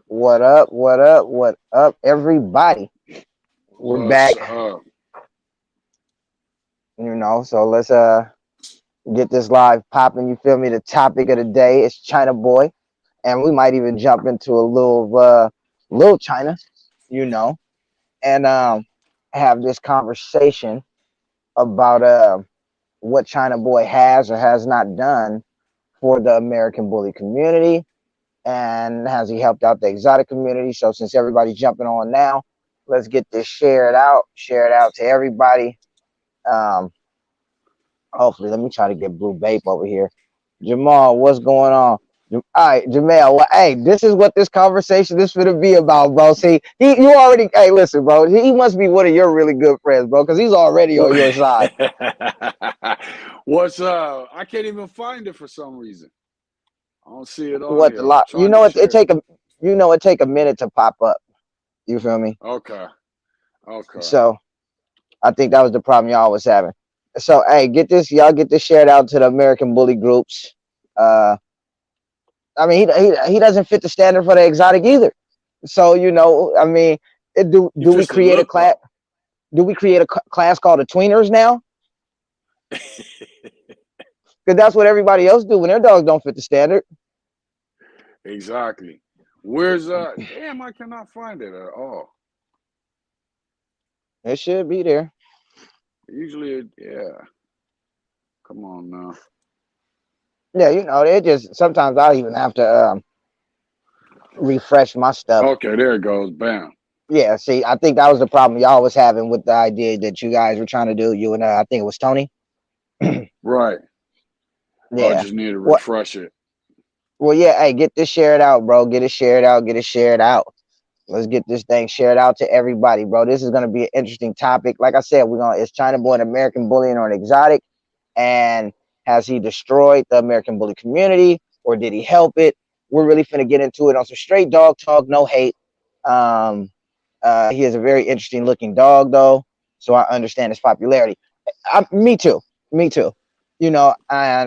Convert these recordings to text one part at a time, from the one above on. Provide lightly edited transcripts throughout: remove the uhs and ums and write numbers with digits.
What up? What up? What up, everybody? We're What's back, up? so let's get this live popping. You feel me? The topic of the day is China Boy, and we might even jump into a little China, you know, and have this conversation about what China Boy has or has not done for the American bully community, and has he helped out the exotic community. So since everybody's jumping on now, let's get this share it out to everybody. Um, Hopefully, let me try to get Blue Bape over here. Jamal, what's going on? All right, Jamal. Well, hey, this is what this conversation is going to be about, bro. See, you already. Hey, listen, bro. He must be one of your really good friends, bro, because he's already on your side. What's up? I can't even find it for some reason. I don't see it on What the here. I'm lot? trying to It share. take a it take a minute to pop up. You feel me? Okay. Okay. So I think that was the problem y'all was having. So hey, y'all get this shared out to the American bully groups. Uh, I mean, he doesn't fit the standard for the exotic either. So I mean, He do we fits the create a look class? though. Do we create a class called the tweeners now? Because that's what everybody else do when their dogs don't fit the standard. Exactly. Where's damn, I cannot find it at all. It should be there. Yeah. Come on now. Yeah, they just sometimes I even have to refresh my stuff. Okay, there it goes. Bam. Yeah, see, I think that was the problem y'all was having with the idea that you guys were trying to do. You and I think it was Tony. Right. Oh, Yeah. just need to What? refresh it. Well, yeah. Hey, get this shared out, bro. Get it shared out. Get it shared out. Let's get this thing shared out to everybody, bro. This is gonna be an interesting topic. Like I said, it's China Boy an American bullying or an exotic, and has he destroyed the American bully community or did he help it? We're really finna get into it on some straight dog talk, no hate. Um, he is a very interesting looking dog, though, so I understand his popularity. Me too. Me too. And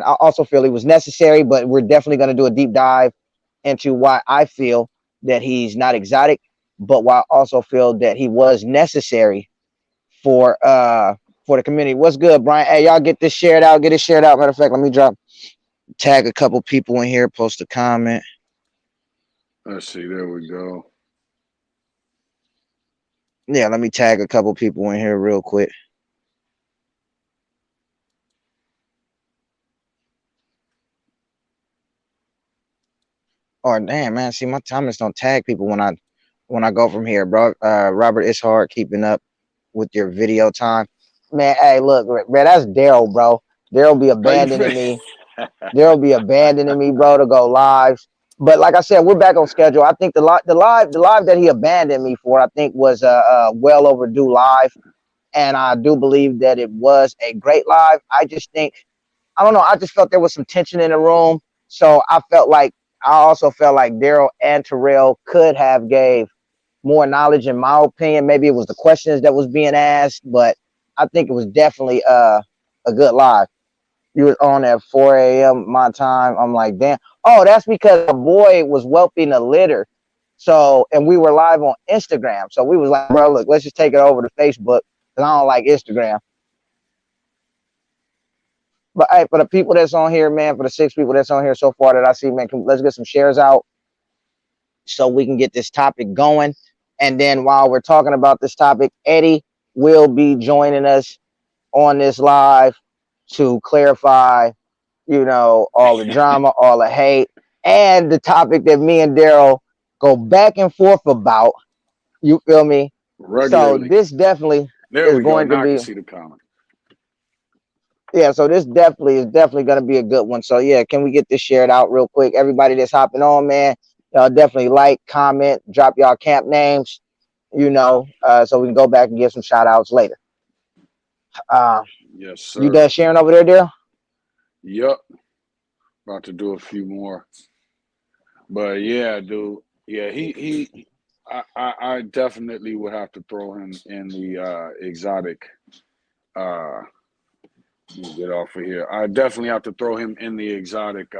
I also feel he was necessary, but we're definitely going to do a deep dive into why I feel that he's not exotic, but why I also feel that he was necessary for the community. What's good, Brian? Hey, y'all get this shared out. Get it shared out. Matter of fact, let me tag a couple people in here, post a comment. Let's see. There we go. Yeah, let me tag a couple people in here real quick. Oh damn, man! See, my timers don't tag people when I go from here, bro. Robert, it's hard keeping up with your video time, man. Hey, look, man, that's Daryl, bro. Daryl be How you abandoning feel? me. Daryl be abandoning me, bro, to go live. But like I said, we're back on schedule. I think the live that he abandoned me for, I think was a well overdue live, and I do believe that it was a great live. I just think I don't know. I just felt there was some tension in the room, so I also felt like Daryl and Terrell could have gave more knowledge, in my opinion. Maybe it was the questions that was being asked, but I think it was definitely a good live. You was on at 4 a.m. my time. I'm like, damn. Oh, that's because a boy was whelping a litter. So, and we were live on Instagram. So we was like, bro, look, let's just take it over to Facebook because I don't like Instagram. But hey, for the people that's on here, man, for the 6 people that's on here so far that I see, man, let's get some shares out so we can get this topic going. And then while we're talking about this topic, Eddie will be joining us on this live to clarify, all the drama, all the hate, and the topic that me and Daryl go back and forth about. You feel me? So Regularly. this definitely There is we go. going to Now I can be, see the comment. yeah. So this definitely going to be a good one. So yeah, can we get this shared out real quick? Everybody that's hopping on, man, y'all definitely like, comment, drop y'all camp names, so we can go back and give some shout outs later. Uh, Yes, you sir. done sharing over there, Daryl? Yup. About to do a few more. But yeah, dude. Yeah, I definitely would have to throw him in the exotic. Uh, let me get off of here. I definitely have to throw him in the exotic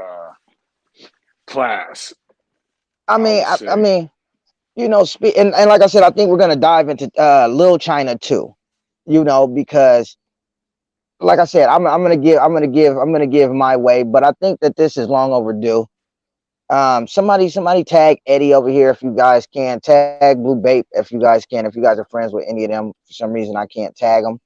class. I I mean, would I say. mean, and like I said, I think we're gonna dive into Lil China too. Because like I said, I'm gonna give my way, but I think that this is long overdue. Somebody tag Eddie over here if you guys can. Tag Blue Bape if you guys can. If you guys are friends with any of them, for some reason I can't tag them.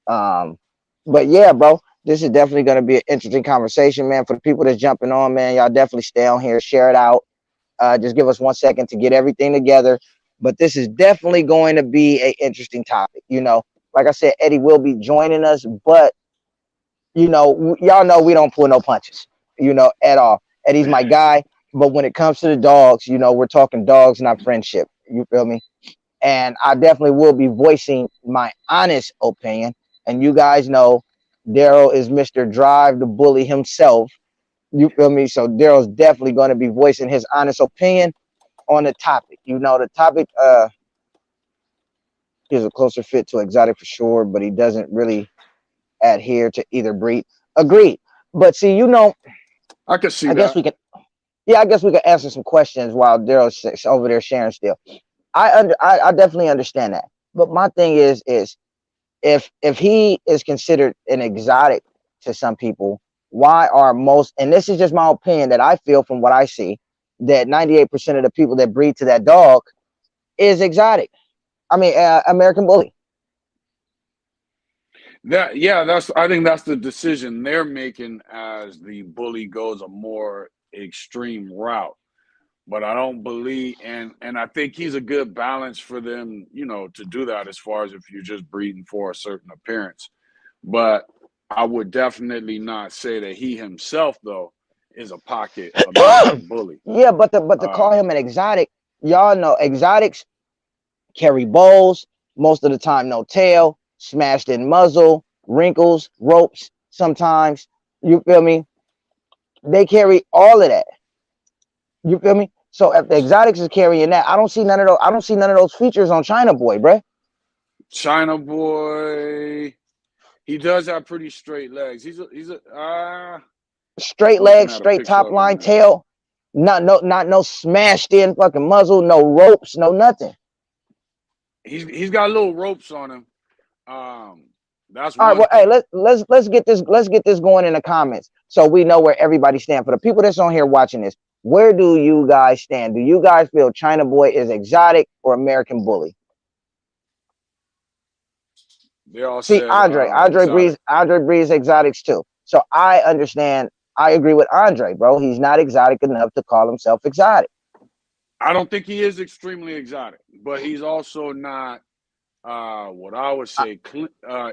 Um, but yeah, bro, this is definitely going to be an interesting conversation, man. For the people that's jumping on, man, y'all definitely stay on here, share it out. Just give us 1 second to get everything together. But this is definitely going to be an interesting topic. Like I said, Eddie will be joining us, but y'all know we don't pull no punches, at all. Eddie's my guy, but when it comes to the dogs, we're talking dogs, not friendship. You feel me? And I definitely will be voicing my honest opinion. And you guys know Daryl is Mr. Drive the Bully himself. You feel me? So Daryl's definitely going to be voicing his honest opinion on the topic. The topic is a closer fit to exotic for sure, but he doesn't really adhere to either breed. Agreed. But see, I could see I guess that. we could, yeah, I guess we could answer some questions while Daryl's over there sharing still. I definitely understand that. But my thing is if he is considered an exotic to some people, why are most, and this is just my opinion that I feel from what I see, that 98% of the people that breed to that dog is exotic. I mean, American Bully. I think that's the decision they're making as the bully goes a more extreme route. But I don't believe, and I think he's a good balance for them, to do that as far as if you're just breeding for a certain appearance. But I would definitely not say that he himself though is a pocket American bully. Yeah, but to call Um, him an exotic, y'all know exotics carry bowls, most of the time no tail, smashed in muzzle, wrinkles, ropes sometimes. You feel me? They carry all of that. You feel me? So if the exotics is carrying that, I don't see none of those. I don't see none of those features on China Boy, bruh. China boy, he does have pretty straight legs. Straight I'm looking legs, at a straight picture top of him line, now. tail. Not no smashed in fucking muzzle, no ropes, no nothing. He's got little ropes on him. Um, that's All right, one well, hey, thing. let's get this going in the comments so we know where everybody stand. For the people that's on here watching this, where do you guys stand? Do you guys feel China Boy is exotic or American Bully? They all See, said Andre exotic. breeds exotics too. So I understand. I agree with Andre, bro. He's not exotic enough to call himself exotic. I don't think he is extremely exotic, but he's also not what I would Uh, say.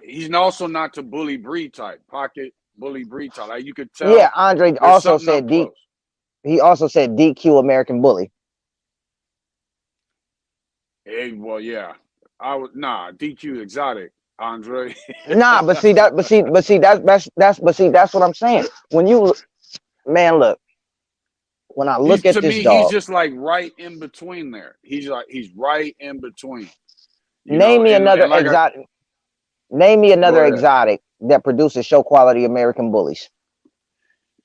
He's also not the bully breed type, pocket bully breed type. Like you could yeah, tell, Andre there's also something up said D. close. He also said DQ American Bully. Hey, well, yeah, I would DQ exotic, Andre. Nah, but see, that's what I'm saying. When you, man, look, when I He's look at to this me, he's dog, just like right in between there. He's right in between, name me another and like I exotic. Name me go another ahead. exotic that produces show quality American bullies.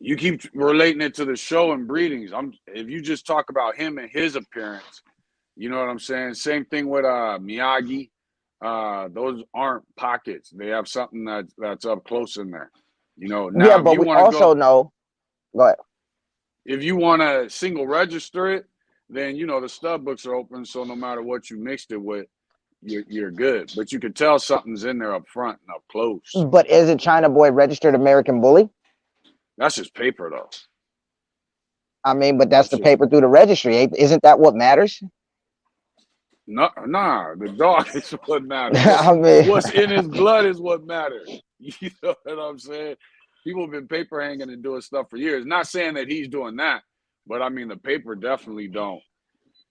You keep relating it to the show and breedings. If you just talk about him and his appearance, you know what I'm saying? Same thing with Miyagi. Those aren't pockets. They have something that's up close in there. Yeah, Now but we also know. Go ahead. if you want to single register it, then the stud books are open. So no matter what you mixed it with, you're good. But you can tell something's in there up front and up close. But isn't China Boy registered American bully? That's just paper though. I mean, but that's That's the just paper through the registry. Isn't that what matters? no, nah. The dog is what matters. I mean, What's in his blood is what matters. You know what I'm saying? People have been paper hanging and doing stuff for years. Not saying that he's doing that, but I mean the paper definitely don't.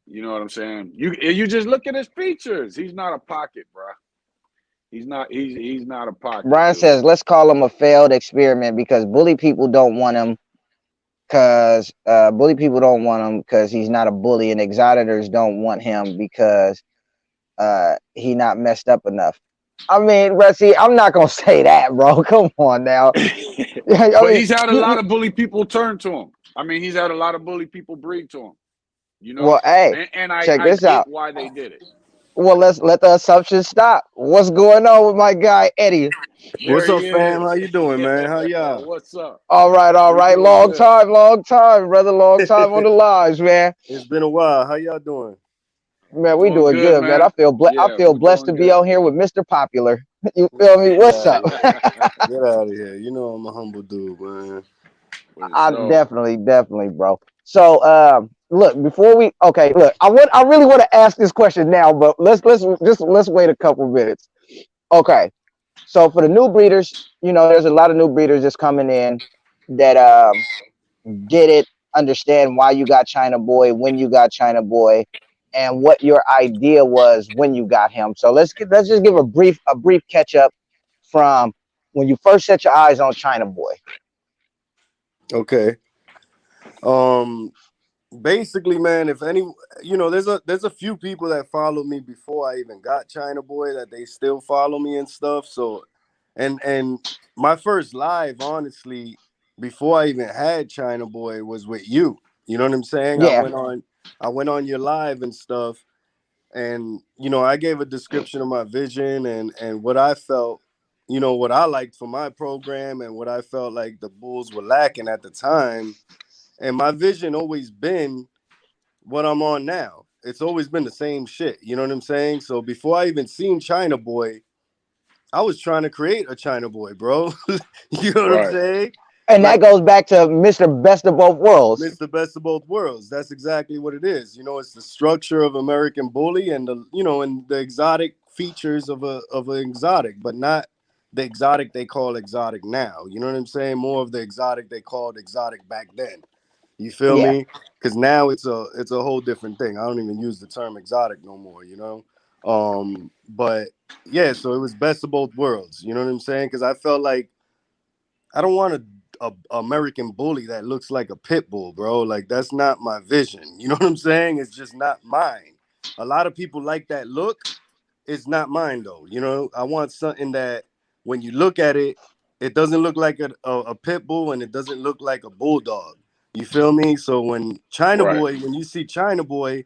You know what I'm saying? You just look at his features. He's not a pocket, bro. He's not a pocket, Brian dude. says, let's call him a failed experiment because bully people don't want him because he's not a bully, and exoticers don't want him because he not messed up enough. I mean, bro, see, I'm not gonna say that, bro. Come on now. I But mean, he's had a you lot of bully people turn to him. I mean, he's had a lot of bully people breed to him, you Well, know, hey, and check I this get out. why they did it. Well, let's let the assumption stop. What's going on with my guy Eddie? There What's up, he fam? How is. you doing, man? How Yeah, y'all? what's up? All We right. doing good. Long time, brother. Long time on the lives, man. It's been a while. How y'all doing? Man, we Doing doing good, good, man. man. I Yeah, feel we're blessed doing to be good. on here with Mr. Popular. You feel Nah, me? get What's out up? of here. Get out of here. You know I'm a humble dude, man. For I sure. definitely, bro. So, look, before we, okay, look, I really want to ask this question now, but let's wait a couple minutes. Okay, so for the new breeders, there's a lot of new breeders just coming in that get it, understand why you got China Boy, when you got China Boy, and what your idea was when you got him. So let's just give a brief catch up from when you first set your eyes on China Boy. Okay. Um. Basically, man, if any, there's a few people that followed me before I even got China Boy that they still follow me and stuff. So, and my first live, honestly, before I even had China Boy, was with you. You know what I'm saying? Yeah, I went on your live and stuff, and I gave a description of my vision and what I felt, what I liked for my program and what I felt like the Bulls were lacking at the time. And my vision always been what I'm on now. It's always been the same shit. You know what I'm saying? So before I even seen China Boy, I was trying to create a China Boy, bro. You know what I'm Right. saying? and that Like goes back to Mr. Best of Both Worlds. Mr. Best of Both Worlds. That's exactly what it is. It's the structure of American Bully and the exotic features of an exotic, but not the exotic they call exotic now. You know what I'm saying? More of the exotic they called exotic back then. You feel Yeah, me? Because now it's a whole different thing. I don't even use the term exotic no more. But yeah, so it was best of both worlds. You know what I'm saying? Because I felt like I don't want a American Bully that looks like a pit bull, bro. Like that's not my vision. You know what I'm saying? It's just not mine. A lot of people like that look. It's not mine though. I want something that when you look at it, it doesn't look like a pit bull and it doesn't look like a bulldog. You feel me? So Right. When you see China Boy,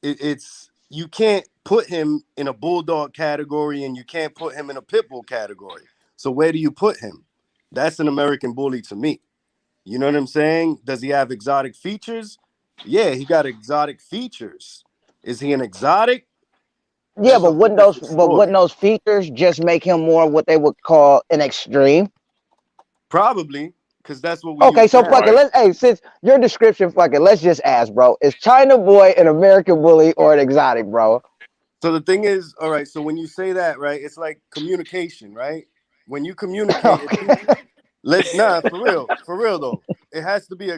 it's you can't put him in a bulldog category and you can't put him in a pit bull category. So where do you put him? That's an American Bully to me. You know what I'm saying? Does he have exotic features? Yeah, he got exotic features. Is he an exotic? yeah, That's a but whole wouldn't those different but wouldn't story. those features just make him more what they would call an extreme? Probably, because that's what we Okay, use so fuck now. it. Right. Let's since your description, fuck it. Let's just ask, bro. Is China Boy an American Bully or an exotic, bro? So the thing is, all right, so when you say that, right, it's like communication, right? When you communicate, if you for real though, it has to be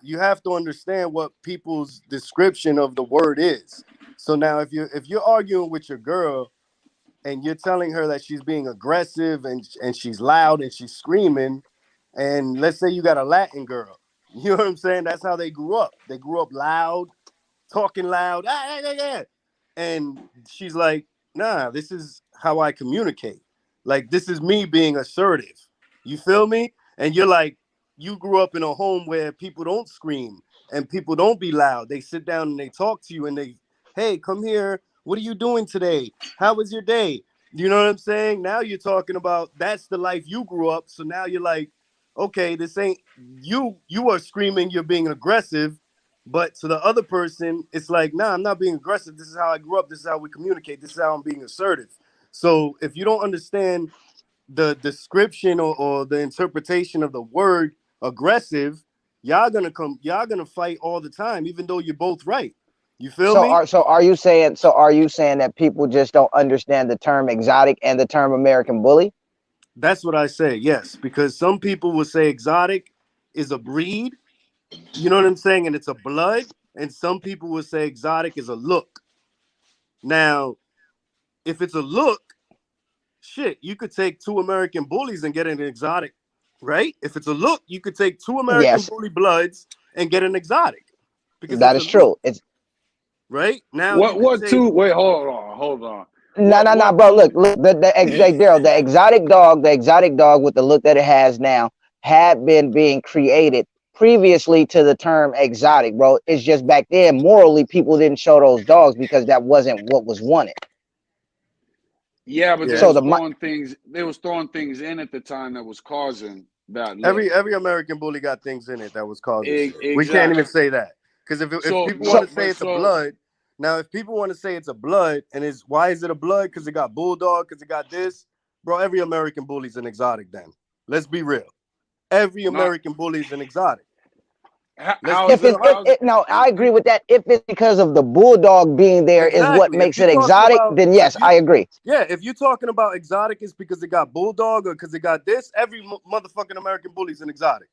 you have to understand what people's description of the word is. So now if you're arguing with your girl and you're telling her that she's being aggressive and she's loud and she's screaming, and let's say you got a Latin girl, you know what I'm saying? That's how they grew up. They grew up loud, talking loud, and she's like, nah, this is how I communicate. Like this is me being assertive. You feel me? And you're like, you grew up in a home where people don't scream and people don't be loud. They sit down and they talk to you and they, hey, come here. What are you doing today? How was your day? You know what I'm saying? Now you're talking about that's the life you grew up. So now you're like, okay, this ain't you. You are screaming. You're being aggressive, but to the other person, it's like, nah, I'm not being aggressive. This is how I grew up. This is how we communicate. This is how I'm being assertive. So if you don't understand the description or the interpretation of the word aggressive, y'all gonna fight all the time, even though you're both right. You feel So me? are you saying that people just don't understand the term exotic and the term American Bully? That's what I say, yes. Because some people will say exotic is a breed, you know what I'm saying? And it's a blood. And some people will say exotic is a look. Now, if it's a look, shit, you could take two American bullies and get an exotic, right? If it's a look, you could take two American Yes, bully bloods and get an exotic because that it's a is true. look, It's right? Now you What could what take two wait, hold on. no, no, no, What bro. two Look, Daryl, the exotic dog with the look that it has now had been being created previously to the term exotic, bro. It's just back then morally people didn't show those dogs because that wasn't what was wanted. Yeah, but they Yeah. So was the throwing things. They was throwing things in at the time that was causing that look. Every American bully got things in it that was causing shit. We can't even Exactly. say that because if So, people want so to say it's a blood, now if people want to say it's a blood and it's why is it a blood? Because it got bulldog, because it got this, bro. Every American bully's an exotic. Then let's be real. Every not American bully is an exotic. Let's how keep is if it it? a it, hundred. How's no, I if agree people? with that. If it's because of the bulldog being there is what Exactly. If makes you're it talking exotic, about then yes, I agree. if you're talking about exotic, it's because it got bulldog or because it got this. Every motherfucking American bully's an exotic.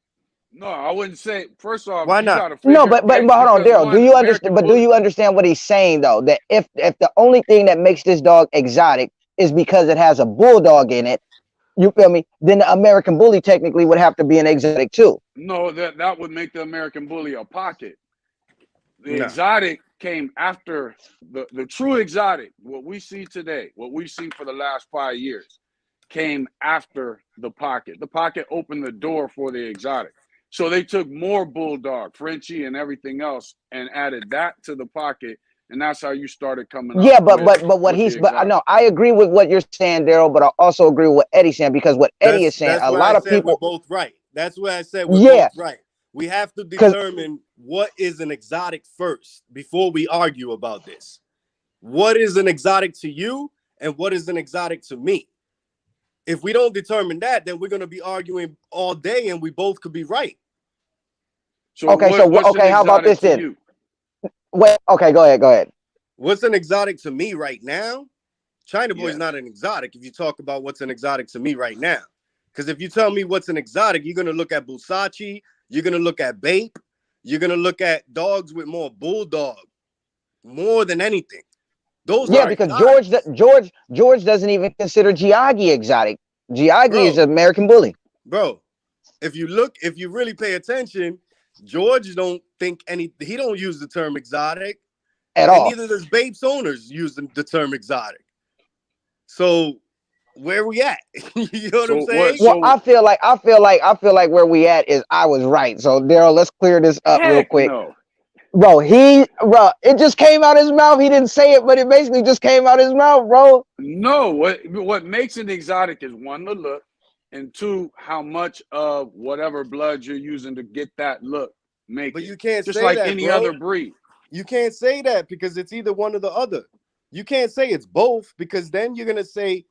No, I wouldn't say. First off, Why you not? got to No, figure but hold on, because Daryl. Do one you understand? American But do bully. you understand what he's saying though? That if the only thing that makes this dog exotic is because it has a bulldog in it, you feel me? Then the American bully technically would have to be an exotic too. No, that would make the American bully a pocket. The No. exotic came after the true exotic. What we see today, what we've seen for the last 5 years, came after the pocket. The pocket opened the door for the exotic. So they took more bulldog, Frenchie, and everything else, and added that to the pocket, and that's how you started coming up Yeah, but with what the he's but I exotic. know I agree with what you're saying, Daryl. But I also agree with what Eddie's saying because what Eddie is saying, That's a why I lot of said we're people, both right. That's why I said we're yeah, both right. We have to because determine what is an exotic first before we argue about this. What is an exotic to you and what is an exotic to me? If we don't determine that, then we're going to be arguing all day and we both could be right. So okay, so what's an okay, how about exotic this to then? you? Wait, okay, go ahead. What's an exotic to me right now? China Boy is Yes. not an exotic if you talk about what's an exotic to me right now. Because if you tell me what's an exotic, you're going to look at Busachi, you're going to look at Bape, you're going to look at dogs with more bulldog, more than anything. Those Yeah, are Right. because exotics, George doesn't even consider Giagi exotic. Giagi is bro. an American bully Bro, if you really pay attention, George don't think he don't use the term exotic, at and all. neither does Bape's owners use the term exotic. So where we at? You know what I'm So what? saying? Well, So I feel like where we at is I was right. So Daryl, let's clear this up real heck quick. no. Bro, it just came out his mouth. He didn't say it, but it basically just came out his mouth, bro. No, what makes an exotic is one, the look, and two, how much of whatever blood you're using to get that look make But it. you can't Just say like that, any other bro. breed. You can't say that because it's either one or the other. You can't say it's both because then you're gonna say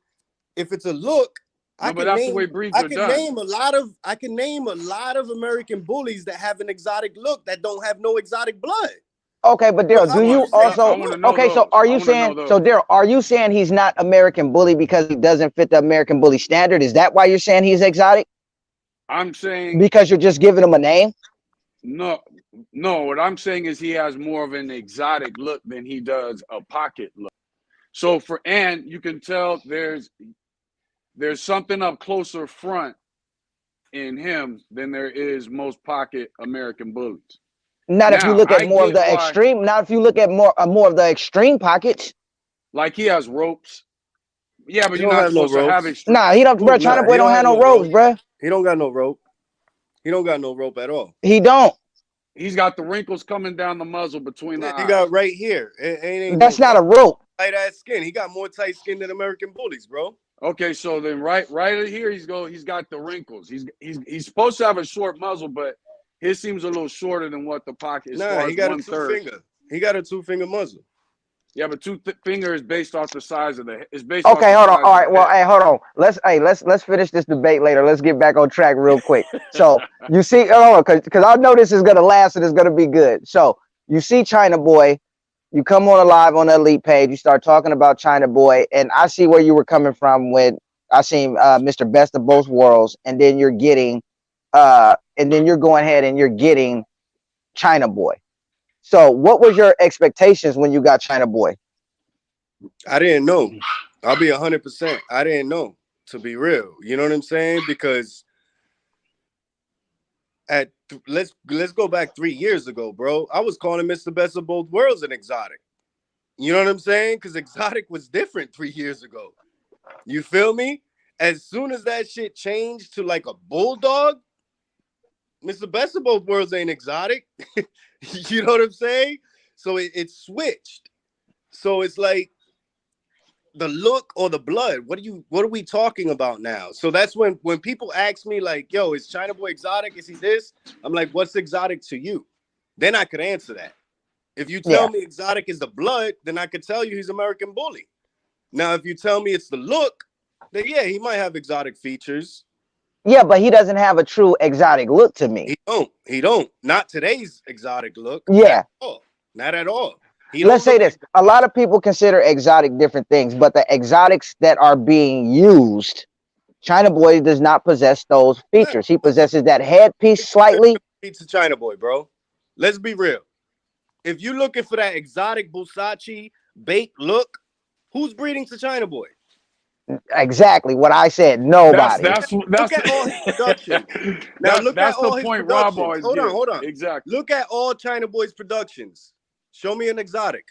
if it's a look, No, but that's the way breeds are done. I can name a lot of American bullies that have an exotic look that don't have no exotic blood. Okay, but So Daryl, how do can you you say it's a I also want to look? know okay? So those. are I you want to know saying so, those. Daryl? Are you saying he's not American bully because he doesn't fit the American bully standard? Is that why you're saying he's exotic? I'm saying Because you're just giving him a name? no, no. What I'm saying is he has more of an exotic look than he does a pocket look. So and you can tell there's something up closer front in him than there is most pocket American bullies. Not if you Now look at I more of get the why, extreme. Not if you look at more of the extreme pockets. like he has ropes. Yeah, but He you're don't not have no supposed to have ropes. extreme. Nah, he don't, bro. China Nah, boy he don't don't have have no no ropes, rope. bro. He don't got no rope. He don't got no rope at all. He don't. He's got the wrinkles coming down the muzzle between the Yeah, he got eyes. right here. It ain't no That's not a rope. rope. Tight ass skin. He got more tight skin than American bullies, bro. Okay, so then right here he's got the wrinkles. He's supposed to have a short muzzle, but his seems a little shorter than what the pocket as Nah, far he as got a 1/3. two-finger. He got a two-finger muzzle. Yeah, but finger is based off the size of it's based off Okay, the hold on. size All of right. the Well, head. hey, hold on. Let's finish this debate later. Let's get back on track real quick. So you see, oh, because I know this is gonna last and it's gonna be good. So you see China Boy, you come on a live on the Elite page, you start talking about China Boy, and I see where you were coming from when I seen Mr. Best of Both Worlds, and then you're getting and then you're going ahead and you're getting China Boy. So what was your expectations when you got China Boy? I didn't know. I'll be 100%. I didn't know, to be real. You know what I'm saying? Because let's go back 3 years ago, bro. I was calling Mr. Best of Both Worlds an exotic. You know what I'm saying? Because exotic was different 3 years ago. You feel me? As soon as that shit changed to like a bulldog, Mr. Best of Both Worlds ain't exotic. You know what I'm saying? So it switched. So it's like the look or the blood. What are we talking about now? So that's when people ask me like, yo, is China Boy exotic? Is he this? I'm like, what's exotic to you? Then I could answer that. If you tell Yeah. me exotic is the blood, then I could tell you he's American Bully. Now, if you tell me it's the look, then yeah, he might have exotic features. Yeah, but he doesn't have a true exotic look to me. He don't. Not today's exotic look. Not Yeah. at all. Not at all. He Let's don't say look this. like A lot of people consider exotic different things, but the exotics that are being used, China Boy does not possess those that. features. He possesses that headpiece slightly. To China Boy, bro. Let's be real. If you're looking for that exotic Busachi bait look, who's breeding to China Boy? Exactly what I said. Nobody. Look at all his productions. Now look at that's the all his point Rob productions. always Hold on, get. hold on. Exactly. Look at all China Boy's productions. Show me an exotic.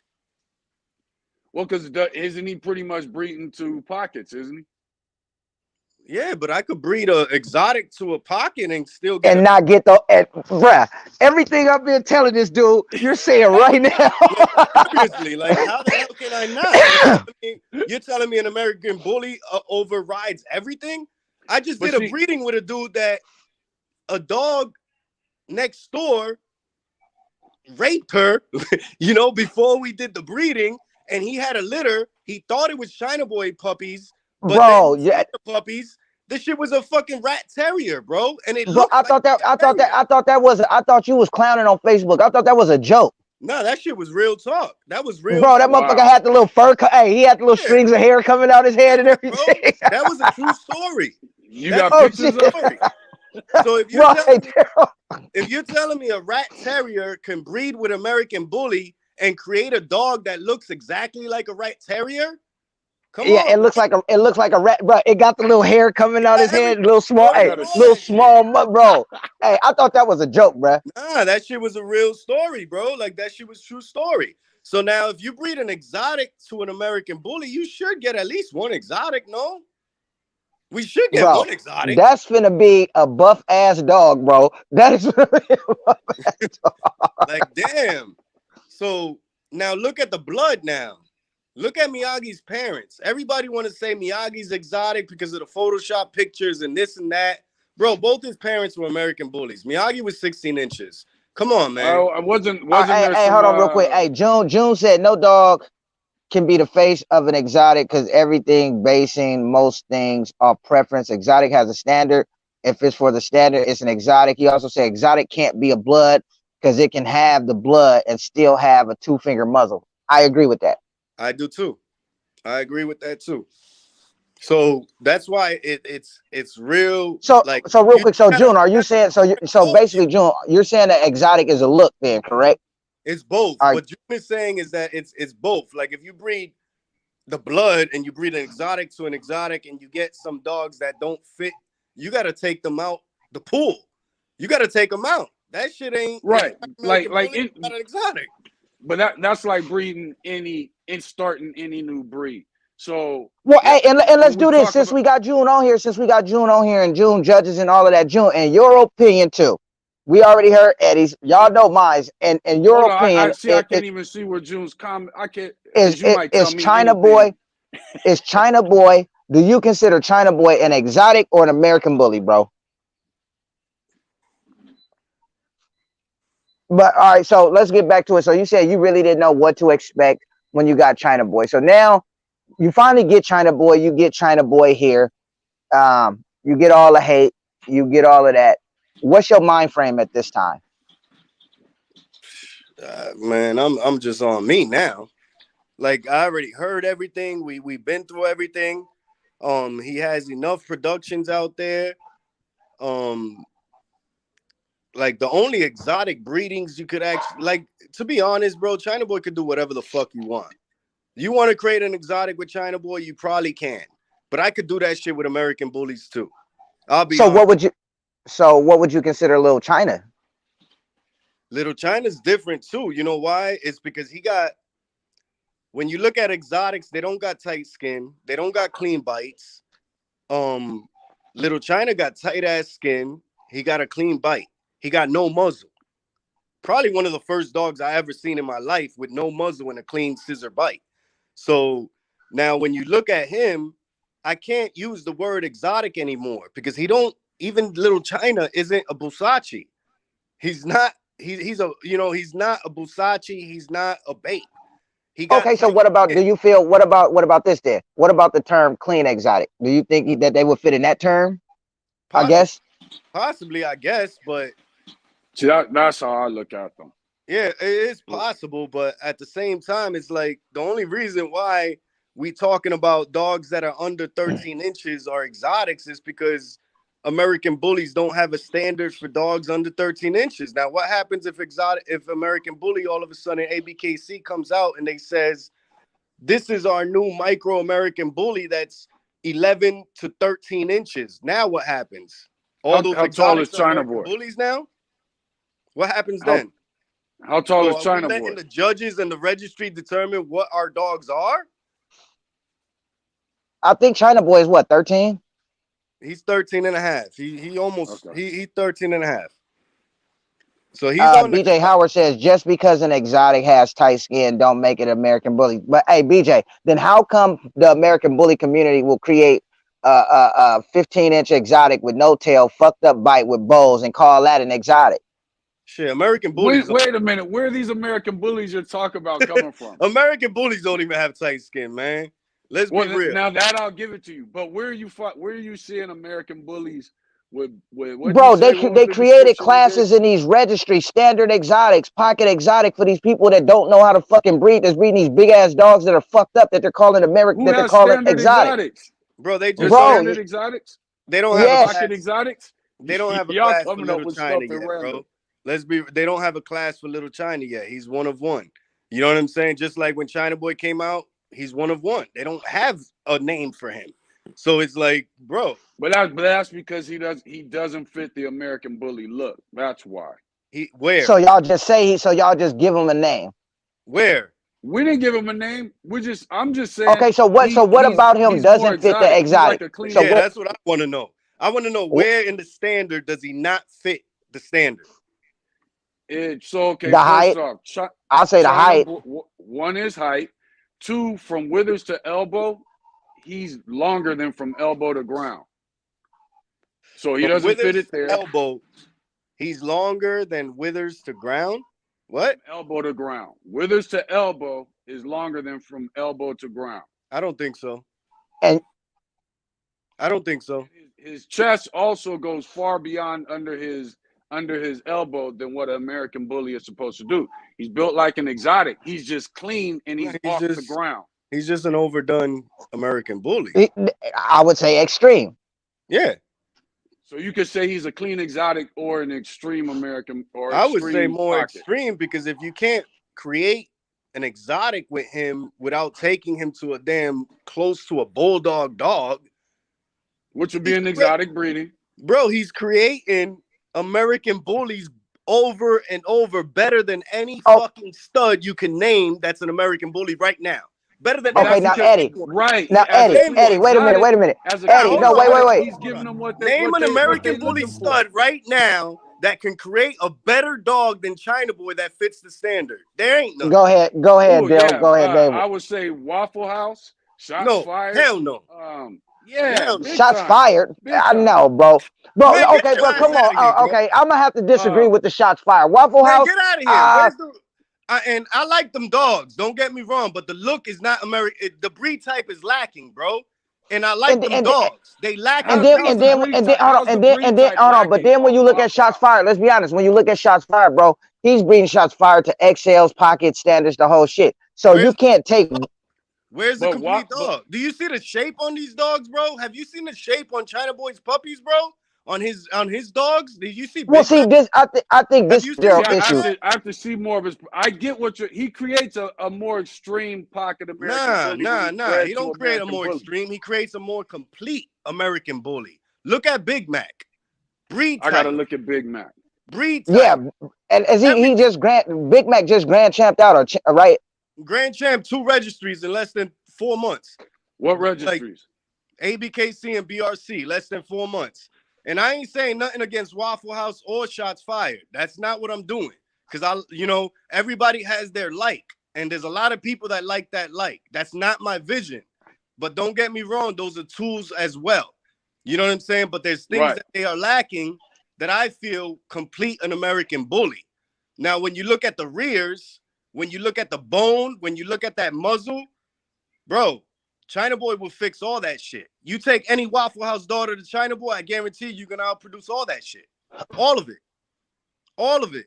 Well, because isn't he pretty much breeding to pockets, isn't he? Yeah, but I could breed a exotic to a pocket and still get And not get the bruh. Everything I've been telling this dude, you're saying right now. like, seriously, like how the hell can I not? You're telling me an American Bully overrides everything? I just did a breeding with a dude that a dog next door raped her, before we did the breeding, and he had a litter. He thought it was China Boy puppies, but Bro, then yeah. the puppies. This shit was a fucking rat terrier, bro, and it Bro, looked like I thought you was clowning on Facebook. I thought that was a joke. No, that shit was real talk. That was real. Bro, that motherfucker had the little fur. Hey, he had the little strings of hair coming out his head and everything. Bro, that was a true story. You got pictures of it? So if you're telling me a rat terrier can breed with American Bully and create a dog that looks exactly like a rat terrier, come on. It looks like a rat, bro. It got the little hair coming out his head, little small, bro. Hey, I thought that was a joke, bro. Nah, that shit was a real story, bro. Like that shit was true story. So now, if you breed an exotic to an American Bully, you should get at least one exotic, no? We should get one exotic. That's finna be a buff ass dog, bro. That is finna be a buff ass dog. Like, damn. So now look at the blood now. Look at Miyagi's parents. Everybody want to say Miyagi's exotic because of the Photoshop pictures and this and that. Bro, both his parents were American Bullies. Miyagi was 16 inches. Come on, man. Oh, wasn't hey, hold on real quick. Hey, June said no dog can be the face of an exotic because everything basing most things off preference. Exotic has a standard. If it's for the standard, it's an exotic. He also said exotic can't be a blood because it can have the blood and still have a 2-finger muzzle. I agree with that. I do too. I agree with that too. So that's why it's real. So real quick. So June, are you saying so basically June, you're saying that exotic is a look then, correct? It's both. What June is saying is that it's both. Like if you breed the blood and you breed an exotic to an exotic and you get some dogs that don't fit, you got to take them out the pool. You got to take them out. That shit ain't right. Like not an exotic. But that's like breeding starting any new breed. So hey, and let's do this since we got June on here. And June judges and all of that. June, and your opinion too. We already heard Eddie's. Y'all know mine. And your opinion. I can't even see where June's comment. I can't. Is China Boy? Is China Boy? Do you consider China Boy an exotic or an American Bully, bro? But all right, so let's get back to it. So you said you really didn't know what to expect when you got China Boy. So now you finally get China Boy. You get China Boy here. You get all the hate. You get all of that. What's your mind frame at this time? Man, I'm just on me now. Like I already heard everything. We've been through everything. He has enough productions out there. Like the only exotic breedings you could actually, like, to be honest, bro, China Boy could do whatever the fuck you want. You want to create an exotic with China Boy, you probably can. But I could do that shit with American Bullies too. I'll be honest. What would you consider Little China? Little China's different too. You know why? It's because when you look at exotics, they don't got tight skin. They don't got clean bites. Little China got tight ass skin. He got a clean bite. He got no muzzle. Probably one of the first dogs I ever seen in my life with no muzzle and a clean scissor bite. So now when you look at him, I can't use the word exotic anymore because he don't, even little China isn't a Busachi. He's not, he's a, he's not a Busachi. He's not a bait. He got Okay, so what about, do you feel, what about this then? What about the term clean exotic? Do you think that they would fit in that term? Possibly, I guess, but see, that's how I look at them. Yeah, it is possible, but at the same time, it's like the only reason why we talking about dogs that are under 13 inches are exotics is because American Bullies don't have a standard for dogs under 13 inches. Now, what happens if American Bully all of a sudden ABKC comes out and they says this is our new micro American Bully that's 11 to 13 inches? Now, what happens? All those how tall is exotics are China American Boy? Bullies now. What happens then? How tall is Are we China letting Boy? the judges and the registry determine what our dogs are? I think China Boy is what, 13? He's 13 and a half. He almost he's 13 and a half. So he's on the BJ Howard says just because an exotic has tight skin don't make it American Bully. But hey, BJ, then how come the American Bully community will create a 15-inch exotic with no tail, fucked up bite with bows, and call that an exotic? Shit, American Bullies. Wait a minute. Where are these American Bullies you're talking about coming from? American Bullies don't even have tight skin, man. Let's be real. Now that I'll give it to you. But where are you seeing American Bullies with bro? They created classes in these registries, standard exotics, pocket exotic, for these people that don't know how to fucking breed. That's breeding these big ass dogs that are fucked up that they're calling American. That they're calling exotics. Bro, they just standard exotics. They don't have pocket exotics. They don't have a y'all class coming for up little with China stuff yet, random. bro. They don't have a class for little China yet. He's one of one. You know what I'm saying? Just like when China Boy came out, he's one of one. They don't have a name for him. So it's like, bro. But that's because he doesn't fit the American Bully look. That's why. Where? So y'all just give him a name. Where? We didn't give him a name. I'm just saying. Okay, so what about him doesn't fit the exotic? Like so that's what I want to know. I want to know where in the standard does he not fit the standard? Okay. The height. I'll say the height. One is height. Two, from withers to elbow, he's longer than from elbow to ground. So he doesn't fit it there. Elbow, he's longer than withers to ground. What? Elbow to ground. Withers to elbow is longer than from elbow to ground. I don't think so. And I don't think so. His chest also goes far beyond under his elbow than what an American Bully is supposed to do. He's built like an exotic. He's just clean and he's off the ground. He's just an overdone American Bully. I would say extreme. Yeah. So you could say he's a clean exotic or an extreme American, or I would say more extreme, because if you can't create an exotic with him without taking him to a damn close to a bulldog dog, which would be an exotic breeding, bro, he's creating American Bullies over and over, better than any fucking stud you can name that's an American Bully right now. Better than now Eddie. Right. Now Eddie, wait a minute. Eddie, no, wait. He's giving them name an American Bully stud right now that can create a better dog than China Boy that fits the standard. There ain't no. Go ahead, Dale. Yeah. Go ahead, David. I would say Waffle House. Shots fired. Hell no. Yeah. Shots fired. I know, bro. Okay, bro, come on. Okay, I'm gonna have to disagree with the shots fired. Waffle House. Get out of here. And I like them dogs. Don't get me wrong, but the look is not American. The breed type is lacking, bro. And I like them dogs. They lack. And then hold on. But then when you look at shots fired, let's be honest. When you look at shots fired, bro, he's breeding shots fired to XLs, pocket standards, the whole shit. So you can't take. Where's the complete dog? Do you see the shape on these dogs, bro? Have you seen the shape on China Boy's puppies, bro? On his dogs? Did you see? Well, see this. I think this is their issue. I have to see more of his. I get what he creates a more extreme pocket American Bully. Nah. He don't create a more extreme. He creates a more complete American Bully. Look at Big Mac. Breed type. I gotta look at Big Mac. Breed type. Yeah, and as he just Big Mac just grand champed out, right? Grand champ 2 registries in less than 4 months. What registries? Like ABKC and BRC, less than 4 months. And I ain't saying nothing against Waffle House or Shots Fired. That's not what I'm doing. Because everybody has their like. And there's a lot of people that like that like. That's not my vision. But don't get me wrong, those are tools as well. You know what I'm saying? But there's things Right. that they are lacking that I feel complete an American bully. Now, when you look at the rears, when you look at the bone, when you look at that muzzle, bro, China Boy will fix all that shit. You take any Waffle House daughter to China Boy, I guarantee you can outproduce all that shit. All of it. All of it.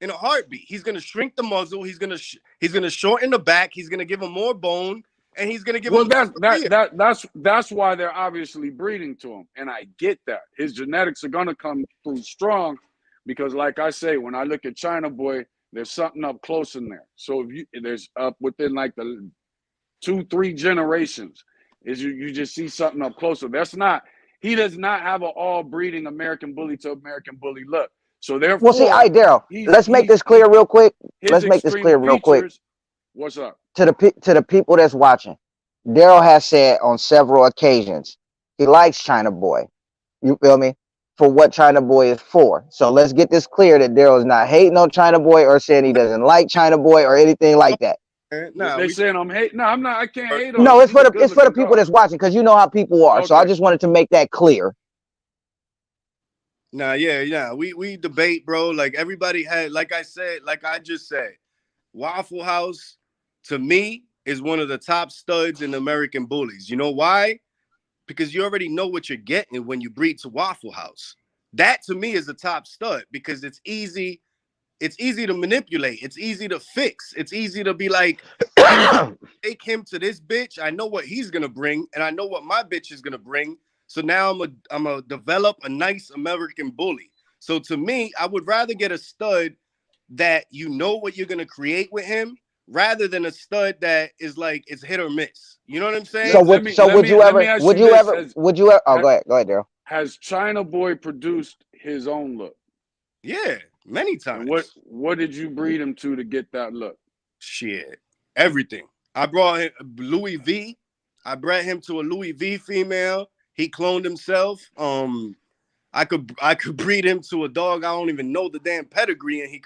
In a heartbeat. He's gonna shrink the muzzle. He's gonna shorten the back. He's gonna give him more bone, and he's gonna give Well, him that's why they're obviously breeding to him, and I get that. His genetics are gonna come through strong, because, like I say, when I look at China Boy, there's something up close in there. So if there's up within like the 2-3 generations, you just see something up closer. He does not have an all breeding American bully to American bully look. So Well, see, therefore, Daryl, let's make this clear real quick. his Let's make this extreme clear real quick features. What's up? to the people that's watching. Daryl has said on several occasions he likes China Boy. You feel me? For what China Boy is for. So let's get this clear that Daryl is not hating on China Boy or saying he doesn't like China Boy or anything like that. nah, They saying I'm hating. No, I'm not. I can't hate on No, him. it's for the people that's watching, because you know how people are. So I Okay. just wanted to make that clear. Nah, yeah. We debate, bro. Like everybody had, like I just said, Waffle House to me is one of the top studs in American bullies. You know why? Because you already know what you're getting when you breed to Waffle House. That to me is a top stud because it's easy to manipulate. It's easy to fix. It's easy to be like, take him to this bitch. I know what he's gonna bring, and I know what my bitch is gonna bring. So now I'm a develop a nice American bully. So to me, I would rather get a stud that you know what you're gonna create with him, rather than a stud that is like it's hit or miss. You know what I'm saying? Let me ask you this: Oh, go ahead, Daryl. has China Boy produced his own look? Yeah, many times. And what did you breed him to get that look? Shit, everything. I brought him Louis V. I bred him to a Louis V female. He cloned himself. I could breed him to a dog. I don't even know the damn pedigree, and he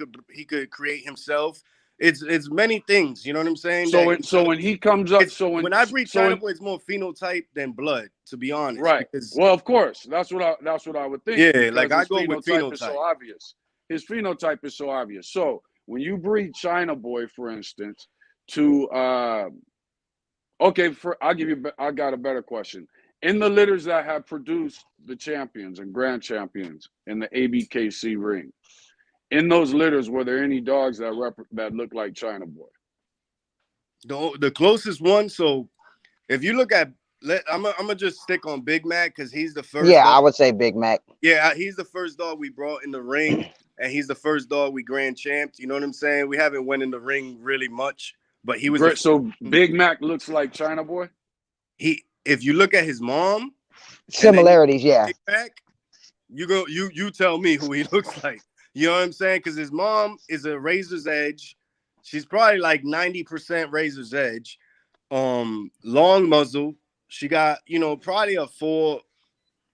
could create himself. It's many things. You know what I'm saying? So when he comes up, when I breed China Boy, it's more phenotype than blood, to be honest. Right. Because, well, of course, that's what I would think. Yeah, like I his go with phenotype. is so obvious. His phenotype is so obvious. So when you breed China Boy, for instance, to I got a better question. In the litters that have produced the champions and grand champions in the ABKC ring, in those litters, were there any dogs that look like China Boy? The closest one. So if you look at, I'm gonna just stick on Big Mac because he's the first. Yeah, dog. I would say Big Mac. Yeah, he's the first dog we brought in the ring, and he's the first dog we grand champed. You know what I'm saying? We haven't went in the ring really much, but he was. So Big Mac looks like China Boy. If you look at his mom, similarities, yeah. Big Mac, you tell me who he looks like. You know what I'm saying? Because his mom is a razor's edge. She's probably like 90% razor's edge. Long muzzle. She got, probably a 4,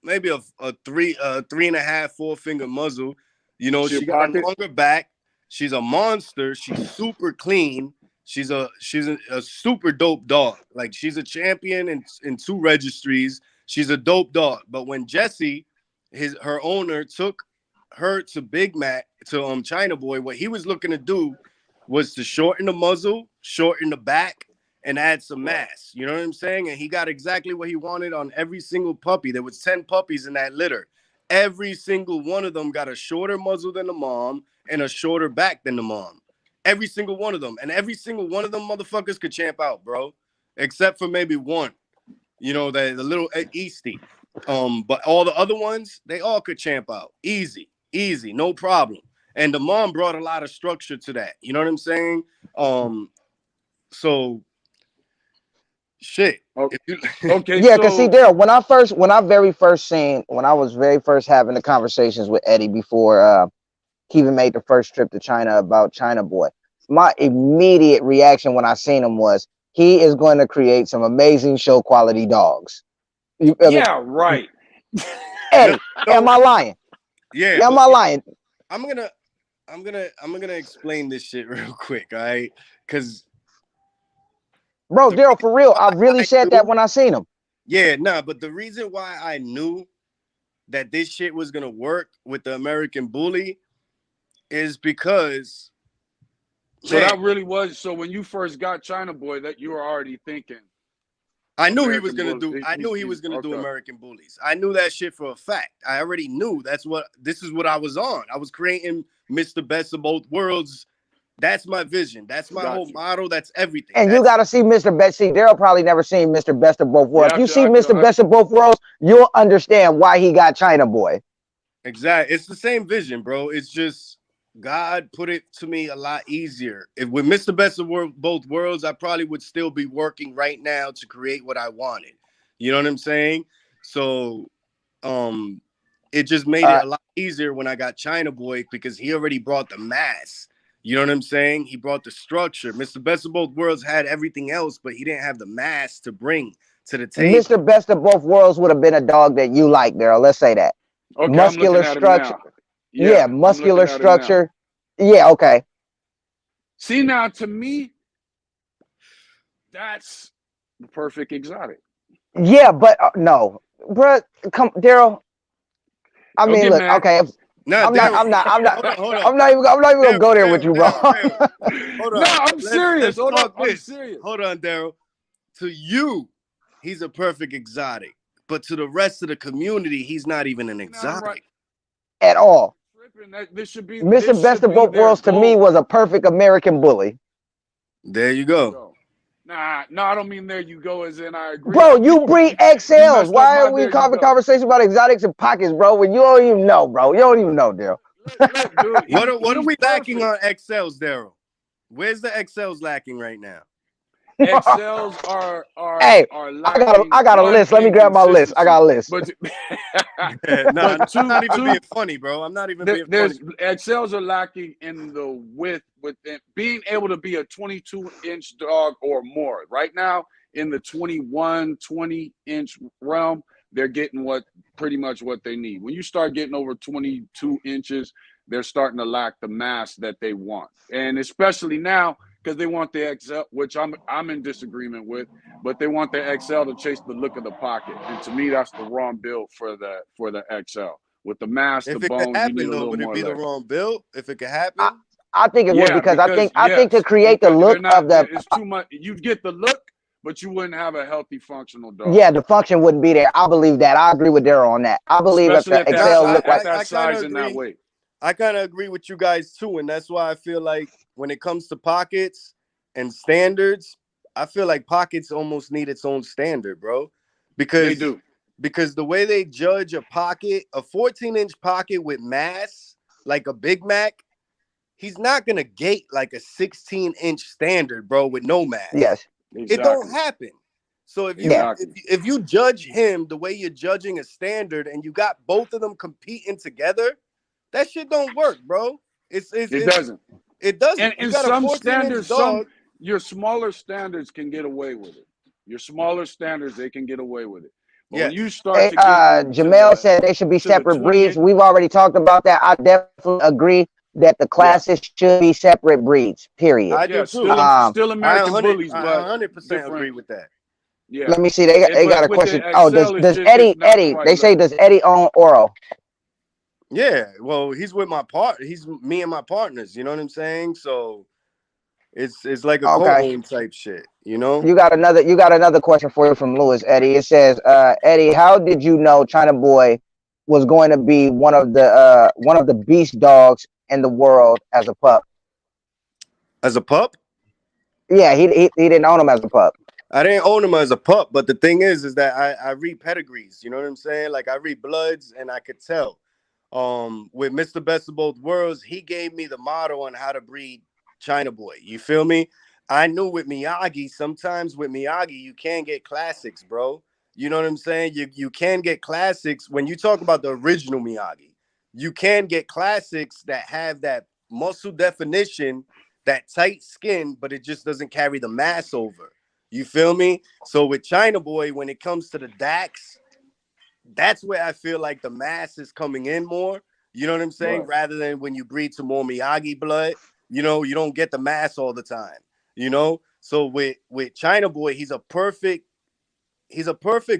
maybe a 3.5, 4-finger muzzle. She got a longer back. She's a monster. She's super clean. She's a super dope dog. Like, she's a champion in 2 registries. She's a dope dog. But when Jesse, her owner, took her to Big Mac, to China Boy, what he was looking to do was to shorten the muzzle, shorten the back, and add some mass. You know what I'm saying? And he got exactly what he wanted on every single puppy. There was 10 puppies in that litter. Every single one of them got a shorter muzzle than the mom and a shorter back than the mom. Every single one of them. And every single one of them motherfuckers could champ out, bro. Except for maybe one. The little Eastie. But all the other ones, they all could champ out. Easy, no problem. And the mom brought a lot of structure to that. You know what I'm saying? So shit. Okay. Yeah, because see, Daryl, when I was very first having the conversations with Eddie before he even made the first trip to China about China Boy, my immediate reaction when I seen him was he is going to create some amazing show quality dogs. Yeah, right. Eddie, am I lying? Yeah, Am I lying? I'm gonna explain this shit real quick, all right? Because Bro, the Daryl, reason for real, why I really I said that knew, when I seen him. yeah, nah, but the reason why I knew that this shit was gonna work with the American Bully is because, So man, that really was. So when you first got China Boy, that you were already thinking I knew he was American gonna Bully. do. I knew he He's was gonna do okay. American Bullies. I knew that shit for a fact. I already knew this is what I was on. I was creating Mr. Best of Both Worlds. That's my vision. That's my whole Got you. model. That's everything. And you That's got to see Mr. Best. See, Daryl probably never seen Mr. Best of Both You Worlds. If have you to. see Mr. Best of Both Worlds, you'll understand why he got China Boy. exactly. It's the same vision, bro. It's just God put it to me a lot easier. If with Mr. Best of Both Worlds, I probably would still be working right now to create what I wanted. You know what I'm saying? So, it just made it a lot easier when I got China Boy because he already brought the mass. You know what I'm saying? He brought the structure. Mr. Best of Both Worlds had everything else, but he didn't have the mass to bring to the table. Mr. Best of Both Worlds would have been a dog that you like, Daryl. Let's say that. Okay, I'm looking Muscular at him structure. now. Yeah, Yeah, I'm muscular looking at him now. structure. Yeah, okay. See, now to me, that's the perfect exotic. Yeah, but no, bro, come, Daryl. I Don't mean, get look, mad. okay. Nah, I'm not. Daryl, I'm not. I'm not. hold on. I'm not even gonna go there with you, bro. Daryl. Hold No, on. I'm serious. Let's Hold up. talk I'm this. serious. Hold on, Daryl. To you, he's a perfect exotic. But to the rest of the community, he's not even an Now I'm right. exotic. At all. Tripping. This should Mr. Best of be Both their Worlds to me goal. was a perfect American bully. There you go. Nah, no, I don't mean there you go as in I agree. Bro, you breed You XLs. messed up Why my are we there you having go. conversation about exotics and pockets, bro? When you don't even know, bro. You don't even know, Daryl. Look, dude. What are we lacking perfect. on XLs, Daryl? Where's the XLs lacking right now? XLs are Hey, lacking I got a one list. Let me in grab my list. I consistency, got a list. but No, I'm two not even being funny, bro. I'm not even being funny. there's XLs are lacking in the width within being able to be a 22-inch dog or more. Right now in the 21, 20-inch realm, they're getting pretty much what they need. When you start getting over 22 inches, they're starting to lack the mass that they want, and especially now because they want the XL, which I'm in disagreement with, but they want the XL to chase the look of the pocket, and to me, that's the wrong build for the XL. With the mass, the If it could bones, you need happen, a though, little would it more be the leg. wrong build? If it could I, happen? I think it would Yeah, because because I think to yes, create the because they're look not. of the It's too much. You'd get the look, but you wouldn't have a healthy, functional dog, yeah, the function wouldn't be there. I believe that. I agree with Daryl on that. I believe if especially the at that Nah, Excel size, look like I kind of and that agree. weight. I kind of agree with you guys too, and that's why I feel like when it comes to pockets and standards, I feel like pockets almost need its own standard, bro. They Because do. the way they judge a pocket, a 14-inch pocket with mass, like a Big Mac, he's not gonna gate like a 16-inch standard, bro, with no mass. yes, It don't Exactly. happen. So if you yeah. Exactly. if you judge him the way you're judging a standard and you got both of them competing together, that shit don't work, bro. It doesn't. It And doesn't. You in got a some 14-inch standards, some dog. your smaller standards can get away with it. Your smaller standards, they can get away with it. But when you Yes. start Hey, to get into Jamel said they should be the separate 28, breeds. We've already talked about that. I definitely agree that the yeah, classes should be separate breeds. Period. I yeah, do too. still American bullies, I but 100% different. agree with that. Yeah, Let me see. They got but a with the question. Oh, XL, it's Eddie not the right They say look. does Eddie own Oro? Yeah, well, he's with my he's me and my partners, you know what I'm saying? So it's like a Okay. co-own type shit, you know? You got another question for you from Lewis, Eddie. It says, Eddie, how did you know China Boy was going to be one of the beast dogs in the world as a pup? As a pup? Yeah, he didn't own him as a pup. I didn't own him as a pup, but the thing is that I read pedigrees, you know what I'm saying? Like I read bloods and I could tell. With Mr. Best of Both Worlds, he gave me the model on how to breed China Boy. You feel me? I knew with Miyagi, sometimes with Miyagi, you can get classics, bro. You know what I'm saying? You can get classics when you talk about the original Miyagi. You can get classics that have that muscle definition, that tight skin, but it just doesn't carry the mass over. You feel me? So with China Boy, when it comes to the Dax, that's where I feel like the mass is coming in more. You know what I'm saying? Right. Rather than when you breed some more Miyagi blood, you don't get the mass all the time. So with China Boy, he's a perfect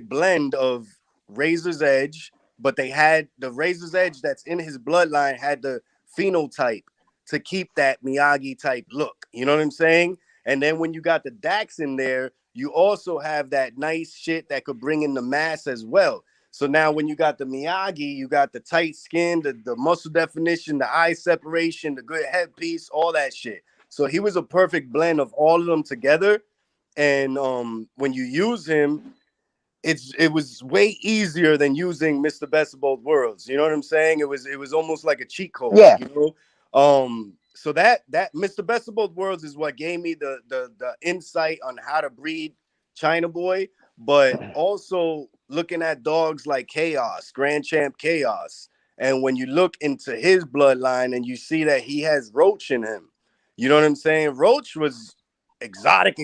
blend of Razor's Edge, but they had the Razor's Edge that's in his bloodline had the phenotype to keep that Miyagi type look. You know what I'm saying? And then when you got the Dax in there, you also have that nice shit that could bring in the mass as well. So now when you got the Miyagi, you got the tight skin, the muscle definition, the eye separation, the good headpiece, all that shit. So he was a perfect blend of all of them together. And when you use him, it was way easier than using Mr. Best of Both Worlds. You know what I'm saying? It was almost like a cheat code, Yeah. So that Mr. Best of Both Worlds is what gave me the insight on how to breed China Boy, but also looking at dogs like Chaos, Grand Champ Chaos. And when you look into his bloodline and you see that he has Roach in him, you know what I'm saying? Roach was exotic.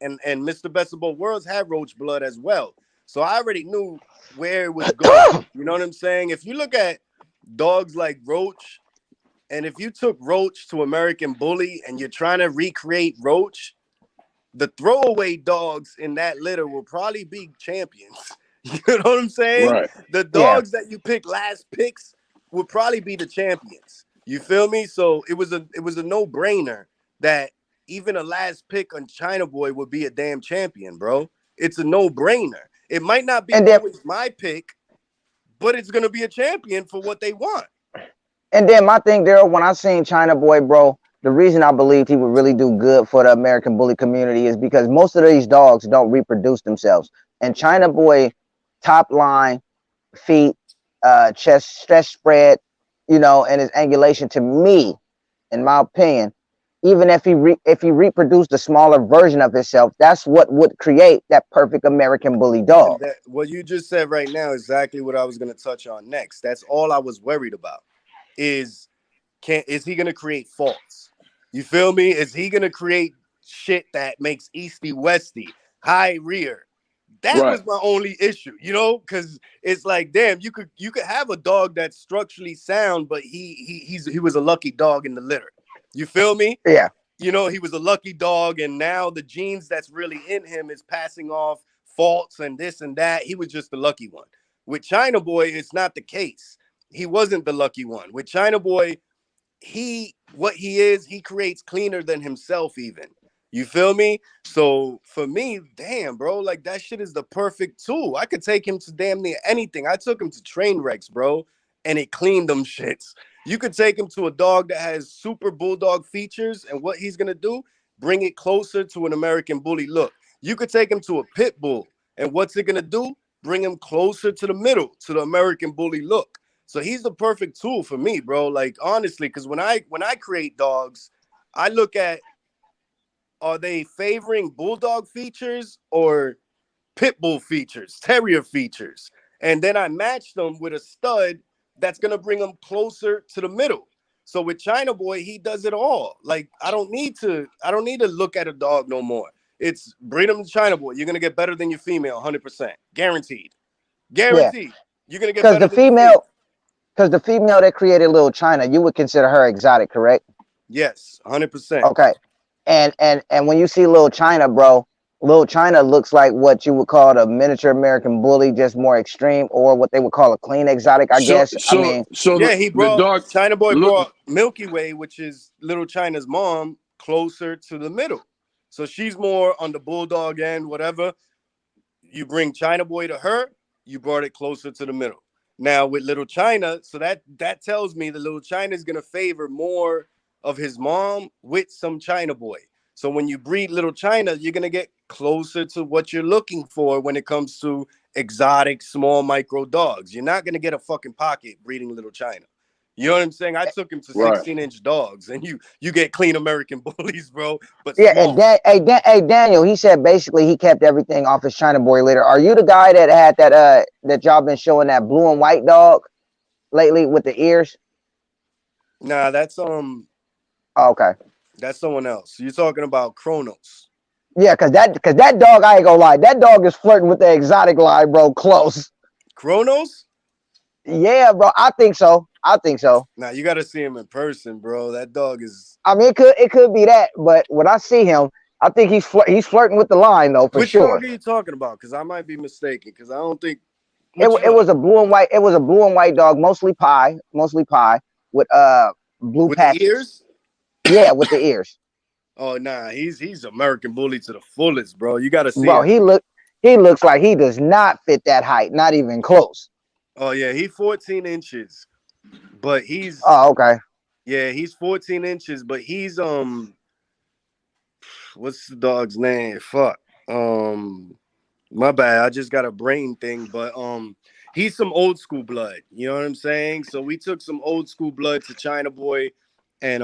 And Mr. Best of Both Worlds had Roach blood as well. So I already knew where it was going. You know what I'm saying? If you look at dogs like Roach, and if you took Roach to American Bully and you're trying to recreate Roach, the throwaway dogs in that litter will probably be champions. You know what I'm saying? Right. The Yeah. dogs that you pick last picks will probably be the champions. You feel me? So it was a no-brainer that even a last pick on China Boy would be a damn champion, bro. It's a no-brainer. It might not be And then always my pick, but it's gonna be a champion for what they want. And then my thing, Daryl, when I seen China Boy, bro, the reason I believed he would really do good for the American bully community is because most of these dogs don't reproduce themselves. And China Boy, top line, feet, chest stretch spread, and his angulation, to me, in my opinion, even if he reproduced a smaller version of himself, that's what would create that perfect American bully And dog. that what you just said right now is exactly what I was gonna touch on next. That's all I was worried about. Is is he gonna create faults? You feel me? Is he gonna create shit that makes Easty Westy high rear? That Right. was my only issue, because it's like, damn, you could have a dog that's structurally sound, but he was a lucky dog in the litter. You feel me? Yeah. He was a lucky dog, and now the genes that's really in him is passing off faults and this and that. He was just the lucky one. With China Boy, it's not the case. He wasn't the lucky one. With China Boy, what he is, he creates cleaner than himself even. You feel me? So for me, damn, bro, like that shit is the perfect tool. I could take him to damn near anything. I took him to train wrecks, bro, and it cleaned them shits. You could take him to a dog that has super bulldog features, and what he's gonna do, bring it closer to an American bully look. You could take him to a pit bull, and what's it gonna do? Bring him closer to the middle, to the American bully look. So he's the perfect tool for me, bro. Like honestly, because when I create dogs, I look at, are they favoring bulldog features or pit bull features, terrier features, and then I match them with a stud that's gonna bring them closer to the middle. So with China Boy, he does it all. Like I don't need to look at a dog no more. It's breed him to China Boy. You're gonna get better than your female, 100%, guaranteed, Yeah. guaranteed. You're gonna get Because better the than your female. female, because the female that created Little China, you would consider her exotic, correct? Yes, 100%. Okay. And when you see Little China, bro, Little China looks like what you would call a miniature American bully, just more extreme, or what they would call a clean exotic, I So guess. I so mean, so Yeah, he the brought dog China Boy look brought Milky Way, which is Little China's mom, closer to the middle. So she's more on the bulldog end, whatever. You bring China Boy to her, you brought it closer to the middle. Now with Little China, so that tells me that Little China is gonna favor more of his mom with some China Boy. So when you breed Little China, you're gonna get closer to what you're looking for when it comes to exotic small micro dogs. You're not gonna get a fucking pocket breeding Little China. You know what I'm saying? I took him to right. 16-inch dogs, and you get clean American bullies, bro, but yeah. And small. hey, Daniel, he said basically he kept everything off his China Boy litter. Are you the guy that had that y'all been showing that blue and white dog lately with the ears? Nah, Oh, okay. that's someone else. You're talking about Kronos. Yeah, cause that dog, I ain't gonna lie, that dog is flirting with the exotic line, bro. Close. Kronos? Yeah, bro. I think so. I think so. Nah, you got to see him in person, bro. That dog is. I mean, it could be that, but when I see him, I think he's flirting with the line though for Which dog sure. are you talking about? Because I might be mistaken. Because I don't think. It Which it dog? was a blue and white. It was a blue and white dog, mostly pie with blue With the patches. ears? Yeah, with the ears. Oh nah, he's American Bully to the fullest, bro. You got to see Bro, him. he looks like he does not fit that height, not even close. Oh yeah, he 14 inches, but he's Oh, okay. yeah, he's 14 inches, but he's what's the dog's name? Fuck. Um, my bad. I just got a brain thing, but he's some old school blood. You know what I'm saying? So we took some old school blood to China Boy, and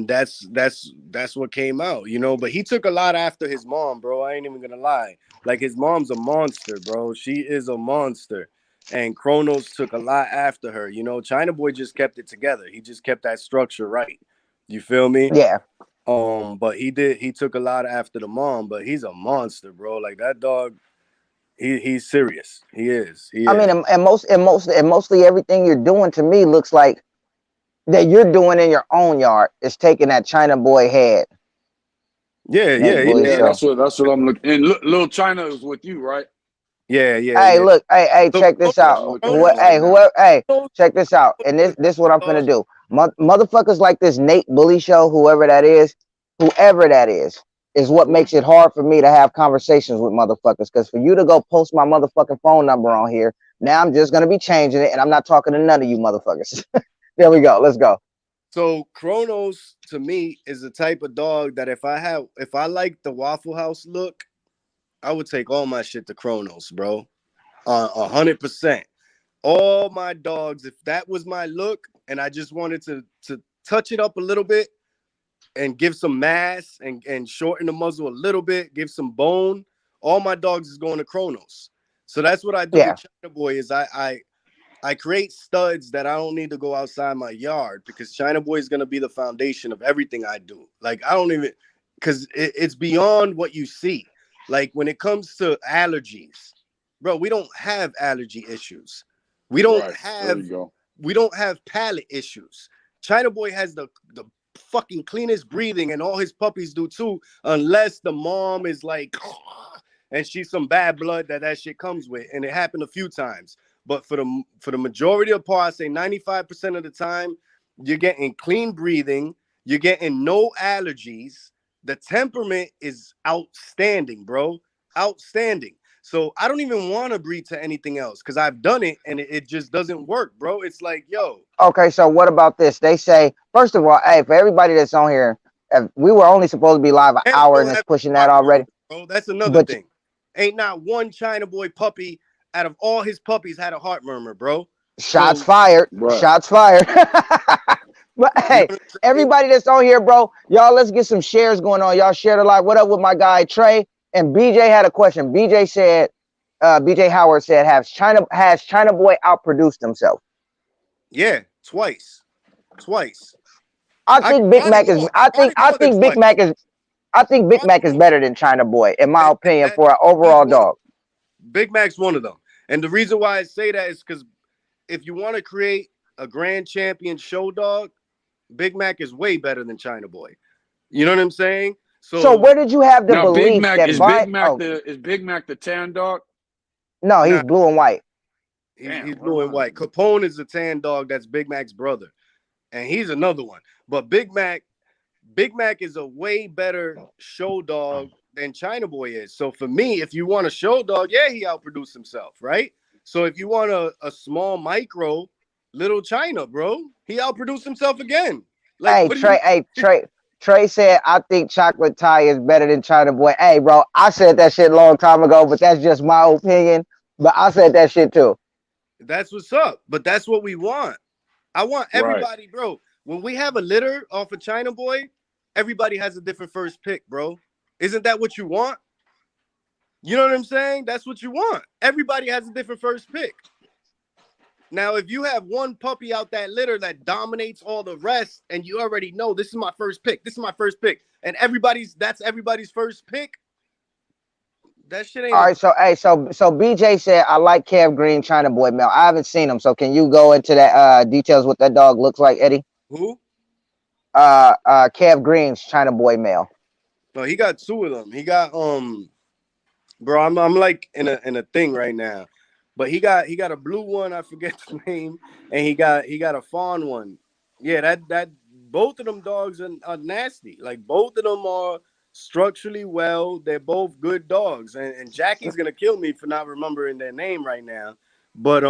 that's what came out, you know. But he took a lot after his mom, bro. I ain't even gonna lie. Like his mom's a monster, bro. She is a monster. And Kronos took a lot after her. You know, China Boy just kept it together. He just kept that structure right. You feel me? Yeah. But he took a lot after the mom, but he's a monster, bro. Like that dog, he's serious. He is. He I mean, is. and mostly everything you're doing to me looks like that you're doing in your own yard is taking that China boy head. Yeah, Next yeah, bully Yeah, show. that's what I'm looking. And Little China is with you, right? yeah, yeah, Hey, yeah. look, hey, So check this Yeah, I'm out. looking at him right now. Hey, Kronos, check this out. And this is what I'm finna do. Motherfuckers like this Nate Bully show, whoever that is what makes it hard for me to have conversations with motherfuckers. Because for you to go post my motherfucking phone number on here, now I'm just gonna be changing it, and I'm not talking to none of you motherfuckers. There we go. Let's go. so Kronos to me is the type of dog that if I like the Waffle House look, I would take all my shit to Kronos, bro. 100%. All my dogs, if that was my look, and I just wanted to touch it up a little bit, and give some mass and shorten the muzzle a little bit, give some bone. All my dogs is going to Kronos. So that's what I do with Yeah. China Boy is I create studs that I don't need to go outside my yard because China Boy is gonna be the foundation of everything I do. Like I don't even because it's beyond what you see. Like when it comes to allergies, bro, we don't have allergy issues. We don't Right. There have you go. we don't have palate issues. China Boy has the fucking cleanest breathing, and all his puppies do too, unless the mom is like, and she's some bad blood that shit comes with, and it happened a few times. But for the majority of the part, I say 95% of the time, you're getting clean breathing, you're getting no allergies. The temperament is outstanding, bro. Outstanding. So I don't even want to breed to anything else because I've done it and it just doesn't work, bro. It's like, yo, Okay, so what about this? They say, first of all, hey, for everybody that's on here, if we were only supposed to be live an and hour don't and it's have pushing that heart already. murmur, bro. That's another But thing. Ain't not one China Boy puppy out of all his puppies had a heart murmur, bro. shots So fired. Right. Shots fired. But you know hey, what I'm saying? everybody that's on here, bro, y'all, let's get some shares going on. Y'all share the live. What up with my guy Trey? And BJ had a question. BJ said, BJ Howard said, has China Boy outproduced himself? Yeah, twice. Twice. I think Big Probably Mac is. more. Probably I more than think Big twice. Mac is. I think Big Probably Mac is more. better than China Boy, in my And opinion, that for an he's overall one of dog. Big Mac's one of them. And the reason why I say that is because if you want to create a grand champion show dog, Big Mac is way better than China Boy. You know what I'm saying? So So where did you have the Now, Big belief Mac that by? Oh Is Big Mac the tan dog? no, he's nah, blue and white. he's Damn, what blue am and I? white. Capone is the tan dog that's Big Mac's brother. And he's another one. But Big Mac is a way better show dog than China Boy is. So for me, if you want a show dog, yeah, he outproduced himself, right? So if you want a small micro, little China, bro, he outproduced himself again. Like, Hey what do you? Trey, Trey said I think Chocolate Thai is better than China Boy. Hey, bro, I said that shit a long time ago, but that's just my opinion. But I said that shit too. That's what's up. But that's what we want. I want Right. everybody, bro. When we have a litter off of China Boy, everybody has a different first pick, bro. Isn't that what you want? You know what I'm saying? That's what you want. Everybody has a different first pick. Now, if you have one puppy out that litter that dominates all the rest, and you already know this is my first pick, and that's everybody's first pick, That shit ain't All a right, so hey, so BJ said I like Kev Green China Boy Mel. I haven't seen him, so can you go into that details what that dog looks like, Eddie? who? Kev Green's China Boy Male. No, he got two of them. He got bro, I'm like in a thing right now. But he got a blue one, I forget the name, and he got a fawn one. Yeah, that both of them dogs are nasty. Like both of them are structurally well. They're both good dogs. And Jackie's gonna kill me for not remembering their name right now. But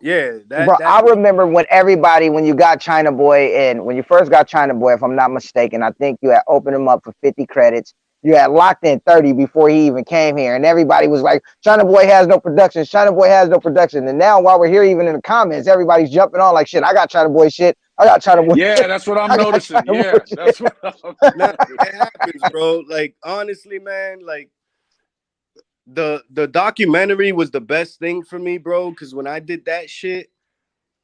yeah, Bro, that I remember when you got China Boy and when you first got China Boy, if I'm not mistaken, I think you had opened him up for 50 credits. You had locked in 30 before he even came here, and everybody was like, China Boy has no production. China Boy has no production. And now while we're here, even in the comments, everybody's jumping on like shit. I got China Boy shit. I got China Boy Yeah, shit. that's what I'm I got noticing. China Boy Yeah, shit. that's what I'm nah, noticing. it happens, bro. Like honestly, man, like the documentary was the best thing for me, bro, because when I did that shit,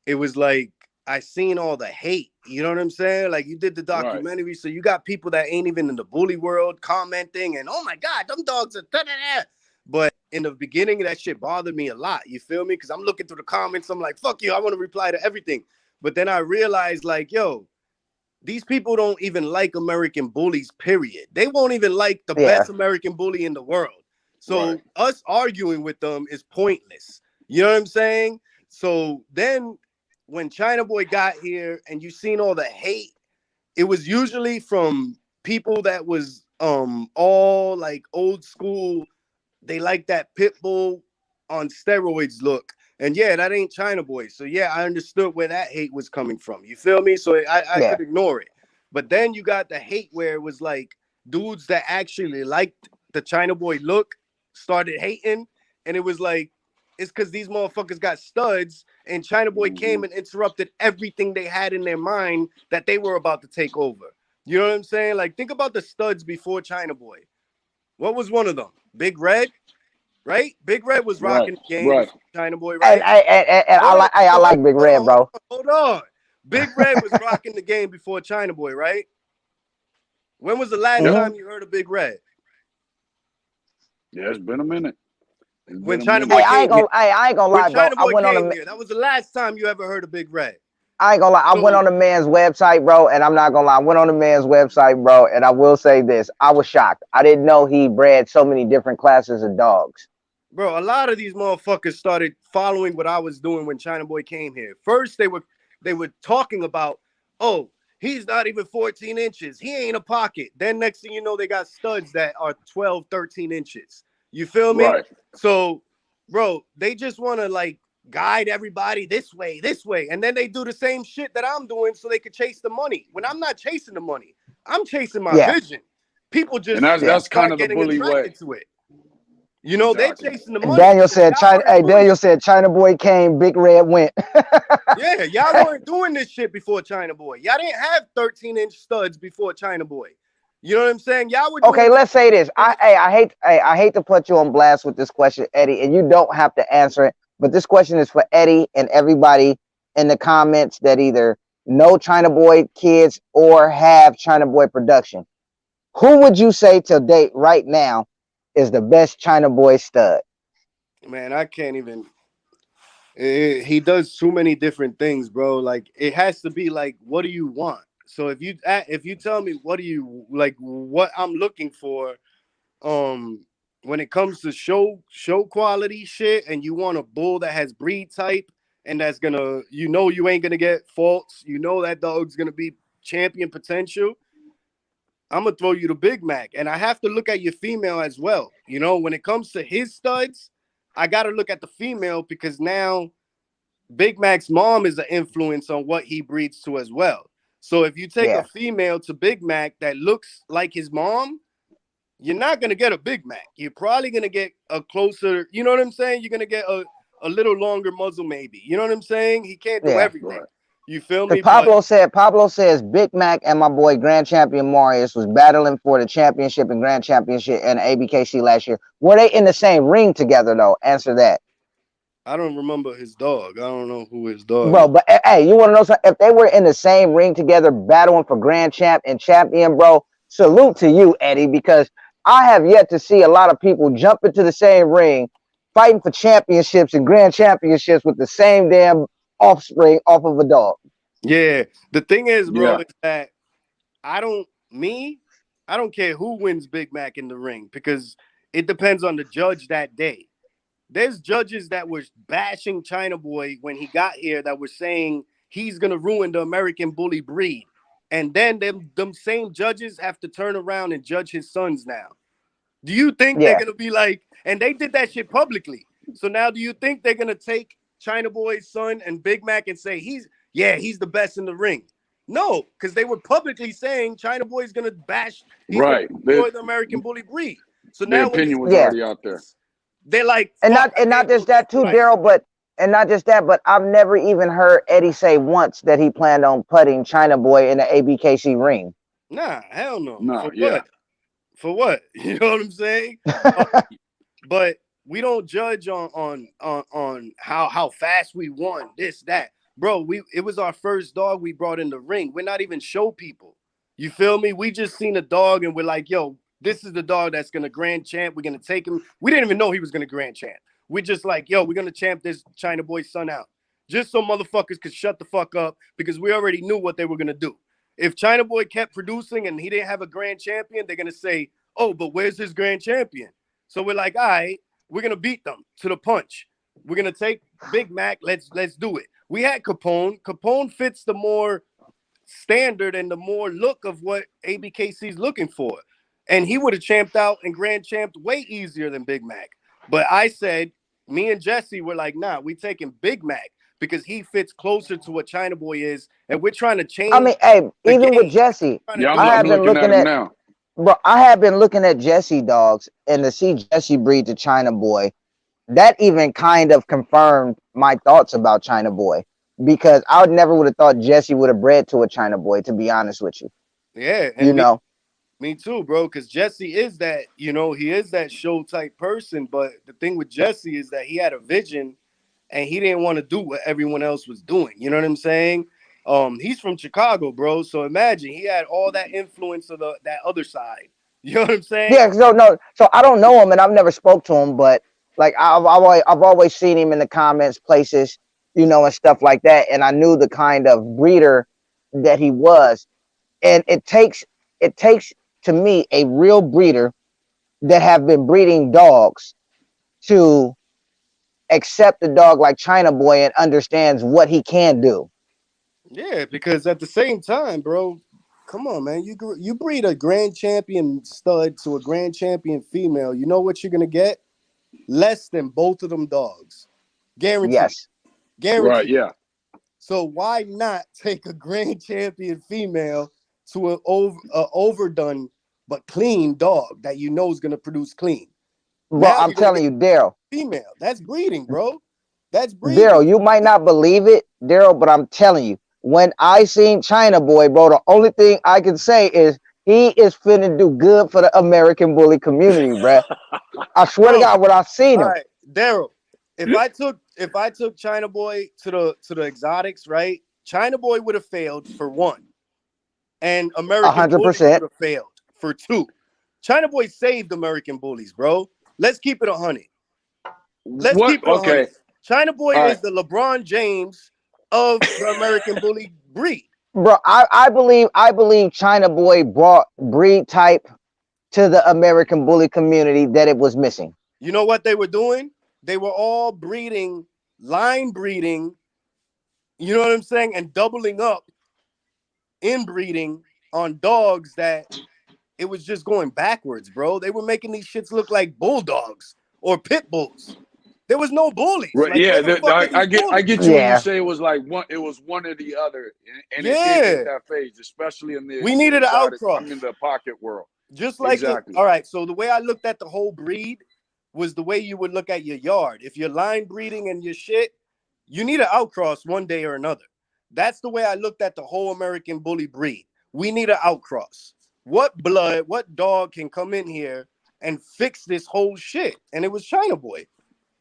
it was like I seen all the hate. You know what I'm saying? Like you did the Right. documentary, so you got people that ain't even in the bully world commenting and oh my god, them dogs are da-da-da. But in the beginning, that shit bothered me a lot. You feel me? Because I'm looking through the comments, I'm like, fuck you, I want to reply to everything. But then I realized, like, yo, these people don't even like American bullies, period. They won't even like the Yeah, best American bully in the world. Right. So us arguing with them is pointless. You know what I'm saying? So then when China Boy got here and you seen all the hate, it was usually from people that was all like old school. They like that pit bull on steroids look. And yeah, that ain't China Boy. So yeah, I understood where that hate was coming from. You feel me? So I yeah, could ignore it. But then you got the hate where it was like dudes that actually liked the China Boy look started hating. And it was like, it's because these motherfuckers got studs and China Boy Hmm. came and interrupted everything they had in their mind that they were about to take over. You know what I'm saying? Like, think about the studs before China Boy. What was one of them? Big Red, right? Big Red was Right. rocking the game Right. before China Boy, and right? I Hold on, like I hold on, like Big hold on, Red, hold bro. on, hold on. Big Red was rocking the game before China Boy, right? When was the last Yep. Hmm. time you heard of Big Red? Yeah, it's been a minute. It's When been a China minute. Boy came here. I ain't gonna When lie, bro. China Boy came here, that was the last time you ever heard of Big Red. I ain't gonna lie. I went So, on the man's website, bro, and I'm not gonna lie. I went on the man's website, bro, and I will say this: I was shocked. I didn't know he bred so many different classes of dogs. bro, a lot of these motherfuckers started following what I was doing when China Boy came here. First, they were talking about, oh, he's not even 14 inches. He ain't a pocket. Then next thing you know, they got studs that are 12, 13 inches. You feel me? Right. So, bro, they just want to like guide everybody this way, this way. And then they do the same shit that I'm doing so they could chase the money. When I'm not chasing the money, I'm chasing my Yeah, vision. People And just yeah. that's kind start of the getting bully way. attracted to it. You know, they're Exactly. chasing the And money. Daniel So said, y'all China. weren't Hey, doing Daniel it. said, China Boy came, Big Red went. Yeah, y'all weren't doing this shit before China Boy. Y'all didn't have 13-inch studs before China Boy. You know what I'm saying? Y'all were Okay, doing this let's say this. shit. I hate to put you on blast with this question, Eddie, and you don't have to answer it. But this question is for Eddie and everybody in the comments that either know China Boy kids or have China Boy production. Who would you say to date right now is the best China Boy stud? Man, I can't even. He does too many different things, bro. Like it has to be like, what do you want? So if you tell me what do you like, what I'm looking for, um, when it comes to show quality shit, and you want a bull that has breed type and that's gonna, you ain't gonna get faults. You know that dog's gonna be champion potential. I'm gonna throw you the Big Mac, and I have to look at your female as well. You know, when it comes to his studs, I got to look at the female because now Big Mac's mom is an influence on what he breeds to as well. So if you take a Yeah, female to Big Mac that looks like his mom, you're not gonna get a Big Mac. You're probably gonna get a closer. You know what I'm saying? You're gonna get a little longer muzzle, maybe. You know what I'm saying? He can't do yeah. everything. Right. You feel Because me? But Pablo says Big Mac and my boy Grand Champion Marius was battling for the championship and Grand Championship and ABKC last year. Were they in the same ring together though? Answer that. I don't remember his dog. I don't know who his dog Bro, is. but hey, you want to know something? If they were in the same ring together battling for Grand Champ and Champion, bro, salute to you, Eddie, because I have yet to see a lot of people jump into the same ring, fighting for championships and grand championships with the same damn offspring off of a dog. Yeah. The thing is, bro, Yeah. is that I don't me, I don't care who wins Big Mac in the ring because it depends on the judge that day. There's judges that were bashing China Boy when he got here that were saying he's gonna ruin the American bully breed. And then them same judges have to turn around and judge his sons now. Do you think they're Yeah. gonna be like, and they did that shit publicly. So now do you think they're gonna take China Boy's son and Big Mac and say he's the best in the ring? No, because they were publicly saying China Boy's gonna bash, he's gonna Right. destroy the American bully breed. So The now when these opinion was Yeah. already out there. they're like, And fuck, not I and not can't do just this that too, right. Daryl, but I've never even heard Eddie say once that he planned on putting China Boy in the ABKC ring. Nah, hell no. No, For yeah. what? For what? You know what I'm saying? Uh, but we don't judge on how fast we won this that, bro. It was our first dog we brought in the ring. We're not even show people. You feel me? We just seen a dog and we're like, yo, this is the dog that's gonna grand champ. We're gonna take him. We didn't even know he was gonna grand champ. We're just like, yo, we're gonna champ this China Boy son out, just so motherfuckers could shut the fuck up because we already knew what they were gonna do. If China Boy kept producing and he didn't have a grand champion, they're gonna say, oh, but where's his grand champion? So we're like, all right, we're gonna beat them to the punch. We're gonna take Big Mac. Let's do it. We had Capone. Capone fits the more standard and the more look of what ABKC is looking for. And he would have champed out and grand champed way easier than Big Mac. But I said, me and Jesse were like, nah, we taking Big Mac because he fits closer to what China Boy is, and we're trying to I change mean, hey, the even with game. Jesse, We're trying to Yeah, do I it I'm have been looking at looking him at now. bro, I have been looking at Jesse dogs and to see Jesse breed to China Boy, that even kind of confirmed my thoughts about China Boy. Because I would never would have thought Jesse would have bred to a China Boy, to be honest with you. yeah, You and know. me too, bro. Because Jesse is that, he is that show type person. But the thing with Jesse is that he had a vision, and he didn't want to do what everyone else was doing. You know what I'm saying? He's from Chicago, bro. So imagine he had all that influence of that other side. You know what I'm saying? Yeah, so no, so I don't know him and I've never spoke to him, but like I've always seen him in the comments places, and stuff like that. And I knew the kind of breeder that he was. And it takes to me a real breeder that have been breeding dogs to accept a dog like China Boy and understands what he can do. Yeah, because at the same time, bro, come on, man. You breed a grand champion stud to a grand champion female. You know what you're gonna get? Less than both of them dogs, guaranteed, Yes. Right, guaranteed. yeah. So why not take a grand champion female to an overdone but clean dog that you know is gonna produce clean? Bro, Now I'm you're gonna telling get you, Daryl. a female. That's breeding, bro. That's breeding. Daryl, you might not believe it, Daryl, but I'm telling you, when I seen China Boy, bro, the only thing I can say is he is finna do good for the American bully community, bro. I swear to Bro, God, when I seen all him, right, Daryl. If I took China Boy to the exotics, right? China Boy would have failed for one, and a American hundred Bullies would percent. have failed for two. China Boy saved American Bullies, bro. Let's keep it 100. Let's What? keep it 100. Okay. China Boy All right. is the LeBron James of the American Bully breed. Bro, I believe China Boy brought breed type to the American bully community that it was missing. You know what they were doing? They were all breeding, line breeding, you know what I'm saying, and doubling up inbreeding on dogs that it was just going backwards, bro. They were making these shits look like bulldogs or pit bulls. There was no bullies. Right. Like, Yeah. where the fuck are I these get. I bullies? get you when you Yeah. say it was like one. It was one or the other, and it did hit Yeah. that phase, especially in We the needed an exotic. I mean, outcross. the pocket world. Just like it. Exactly. All right. So the way I looked at the whole breed was the way you would look at your yard. If you're line breeding and your shit, you need an outcross one day or another. That's the way I looked at the whole American bully breed. We need an outcross. What dog can come in here and fix this whole shit? And it was China Boy.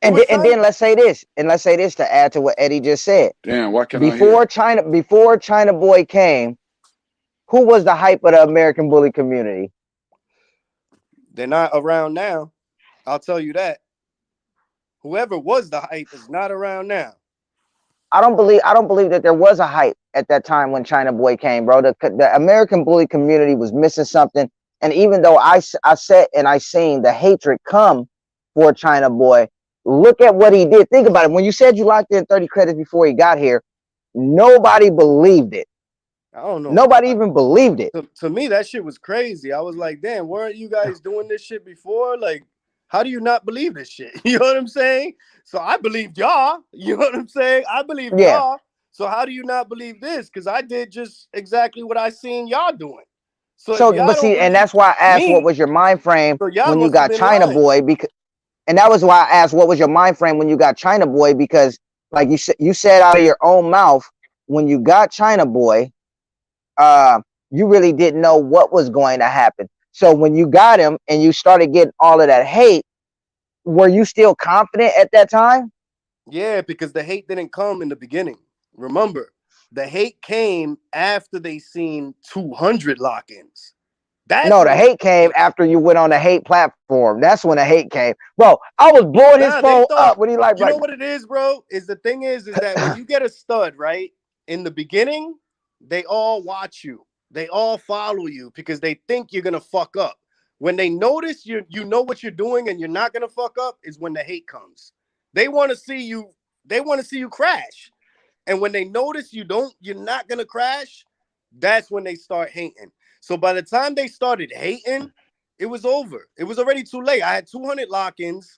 It And was then, and China. then let's say this to add to what Eddie just said. Damn. Why can I Before hear? China Boy came, who was the hype of the American bully community? They're not around now. I'll tell you that. Whoever was the hype is not around now. I don't believe that there was a hype at that time when China Boy came, bro. The American bully community was missing something. And even though I said and I seen the hatred come for China Boy, look at what he did. Think about it. When you said you locked in 30 credits before he got here, nobody believed it. I don't know. Nobody even believed it. To me, that shit was crazy. I was like, damn, weren't you guys doing this shit before? Like, how do you not believe this shit? You know what I'm saying? So I believed y'all. You know what I'm saying? I believed Yeah. y'all. So how do you not believe this? Because I did just exactly what I seen y'all doing. So if y'all But don't see, and believe that's why I asked what me, was your mind frame so y'all when you must have got been China lying. Boy, because and that was why I asked what was your mind frame when you got China Boy, because like you said out of your own mouth, when you got China Boy, you really didn't know what was going to happen. So when you got him and you started getting all of that hate, were you still confident at that time? Yeah, because the hate didn't come in the beginning. Remember, the hate came after they seen 200 lock-ins. That's No, the when hate came the after you went on the hate platform. That's when the hate came. Bro, I was blowing his nah, they phone thought, up when he like, you know what it is, bro? Is the thing is that when you get a stud, right? In the beginning, they all watch you. They all follow you because they think you're gonna fuck up. When they notice you know what you're doing and you're not gonna fuck up is when the hate comes. They want to see you, they want to see you crash. And when they notice you're not gonna crash, that's when they start hating. So by the time they started hating, it was over. It was already too late. I had 200 lock-ins.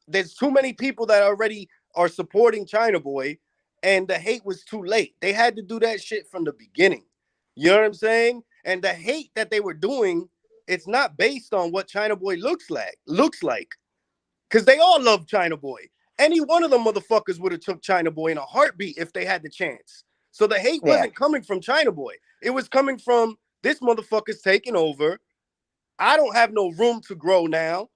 There's too many people that already are supporting China Boy, and the hate was too late. They had to do that shit from the beginning. You know what I'm saying? And the hate that they were doing, it's not based on what China Boy looks like. Because they all love China Boy. Any one of them motherfuckers would have took China Boy in a heartbeat if they had the chance. So the hate yeah. wasn't coming from China Boy. It was coming from this motherfucker's taking over. I don't have no room to grow now.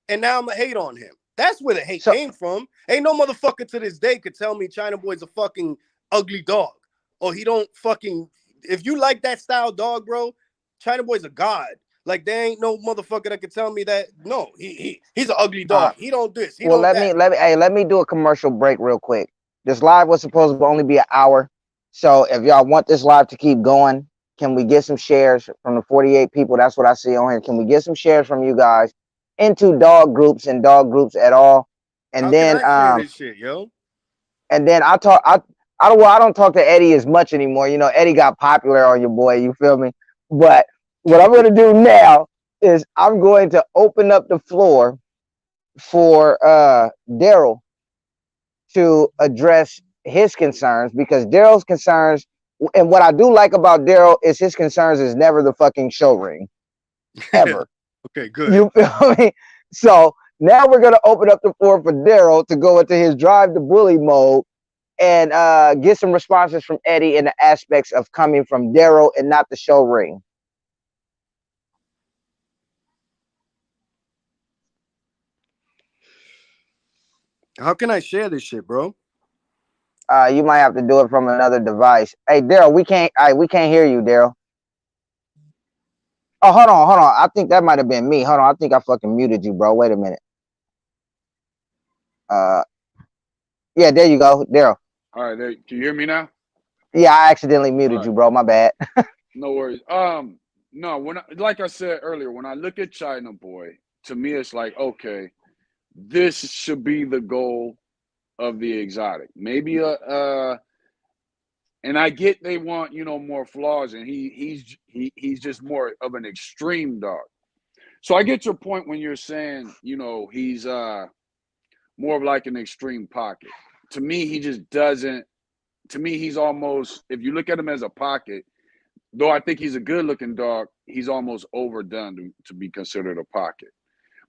And now I'm going to hate on him. That's where the hate So came from. Ain't no motherfucker to this day could tell me China Boy's a fucking ugly dog. Or he don't fucking... If you like that style dog, bro, China Boy's a god. Like, there ain't no motherfucker that could tell me that, no, he's an ugly uh dog. He don't this, he well don't that. let me do a commercial break real quick. This live was supposed to only be an hour. So if y'all want this live to keep going, can we get some shares from the 48 people? That's what I see on here. Can we get some shares from you guys into dog groups and dog groups at all? And How can then I share this shit, yo? I don't talk to Eddie as much anymore. You know, Eddie got popular on your boy, you feel me? But what I'm gonna do now is I'm going to open up the floor for Daryl to address his concerns, because Daryl's concerns, and what I do like about Daryl is his concerns is never the fucking show ring. Ever. Okay, good. You feel me? So now we're gonna open up the floor for Daryl to go into his drive to bully mode and get some responses from Eddie in the aspects of coming from Daryl and not the show ring. How can I share this shit, bro? You might have to do it from another device. Hey, Daryl, we can't hear you, Daryl. Oh, hold on. I think that might have been me. Hold on, I think I fucking muted you, bro. Wait a minute. Uh, yeah, there you go, Daryl. All right, can you hear me now? Yeah, I accidentally All muted right, you, bro. My bad. no worries. No, like I said earlier, when I look at China Boy, to me it's like, okay, this should be the goal of the exotic. Maybe and I get they want more flaws, and he's just more of an extreme dog. So I get your point when you're saying he's more of like an extreme pocket. To me, he just doesn't. To me, he's almost, if you look at him as a pocket, though I think he's a good looking dog, he's almost overdone to be considered a pocket.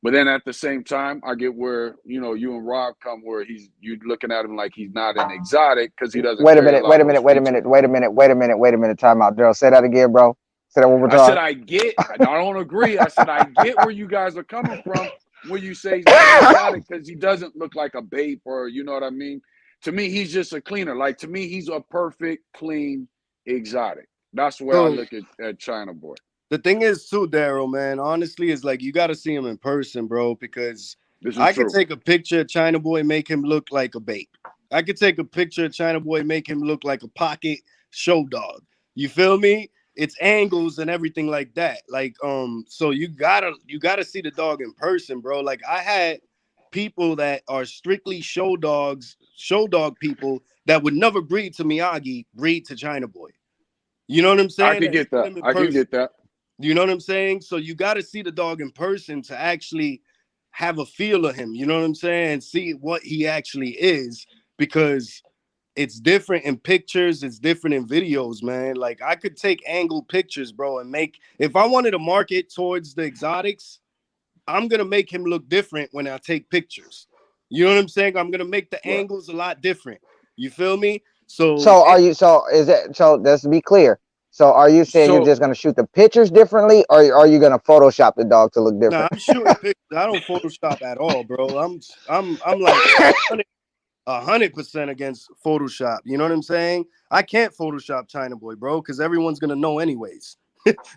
But then at the same time, I get where you and Rob come, where you looking at him like he's not an exotic because he doesn't Wait a carry a minute. lot Wait of a those minute. Wait a features. minute. Wait a minute. Wait a minute. Wait a minute. Time out, Daryl. Say that again, bro. Say that one more I said time. I get. I don't agree. I said I get where you guys are coming from when you say he's not an exotic because he doesn't look like a babe, or you know what I mean. To me, he's just a cleaner. Like, to me, he's a perfect, clean exotic. That's the way I So look at China Boy. The thing is too, Daryl, man, honestly, is like you got to see him in person, bro, because This is I could true. take a picture of China Boy, make him look like a bait. I could take a picture of China Boy, make him look like a pocket show dog. You feel me? It's angles and everything like that. Like, so you gotta see the dog in person, bro. Like I had people that are strictly show dogs, show dog people that would never breed to Miyagi, breed to China Boy. You know what I'm I saying? could And get seen that. him in I can person. get that. You know what I'm saying? So you got to see the dog in person to actually have a feel of him. You know what I'm saying? And see what he actually is, because it's different in pictures, it's different in videos, man. Like I could take angle pictures, bro, and make, if I wanted to market towards the exotics, I'm gonna make him look different when I take pictures. You know what I'm saying? I'm gonna make the Right. angles a lot different. You feel me? So So are you? So is it? So let's be clear. So are you saying you're So just gonna shoot the pictures differently, or are you gonna Photoshop the dog to look nah, different? I'm shooting pictures. I don't Photoshop at all, bro. I'm like 100% against Photoshop. You know what I'm saying? I can't Photoshop China Boy, bro, because everyone's gonna know anyways.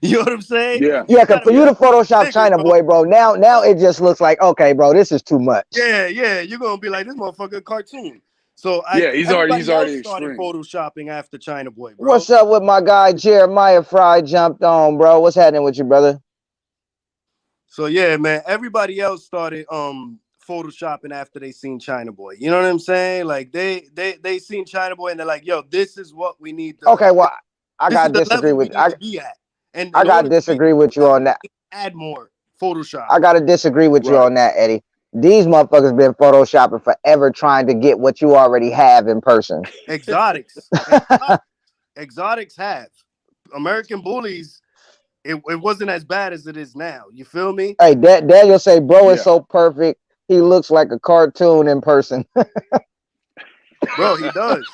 You know what I'm saying? yeah, You Yeah, cause gotta for you make yeah, to Photoshop it bigger, China bro. Boy, bro, now Oh, it just looks like, okay, bro, this is too much. yeah, yeah. You're gonna be like this motherfucker cartoon. So yeah. He's everybody already else started extreme. photoshopping after China Boy, bro. What's up with my guy Jeremiah Fry jumped on, bro? What's happening with you, brother? So yeah, man, everybody else started photoshopping after they seen China Boy. You know what I'm saying? Like they seen China Boy and they're like, yo, this is what we need to, Okay, well, I this is gotta the disagree level we with need to be at. And I in gotta order to be at disagree with that you level, on we that. need to add more Photoshop. I gotta disagree with you Right. on that, Eddie. These motherfuckers been photoshopping forever trying to get what you already have in person. Exotics. Exotics have. American bullies, it wasn't as bad as it is now. You feel me? Hey, Daniel say, bro is Yeah. so perfect. He looks like a cartoon in person. Bro, he does.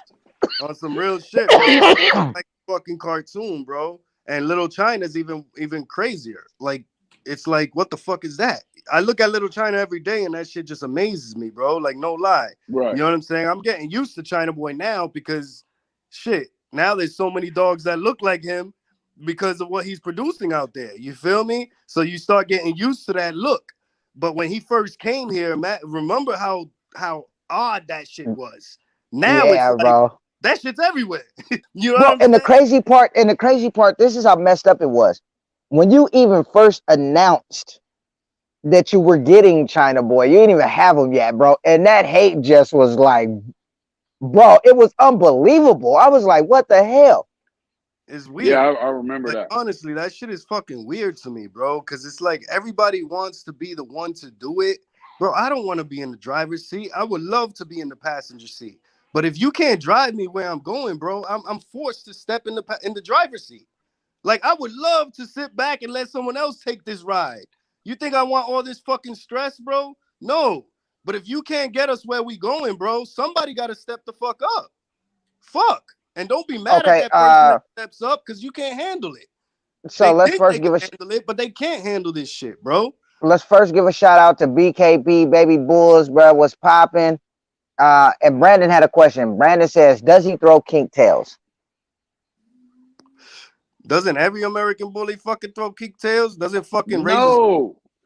On some real shit, bro. He looks like a fucking cartoon, bro. And Little China's even crazier. Like, it's like, what the fuck is that? I look at Little China every day and that shit just amazes me, bro. Like, no lie. You Right. know what I'm saying? I'm getting used to China Boy now because shit. Now there's so many dogs that look like him because of what he's producing out there. You feel me? So you start getting used to that look. But when he first came here, Matt, remember how odd that shit was. Now it's Yeah, like bro. that shit's everywhere. You know what Bro, I'm saying? and the crazy part, this is how messed up it was. When you even first announced that you were getting China Boy, you didn't even have him yet, bro. And that hate just was like, bro, it was unbelievable. I was like, what the hell? It's Yeah, weird. I remember Like that. honestly, that shit is fucking weird to me, bro. Because it's like everybody wants to be the one to do it, bro. I don't want to be in the driver's seat. I would love to be in the passenger seat. But if you can't drive me where I'm going, bro, I'm forced to step in the driver's seat. Like I would love to sit back and let someone else take this ride. You think I want all this fucking stress, bro? No. But if you can't get us where we going, bro, somebody got to step the fuck up. Fuck. And don't be mad at Okay, that person that steps up because you can't handle it. so They think they can handle it, but they can't handle this shit, bro. let's first give a shout out to BKB Baby Bulls, bro. What's popping? And Brandon had a question. Brandon says, does he throw kink tails? Doesn't every American bully fucking throw kink tails? No,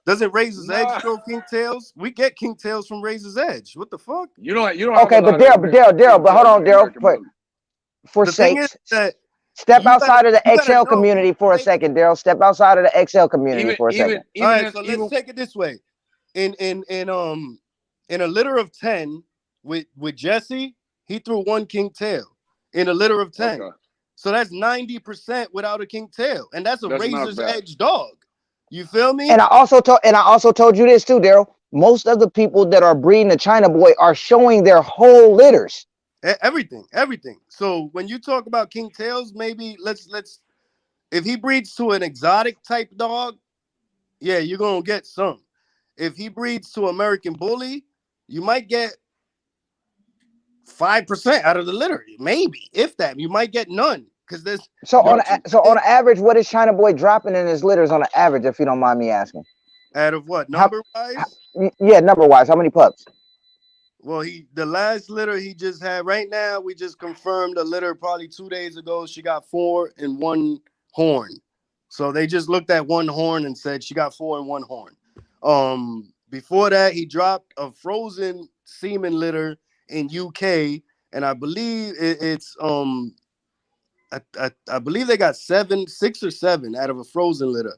Doesn't Razor's Edge no. throw kink tails? We get kink tails from Razor's Edge. What the fuck? You don't have a Okay, but lot of Daryl, king but hold tails in on, the Daryl, American bully. for The thing is sakes, that step outside of the you gotta XL know, community for a right? second, Daryl. Step outside of the XL community Even for a even second. All even right, if so let's even take it this way. In a litter of 10 with Jesse, he threw one king tail in a litter of 10. okay, So that's 90% without a king tail. And that's a that's not razor's bad. edge dog. You feel And me? I also told you this too, Daryl. Most of the people that are breeding the China Boy are showing their whole litters. Everything. So when you talk about king tails, maybe let's if he breeds to an exotic type dog, yeah, you're gonna get some. If he breeds to American bully, you might get 5% out of the litter, maybe if that. You might get none because there's So you know Got you. so what I'm on average, what is China Boy dropping in his litters on an average, if you don't mind me asking? saying? Out of what How, number wise? yeah, number wise, how many pups? Well, the last litter he just had right now, we just confirmed a litter probably 2 days ago. She got 4 and 1 horn. So they just looked at one horn and said she got 4 in one horn. Before that, he dropped a frozen semen litter in UK, and I believe it's I believe they got 6 or 7 out of a frozen litter.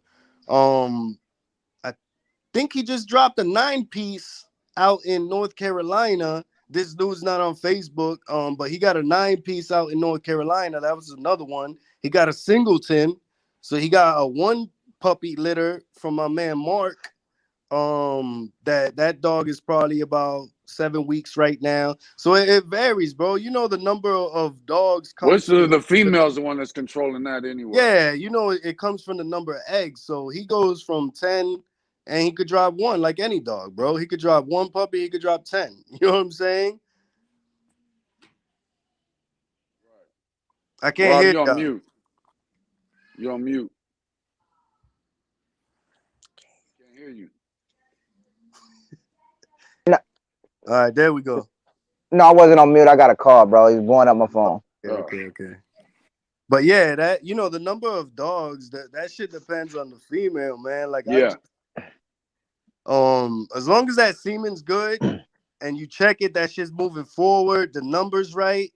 I think he just dropped a 9-piece out in North Carolina. This dude's not on Facebook, but he got a 9-piece out in North Carolina. That was another one. He got a singleton, so he got a 1 puppy litter from my man Mark. That dog is probably about 7 weeks right now, so it varies, bro. You know the number of dogs comes What's from the female's the one that's controlling that anyway? yeah, you know it comes from the number of eggs. So he goes from 10, and he could drop 1 like any dog, bro. He could drop 1 puppy, he could drop 10. You know what I'm saying? I can't Rob, hear you're on y'all. mute. You're on mute. Can't hear you. No, All right, there we go. no, I wasn't on mute. I got a call, bro. He's blowing up my phone. Okay. But yeah, that you know the number of dogs that shit depends on the female, man. Like Yeah. as long as that semen's good and you check it, that shit's moving forward, the numbers right.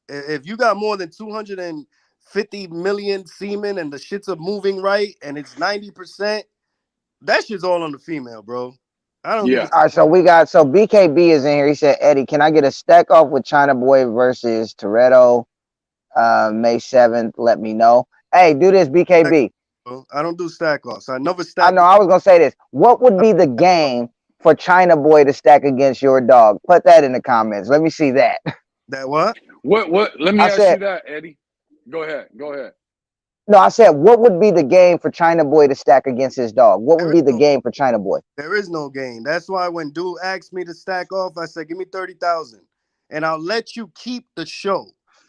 If you got more than 250 million semen and the shits are moving right and it's 90%, that shit's all on the female, bro. I don't give a All right, so we got BKB is in here. He said, Eddie, can I get a stack off with China Boy versus Toretto? May 7th. Let me know. Hey, do this, BKB. I don't do stack offs. I never I stack. know. I was gonna say this. What would be the game for China Boy to stack against your dog? Put that in the comments. Let me see that. That what? What? Let me I ask said, you that, Eddie. Go ahead. no, I said, what would be the game for China Boy to stack against his dog? What would be the game for China Boy? There is no game. That's why when dude asked me to stack off, I said, give me 30,000 and I'll let you keep the show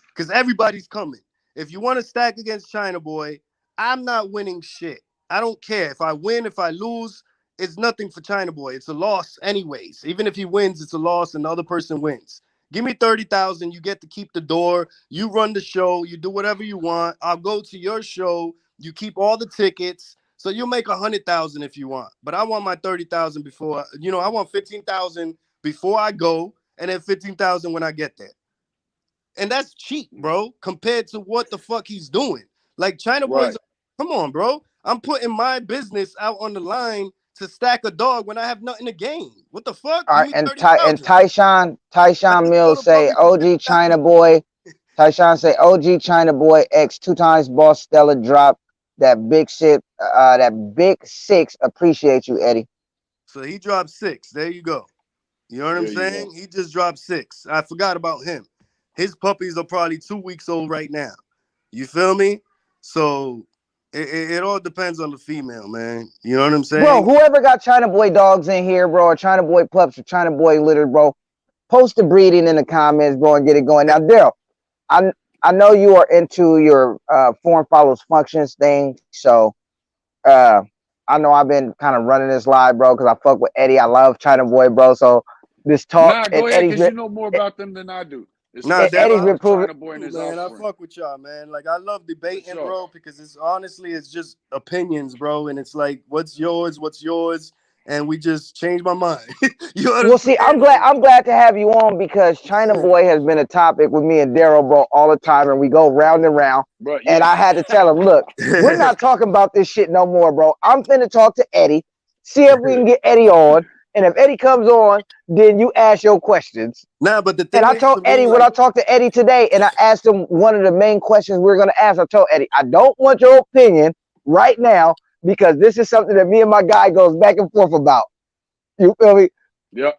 because everybody's coming. If you want to stack against China Boy, I'm not winning shit. I don't care. If I win, if I lose, it's nothing for China Boy. It's a loss anyways. Even if he wins, it's a loss and the other person wins. Give me 30,000. You get to keep the door. You run the show. You do whatever you want. I'll go to your show. You keep all the tickets. So you'll make 100,000 if you want, but I want my 30,000 before. I want 15,000 before I go, and then 15,000 when I get there. And that's cheap, bro, compared to what the fuck he's doing. Like China Right. Boys, come on, bro. I'm putting my business out on the line to stack a dog when I have nothing to gain. What the fuck? All right, Give me and 30,000. Tyshawn Mills say OG China Boy. Tyshawn say OG China Boy X 2 times Boss Stella drop that big shit. That big 6. Appreciate you, Eddie. So he dropped 6. There you go. You know what I'm saying? He just dropped 6. I forgot about him. His puppies are probably 2 weeks old right now. You feel me? So it all depends on the female, man. You know what I'm saying? Bro, whoever got China Boy dogs in here, bro, or China Boy pups or China Boy litter, bro, post the breeding in the comments, bro, and get it going. Now, Daryl, I know you are into your form follows functions thing, so I know I've been kind of running this live, bro, because I fuck with Eddie. I love China Boy, bro. So this talk, Nah, and go ahead, because you know more about them than I do. Eddie's been proving. China Boy and his man, offspring. I fuck with y'all, man. Like I love debating, bro, because it's just opinions, bro, and it's like, what's yours, and we just change my mind. You know what Well, see, I'm glad to have you on because China Boy has been a topic with me and Daryl, bro, all the time, and we go round and round. Bro, and I had to tell him, look, we're not talking about this shit no more, bro. I'm finna talk to Eddie, see if we can get Eddie on, and if Eddie comes on, then you ask your questions. Nah, but the thing and I told Eddie when I talked to Eddie today, and I asked him one of the main questions we were gonna ask. I told Eddie, I don't want your opinion right now because this is something that me and my guy goes back and forth about. You feel me? Yep.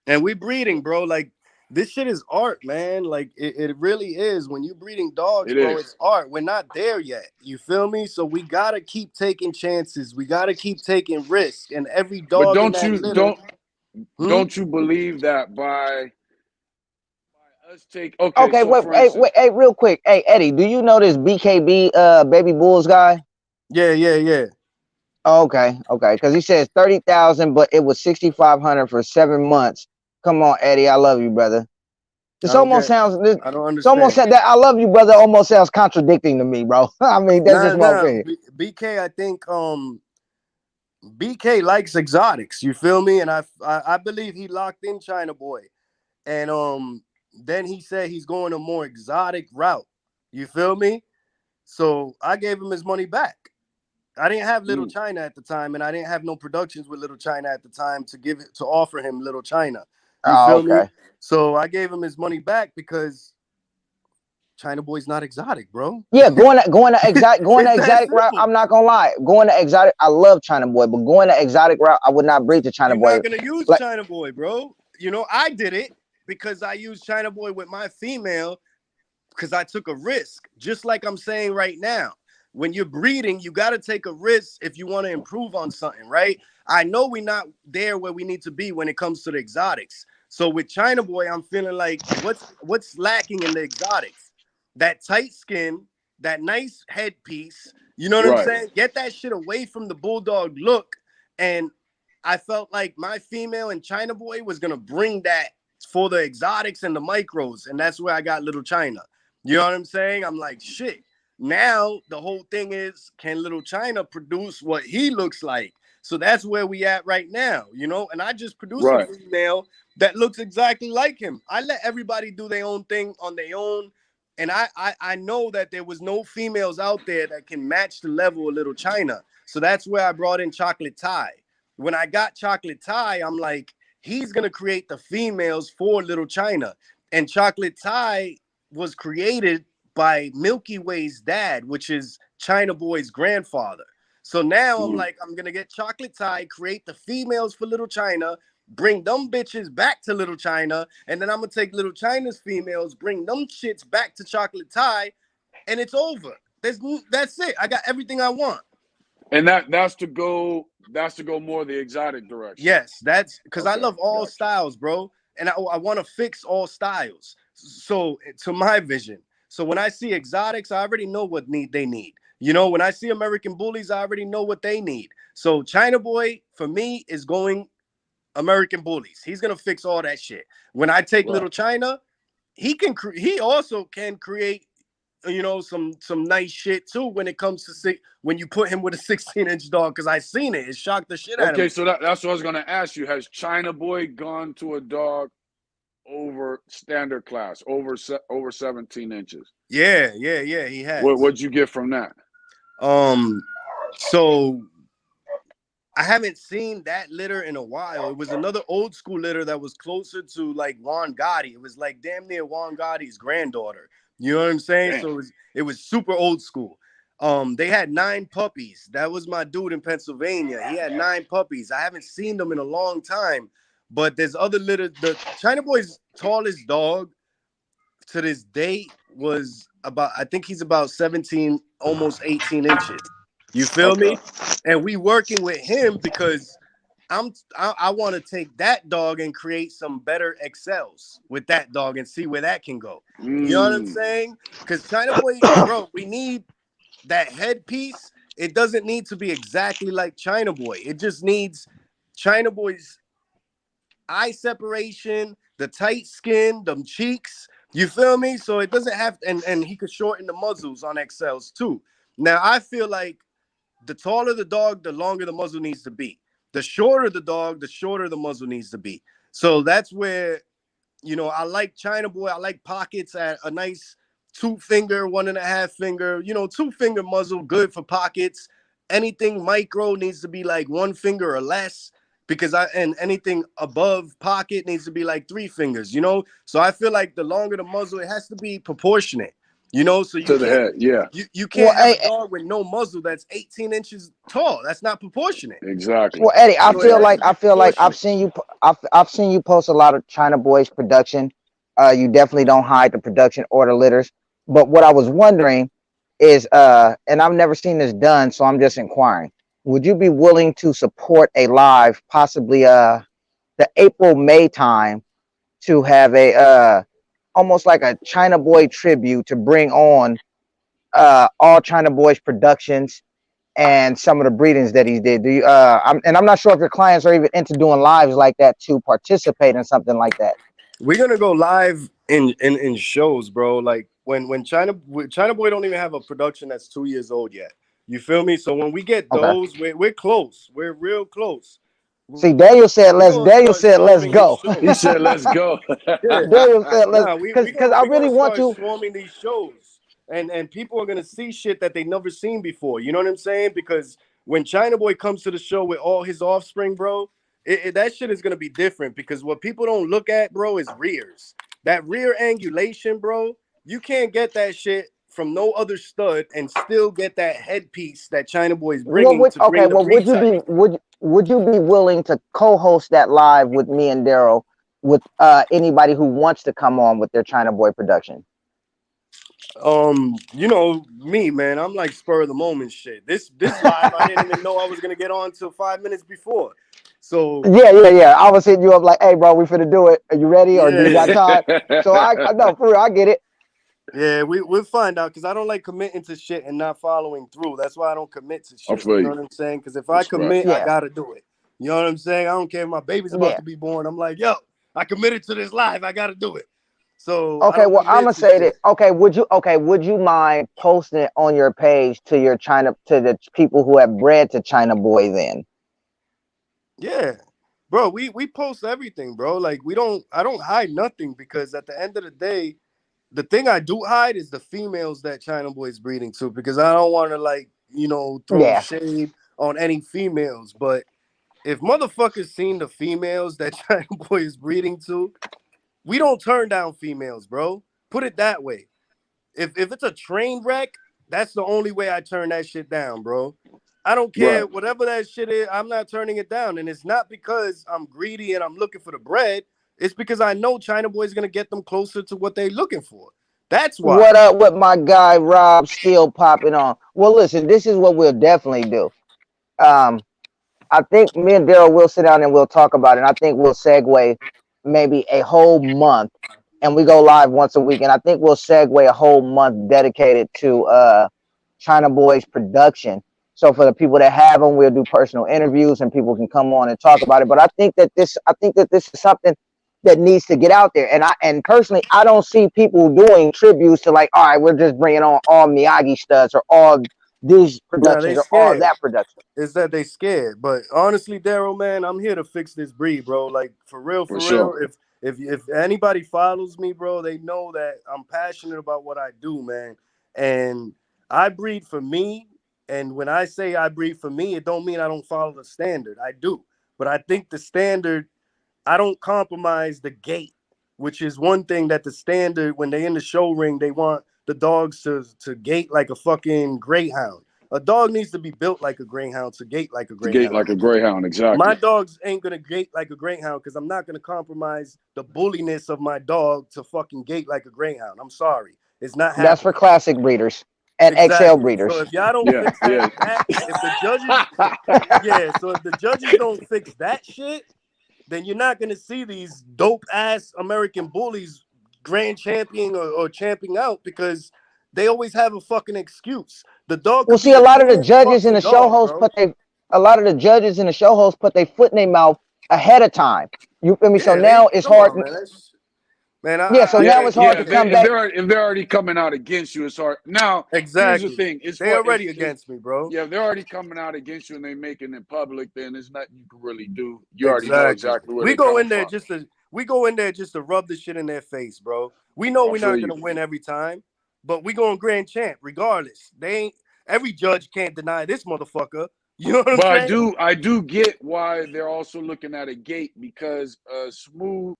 And we breeding, bro. Like this shit is art, man. Like it really is. When you breeding dogs, bro, it's art. We're not there yet. You feel me? So we gotta keep taking chances. We gotta keep taking risks. And every dog. But don't you believe that by us take okay, wait, hey, real quick. Hey, Eddie, do you know this BKB baby bulls guy? Yeah. Okay. Because he says 30,000, but it was 6,500 for 7 months. Come on, Eddie, I love you, brother. This almost sounds. I don't It's almost understand. said that I love you, brother. Almost sounds contradicting to me, bro. I mean, that's Nah, just my nah. opinion. BK, I think BK likes exotics. You feel me? And I believe he locked in China Boy, and then he said he's going a more exotic route. You feel me? So I gave him his money back. I didn't have Little China at the time, and I didn't have no productions with Little China at the time to give it to offer him Little China. You Oh, feel me? okay. So I gave him his money back because China Boy's not exotic, bro. Yeah, going to It's that exotic route. simple. I'm not gonna lie. Going to exotic, I love China Boy, but going to exotic route, I would not breed to China You're Boy. not gonna use Like, China Boy, bro. You know, I did it because I used China Boy with my female because I took a risk, just like I'm saying right now. When you're breeding, you got to take a risk if you want to improve on something, right? I know we're not there where we need to be when it comes to the exotics. So with China Boy, I'm feeling like what's lacking in the exotics? That tight skin, that nice headpiece. You know what I'm Right. saying? Get that shit away from the bulldog look. And I felt like my female and China Boy was gonna bring that for the exotics and the micros, and that's where I got Little China. You know what I'm saying? I'm like, shit. Now the whole thing is, can Little China produce what he looks like? So that's where we at right now, you know. And I just produced a Right. female that looks exactly like him. I let everybody do their own thing on their own, and I know that there was no females out there that can match the level of Little China. So that's where I brought in Chocolate Tie. When I got Chocolate Tie, I'm like, he's gonna create the females for Little China, and Chocolate Tie was created by Milky Way's dad, which is China Boy's grandfather. So now I'm like, I'm gonna get Chocolate Tie, create the females for Little China, bring them bitches back to Little China, and then I'm gonna take Little China's females, bring them shits back to Chocolate Tie, and it's over. That's it. I got everything I want. And that's to go more the exotic direction. Yes, that's because I Okay, love all gotcha. styles, bro, and I want to fix all styles. So to my vision. So when I see exotics, I already know what they need. You know, when I see American bullies, I already know what they need. So China Boy for me is going American bullies. He's gonna fix all that shit. When I take Right. Little China, he also can create, you know, some nice shit too when it comes to when you put him with a 16-inch dog, because I seen it shocked the shit out of Okay, me. so that's what I was gonna ask you. Has China Boy gone to a dog over standard class, over 17 inches? Yeah, he has. What'd you get from that? um so I haven't seen that litter in a while. It was another old school litter that was closer to like Juan Gotti. It was like damn near Juan Gotti's granddaughter. You know what I'm saying? Damn. So it was super old school. They had 9 puppies. That was my dude in Pennsylvania. He had 9 puppies. I haven't seen them in a long time. But there's other litter. The China Boy's tallest dog to this date was about, I think he's about 17, almost 18 inches. You feel Okay. me? And we working with him because I want to take that dog and create some better excels with that dog and see where that can go. You know what I'm Mm. saying? Because China Boy, bro, we need that headpiece. It doesn't need to be exactly like China Boy. It just needs China Boy's eye separation, the tight skin, them cheeks. You feel me? So it doesn't have, and he could shorten the muzzles on XLs too. Now I feel like the taller the dog, the longer the muzzle needs to be. The shorter the dog, the shorter the muzzle needs to be. So that's where, you know, I like China Boy. I like pockets at a nice 2 finger, 1.5 finger, you know, 2 finger muzzle, good for pockets. Anything micro needs to be like 1 finger or less because and anything above pocket needs to be like 3 fingers, you know? So I feel like the longer the muzzle, it has to be proportionate, you know? So you To the can't, head, yeah, you well, can't have a dog with no muzzle that's 18 inches tall. That's not proportionate. exactly. well, Eddie, So it has to be I feel like proportionate. I've seen you post a lot of China Boys production. You definitely don't hide the production or the litters. But what I was wondering is, and I've never seen this done, so I'm just inquiring. Would you be willing to support a live, possibly the April May time, to have a almost like a China Boy tribute to bring on all China Boys productions and some of the breedings that he did. Do you? I'm not sure if your clients are even into doing lives like that to participate in something like that. We're gonna go live in shows, bro. Like when China Boy don't even have a production that's 2 years old yet. You feel me? So when we get Okay. those, we're close. We're real close. See, Daniel said We let's. gonna Daniel start said let's swarming these go. He shows. said, "Let's go." Yeah. Daniel said let's, Nah, because I we really gonna want start to. swarming these shows, and people are gonna see shit that they never seen before. You know what I'm saying? Because when China Boy comes to the show with all his offspring, bro, that shit is gonna be different. Because what people don't look at, bro, is rears. That rear angulation, bro. You can't get that shit from no other stud and still get that headpiece that China Boy is What bringing would to okay? bring the Well, breed type. would you be willing to co-host that live with me and Daryl with anybody who wants to come on with their China Boy production? You know me, man. I'm like spur of the moment shit. This live, I didn't even know I was gonna get on till 5 minutes before. So Yeah. I was hitting you up like, hey, bro, we finna do it. Are you ready, or do you got yeah, time? So I know for real, I get it. yeah, we'll find out because I don't like committing to shit and not following through. That's why I don't commit to I shit. feel You know you. what I'm saying? Because if I Respect. commit, I Yeah, gotta do it. You know what I'm saying? I don't care if my baby's about yeah. to be born. I'm like, yo, I committed to this live. I gotta do it. So I Okay, don't well, I'm commit gonna to say that. shit. Okay, would you mind posting it on your page to your China to the people who have bred to China Boy? Then Yeah. Bro, we post everything, bro. Like I don't hide nothing because at the end of the day, the thing I do hide is the females that China Boy is breeding to because I don't want to like, throw yeah, shade on any females. But if motherfuckers seen the females that China Boy is breeding to, we don't turn down females, bro. Put it that way. If it's a train wreck, that's the only way I turn that shit down, bro. I don't Right. care whatever that shit is. I'm not turning it down, and it's not because I'm greedy and I'm looking for the bread. It's because I know China Boy is gonna get them closer to what they're looking for. That's why. what up with my guy Rob still popping on? Well, listen, this is what we'll definitely do. Um, I think me and Daryl will sit down and we'll talk about it. And I think we'll segue maybe a whole month, and we go live once a week. And I think we'll segue a whole month dedicated to China Boy's production. So for the people that have them, we'll do personal interviews and people can come on and talk about it. But I think that this is something that needs to get out there. And personally, I don't see people doing tributes to like, all right, we're just bringing on all Miyagi studs or all these Yeah, they productions or all scared. that production. Is that they scared. But honestly, Daryl, man, I'm here to fix this breed, bro. Like For for real. sure. If anybody follows me, bro, they know that I'm passionate about what I do, man. And I breed for me. And when I say I breed for me, it don't mean I don't follow the standard. I do. But I think the standard, I don't compromise the gait, which is one thing that the standard when they in the show ring, they want the dogs to gait like a fucking greyhound. A dog needs to be built like a greyhound to gait like a To gate greyhound. like a greyhound, My exactly. dogs ain't gonna gait like a greyhound because I'm not gonna compromise the bulliness of my dog to fucking gait like a greyhound. I'm sorry, it's not That's for happening. classic breeders and XL Exactly. So breeders. if y'all don't Yeah, fix yeah. that, if the judges, yeah, so if the judges don't fix that shit, then you're not going to see these dope ass American bullies grand championing or champing out because they always have a fucking excuse. The dog Well, could be see, the a lot of the coolest judges and fucking the show dog, hosts bro. put their foot in their mouth ahead of time. You feel me? So Yeah, now it's come hard. on, man. Man, Yeah, so now Yeah, it's hard yeah. to come back. If they're already coming out against you, it's hard. Now, here's the exactly. thing: it's They for already if against me, bro. yeah, if they're already coming out against you and they making it public, then there's nothing you can really do. You already know Exactly. exactly where they're coming from. We go in there just to rub the shit in their face, bro. We know I we're feel not you, gonna win every time, but we going grand champ regardless. They ain't every judge can't deny this motherfucker. You know what I'm but saying? I do get why they're also looking at a gate because smooth.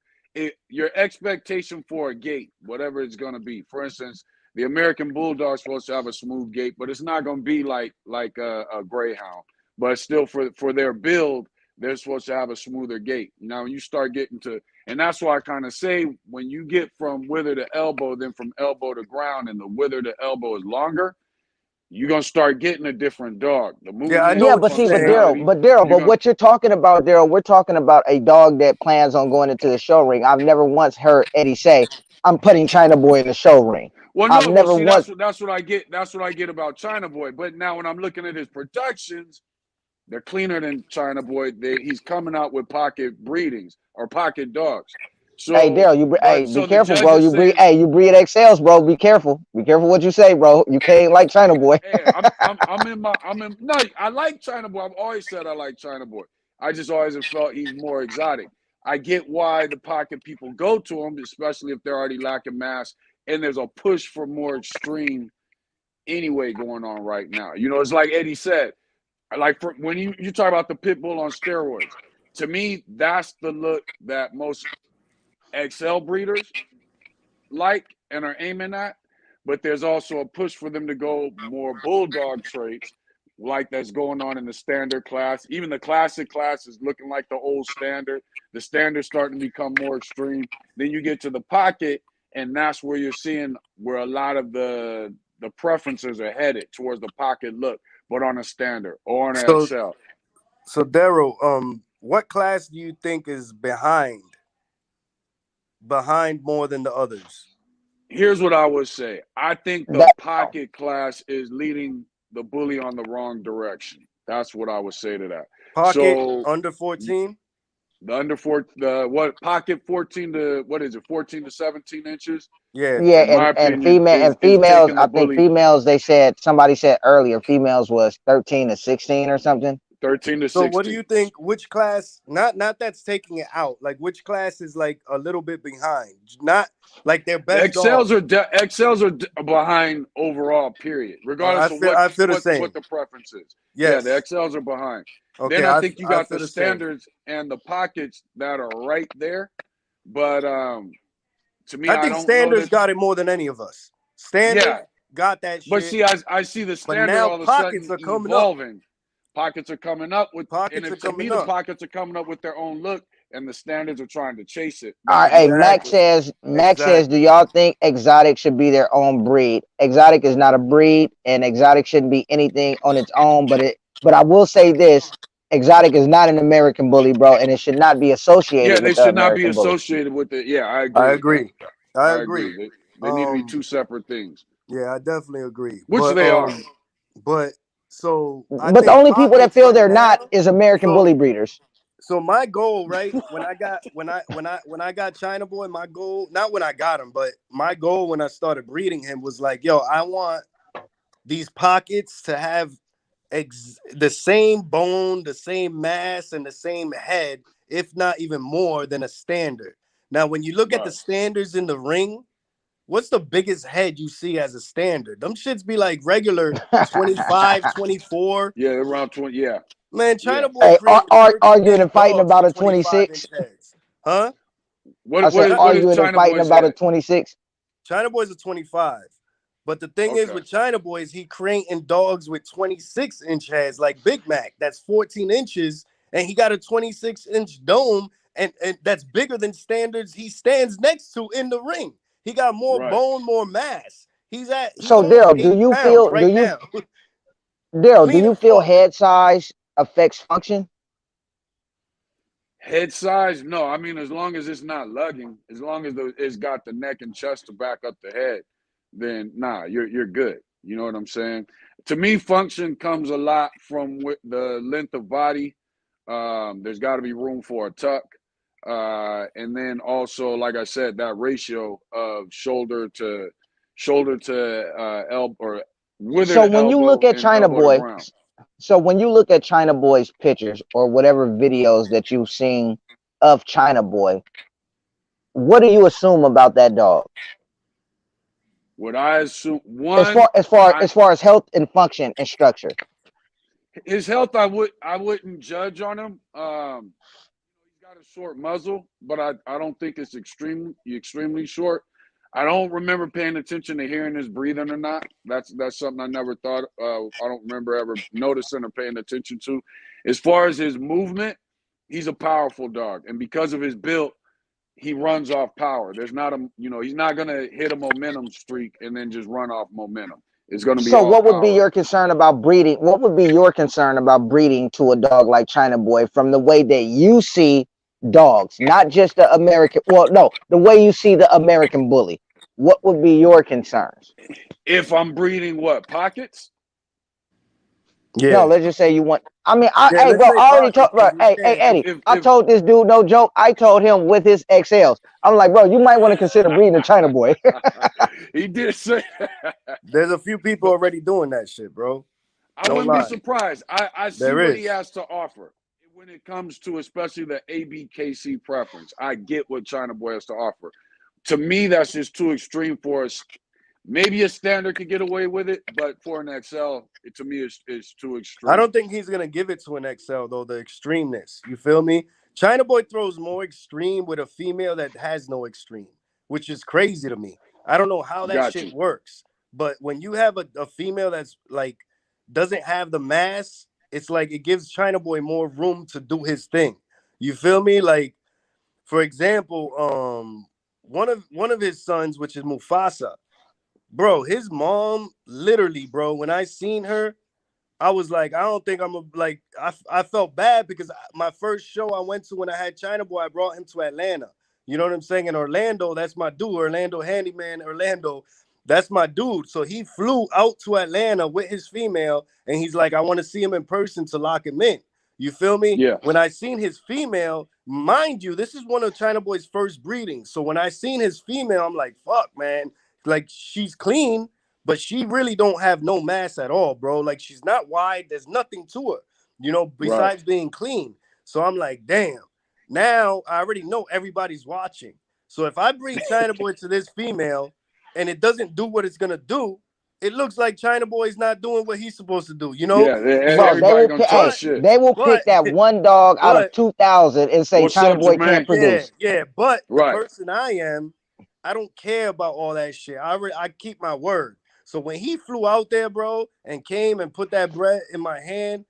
Your expectation for a gate, whatever it's going to be. For instance, the American Bulldog's supposed to have a smooth gait, but it's not going to be like a Greyhound. But still, for their build, they're supposed to have a smoother gait. Now, when you start getting to, and that's why I kind of say when you get from wither to elbow, then from elbow to ground, and the wither to elbow is longer, you're gonna start getting a different dog. The Yeah, I movement, know Yeah, the what but you're see, saying. functionality, you're But gonna what you're talking about, Daryl, we're talking about a dog that plans on going into the show ring. I've never once heard Eddie say, "I'm putting China Boy in the show ring." well, I've no, well, never see, once. that's what I get. That's what I get about China Boy. But now when I'm looking at his productions, they're cleaner than China Boy. He's coming out with pocket breedings or pocket dogs. Hey, So, Daryl, hey, but be so the careful, judge bro. is saying, You breed XLs, bro. Be careful. Be careful what you say, bro. You can't like China boy. hey, I'm in. No, I like China Boy. I've always said I like China Boy. I just always have felt he's more exotic. I get why the pocket people go to him, especially if they're already lacking mass, and there's a push for more extreme anyway going on right now. You know, it's like Eddie said, like when you talk about the pit bull on steroids, to me, that's the look that most XL breeders like and are aiming at, but there's also a push for them to go more bulldog traits, like that's going on in the standard class. Even the classic class is looking like the old standard. The standard's starting to become more extreme. Then you get to the pocket, and that's where you're seeing where a lot of the preferences are headed towards the pocket look, but on a standard or on an So XL. so Daryl, what class do you think is behind more than the others? Here's what I would say. I think the That pocket class is leading the bully on the wrong direction. That's what I would say to that. Pocket So under 14? the under four, the what pocket 14 to what is it, 14 to 17 inches? Yeah. yeah, In my and opinion, is females. taking the I think bully females. They said somebody said earlier females was 13 to 16 or something. 13 to So what do 16. you think? Which class? Not that's taking it out. Like which class is like a little bit behind? Not like their The best dog. XLs are behind overall. Period. Regardless of I feel the same. what the preference is. Yeah, the Yes. XLs are behind. Okay. Then I think you I got feel the the same. standards and the pockets that are right there. But to me, I I think don't know standards that. got it more than any of us. Standards Yeah, got that but shit. see, I see the But standard now all of a pockets sudden are coming up. evolving. Pockets are coming up with, and Pockets are if to me coming the up. pockets are coming up with their own look, and the standards are trying to chase it All right, back hey, up. Exactly. Max says, do Exactly. y'all think exotic should be their own breed? Exotic is not a breed, and exotic shouldn't be anything on its own. But I will say this: exotic is not an American bully, bro, and it should not be associated Yeah, they with the should not be American bully. associated with it. Yeah, I I agree with that. agree. I I agree. agree. They need to be Um, two separate things, yeah, I definitely agree. which they are. But so I But the think only people that pockets feel right they're not now. is American So bully breeders. so my goal, right? When I got China Boy, my goal, not when I got him, but my goal when I started breeding him was like, yo, I want these pockets to have the same bone, the same mass, and the same head, if not even more than a standard. Now, when you look at the Right. standards in the ring, what's the biggest head you see as a standard? Them shits be like regular 25, 24. Yeah, around 20. Yeah, Man, yeah. China Boy Hey, created 13 arguing inch and fighting dogs about with a 25 26. inch heads. Huh? I said What is arguing and China fighting Boy's about a head? 26. China Boy's a 25. But the thing is Okay, with China Boys, he creating dogs with 26-inch heads like Big Mac. That's 14 inches, and he got a 26-inch dome, and that's bigger than standards he stands next to in the ring. He got more right. bone, more mass. He's So almost Daryl, 80 pounds right now. Do Clean you as feel fuck. head size affects function? Head size? No, I mean as long as it's not lugging, as long as it's got the neck and chest to back up the head, then nah, you're good. You know what I'm saying? To me, function comes a lot from the length of body. There's got to be room for a tuck, and then also, like I said, that ratio of shoulder to elbow or So withered when you look elbow at and China elbow to Boy, ground. so when you look at China Boy's pictures or whatever videos that you've seen of China Boy, what do you assume about that dog? What I assume As one, far as far I as far as health and function and structure. his health I wouldn't judge on him. He's got a short muzzle, but I don't think it's extremely short. I don't remember paying attention to hearing his breathing or not. That's something I never thought. I don't remember ever noticing or paying attention to. As far as his movement, he's a powerful dog, and because of his build, he runs off power. There's not he's not gonna hit a momentum streak and then just run off momentum. It's gonna be So all what would be power. your concern about breeding? What would be your concern about breeding to a dog like China Boy from the way that you see dogs, not just the American, well, no, the way you see the American bully? What would be your concerns? If I'm breeding what pockets? No, Yeah, let's just say you want. I mean, yeah. hey, Let's bro, say I already partner, told, bro. because we Hey, can't. Eddie, I if told this dude no joke. I told him with his XLs. I'm like, bro, you might want to consider breeding a China boy. he did say There's a few people but already doing that shit, bro. I No wouldn't be lie, surprised. I see there what he is. has to offer when it comes to especially the ABKC preference. I get what China Boy has to offer. To me, that's just too extreme for us. Maybe a standard could get away with it, but for an XL, to me, is too I extreme. don't think he's gonna give it to an XL though. The extremeness, you feel me? China Boy throws more extreme with a female that has no extreme, which is crazy to me. I don't know how that Got shit you. works, but when you have a female that's like doesn't have the mass, it's like it gives China Boy more room to do his thing. You feel me? Like for example, one of his sons, which is Mufasa, bro, his mom literally, bro, when I seen her, I was like, I don't think I'm a, like, I felt bad because my first show I went to when I had China Boy, I brought him to Atlanta. You know what I'm saying? In Orlando, that's my dude, Orlando Handyman, Orlando. That's my dude. So he flew out to Atlanta with his female, and he's like, I want to see him in person to lock him in. You feel me? Yeah. When I seen his female, mind you, this is one of China Boy's first breedings. So when I seen his female, I'm like, fuck, man. Like, she's clean, but she really don't have no mass at all, bro. Like she's not wide. There's nothing to her, Right. besides being clean. So I'm like, damn. Now I already know everybody's watching. So if I breed China Boy to this female and it doesn't do what it's gonna do, it looks like China Boy's not doing what he's supposed to do, Yeah. Bro, So, they Everybody will gonna pick. talk Hey, but, shit. they will but, pick that one dog out of but 2,000 and say What's China up, boy can't Jermaine? yeah, produce. yeah, but the Right. person I am, I don't care about all that shit. I keep my word. So when he flew out there, bro, and came and put that bread in my hand,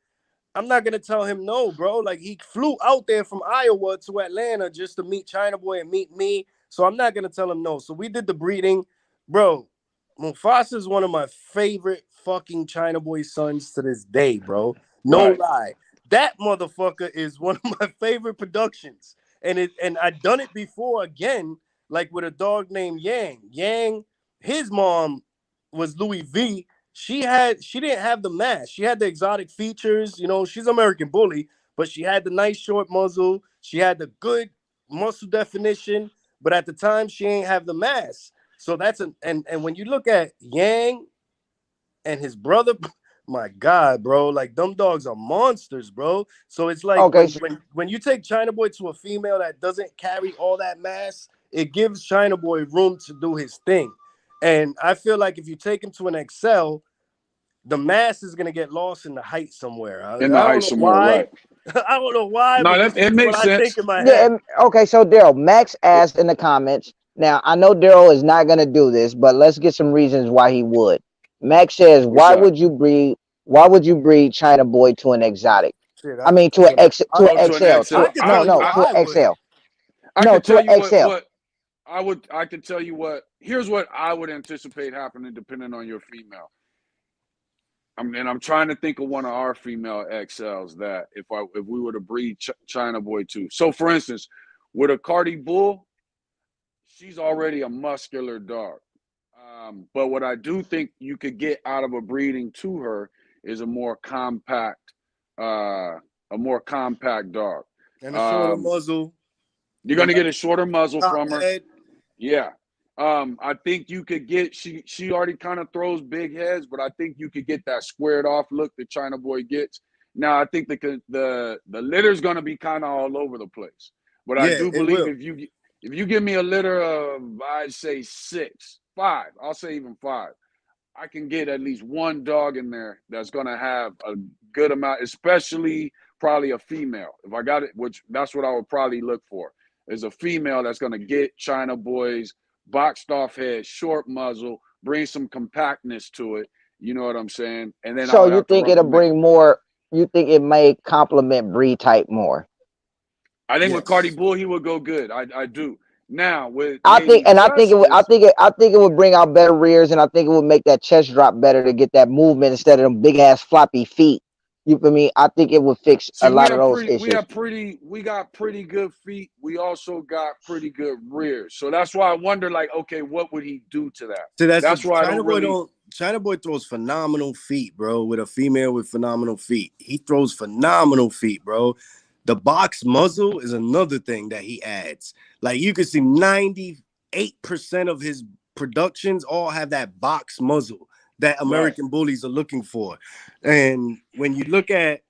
I'm not gonna tell him no, bro. Like he flew out there from Iowa to Atlanta just to meet China Boy and meet me. So I'm not gonna tell him no. So we did the breeding, bro. Mufasa is one of my favorite fucking China Boy sons to this day, bro. No Right. lie. That motherfucker is one of my favorite productions. And I done it before again, like with a dog named Yang. Yang, his mom was Louis V. She didn't have the mask. She had the exotic features. She's American Bully, but she had the nice short muzzle. She had the good muscle definition, but at the time she ain't have the mask. So that's and when you look at Yang and his brother, my God, bro, like them dogs are monsters, bro. So it's like Okay, when you take China Boy to a female that doesn't carry all that mass, it gives China Boy room to do his thing. And I feel like if you take him to an XL, the mass is gonna get lost in the height somewhere. I, In the I don't height know somewhere. why. Right. I don't know why, No, but that this it is what makes I think sense. in my yeah. head. Okay, so Daryl, Max asked in the comments. Now I know Daryl is not gonna do this, but let's get some reasons why he would. Max says, What's "Why that? would you breed? Why would you breed China boy to an exotic? Shit, I mean, to an X, to Oh, an to an XL, to XL. I a, could no, tell you no, why to I an would. XL, I no, could to tell an you XL. what I could tell you what here's what I would anticipate happening depending on your female. I'm trying to think of one of our female XLs that if we were to breed China Boy to. So for instance, with a Cardi Bull, she's already a muscular dog. But what I do think you could get out of a breeding to her is uh, a more compact dog. And a shorter Um, muzzle, you're the gonna get nice a shorter muzzle top from her. head. Yeah. I think you could get she already kind of throws big heads, but I think you could get that squared off look that China Boy gets. Now I think the litter's gonna be kind of all over the place. But I Yeah, do it believe will. if you give me a litter of I'd say six, five, I'll say even five, I can get at least one dog in there that's gonna have a good amount, especially probably a female. If I got it, which that's what I would probably look for, is a female that's gonna get China Boys, boxed off head, short muzzle, bring some compactness to it. You know what I'm saying? And then I So would you have to think it'll recommend. bring more? You think it may complement breed type more? I think with Cardi Yes. Bull, he would go good. I do. Now with I think, Lady and I think it would. Justice, I think it would bring out better rears, and I think it would make that chest drop better to get that movement instead of them big ass floppy feet. You feel me? I think it would fix See, a lot of those issues. we got pretty good feet. We also got pretty good rears. So that's why I wonder, like, okay, what would he do to that? So that's That's the why I don't really. China Boy throws phenomenal feet, bro. With a female with phenomenal feet, he throws phenomenal feet, bro. The box muzzle is another thing that he adds. Like you can see, 98% of his productions all have that box muzzle that Right. American bullies are looking for. And when you look at,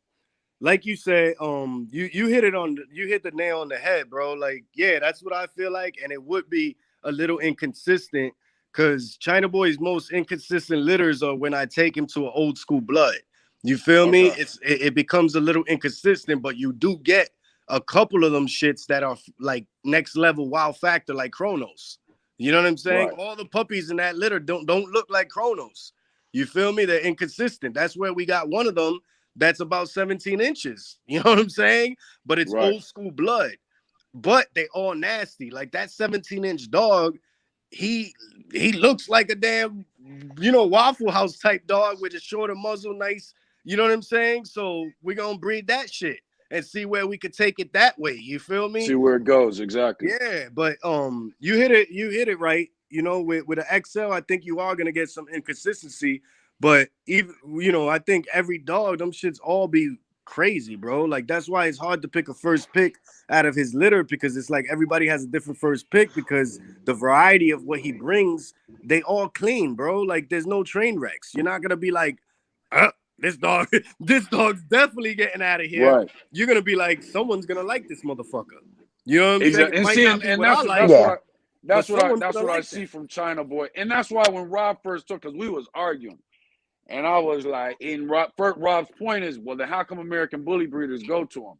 like you said, you hit it on, you hit the nail on the head, bro. Like, yeah, that's what I feel like, and it would be a little inconsistent because China Boy's most inconsistent litters are when I take him to an old school blood. You feel me? Okay. It becomes a little inconsistent, but you do get a couple of them shits that are like next level wow factor, like Chronos. You know what I'm saying? Right. All the puppies in that litter don't look like Chronos. You feel me? They're inconsistent. That's where we got one of them that's about 17 inches. You know what I'm saying? But it's Right. old school blood. But they all nasty. Like that 17-inch dog, he looks like a damn, Waffle House type dog with a shorter muzzle, nice. You know what I'm saying? So we're gonna breed that shit and see where we could take it that way. You feel me? See where it goes exactly. Yeah, but you hit it right. With an XL, I think you are gonna get some inconsistency. But even I think every dog, them shits all be crazy, bro. Like that's why it's hard to pick a first pick out of his litter because it's like everybody has a different first pick because the variety of what he brings, they all clean, bro. Like there's no train wrecks. You're not gonna be like, this dog, this dog's definitely getting out of here. Right. You're gonna be like, someone's gonna like this motherfucker. You know what I'm saying? Exactly. It And might see, not be and what I that's like, that's what Yeah. I but someone's that's gonna what I like see that. from China Boy, and that's why when Rob first took, because we was arguing, and I was like, Rob's point is, well, then how come American bully breeders go to him?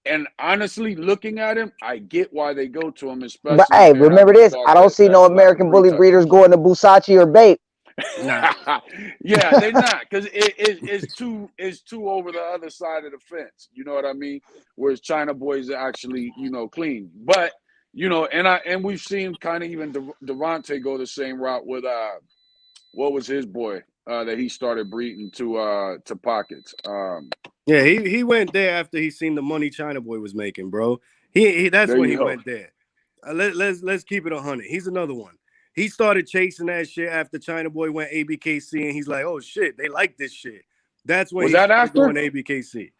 And honestly, looking at him, I get why they go to him, But especially if hey, they're remember having a this: dog I don't see no that's lacking American breed bully type. breeders going to Busachi or Bait. Nah. Yeah, they're not because it's too over the other side of the fence. You know what I mean? Whereas China boys are actually clean, but and we've seen kind of even Devontae go the same route with what was his boy that he started breeding to pockets. Yeah, he went there after he seen the money China Boy was making, bro. He that's There when you he go. went there. Let's keep it 100. He's another one. He started chasing that shit after China Boy went ABKC, and he's like, oh shit, they like this shit. That's when Was he that started going after? ABKC.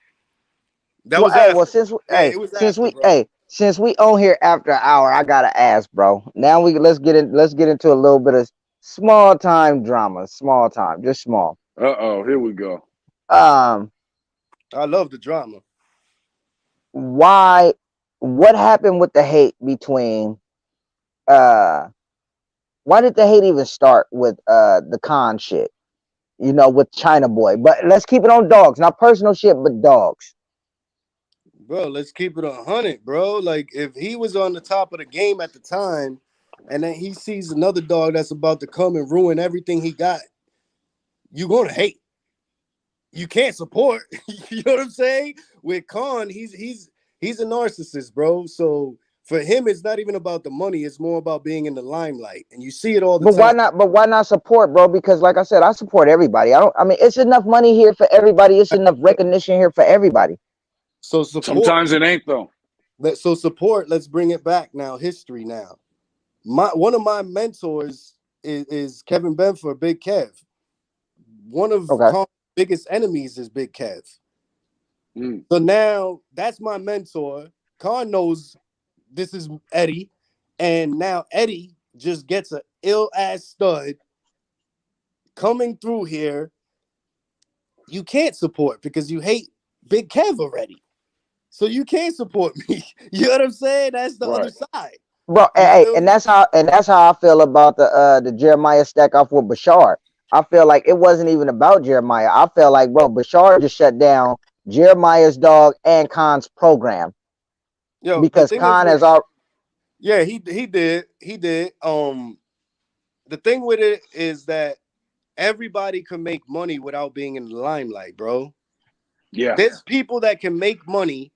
That Well, was hey, well, after. Yeah, it was after, bro. since we on here after an hour, I gotta ask, bro. Now let's get into a little bit of small time drama, small time, just small. Here we go. Um, I love the drama. why? What happened with the hate between? Uh, why did the hate even start with the con shit? With China Boy. But let's keep it on dogs, not personal shit, but dogs. Bro, let's keep it 100, bro. Like if he was on the top of the game at the time, and then he sees another dog that's about to come and ruin everything he got, you gonna hate. You can't support. You know what I'm saying? With Khan, he's a narcissist, bro. So for him, it's not even about the money. It's more about being in the limelight, and you see it all the But why time. not? But why not support, bro? Because like I said, I support everybody. I don't. I mean, it's enough money here for everybody. It's enough recognition here for everybody. So support. Sometimes it ain't though. So support. Let's bring it back now. History now. One of my mentors is Kevin Benford, Big Kev. One of Okay. Khan's biggest enemies is Big Kev. Mm. So now that's my mentor. Khan knows this is Eddie, and now Eddie just gets an ill ass stud coming through here. You can't support because you hate Big Kev already. So you can't support me. You know what I'm saying? That's the other Right. side. Bro, You hey, feel and me? that's how I feel about the Jeremiah stack off with Bashar. I feel like it wasn't even about Jeremiah. I felt like, bro, Bashar just shut down Jeremiah's dog and Khan's program Yo, the because thing is Khan with has all. yeah, he did. The thing with it is that everybody can make money without being in the limelight, bro. Yeah. There's people that can make money.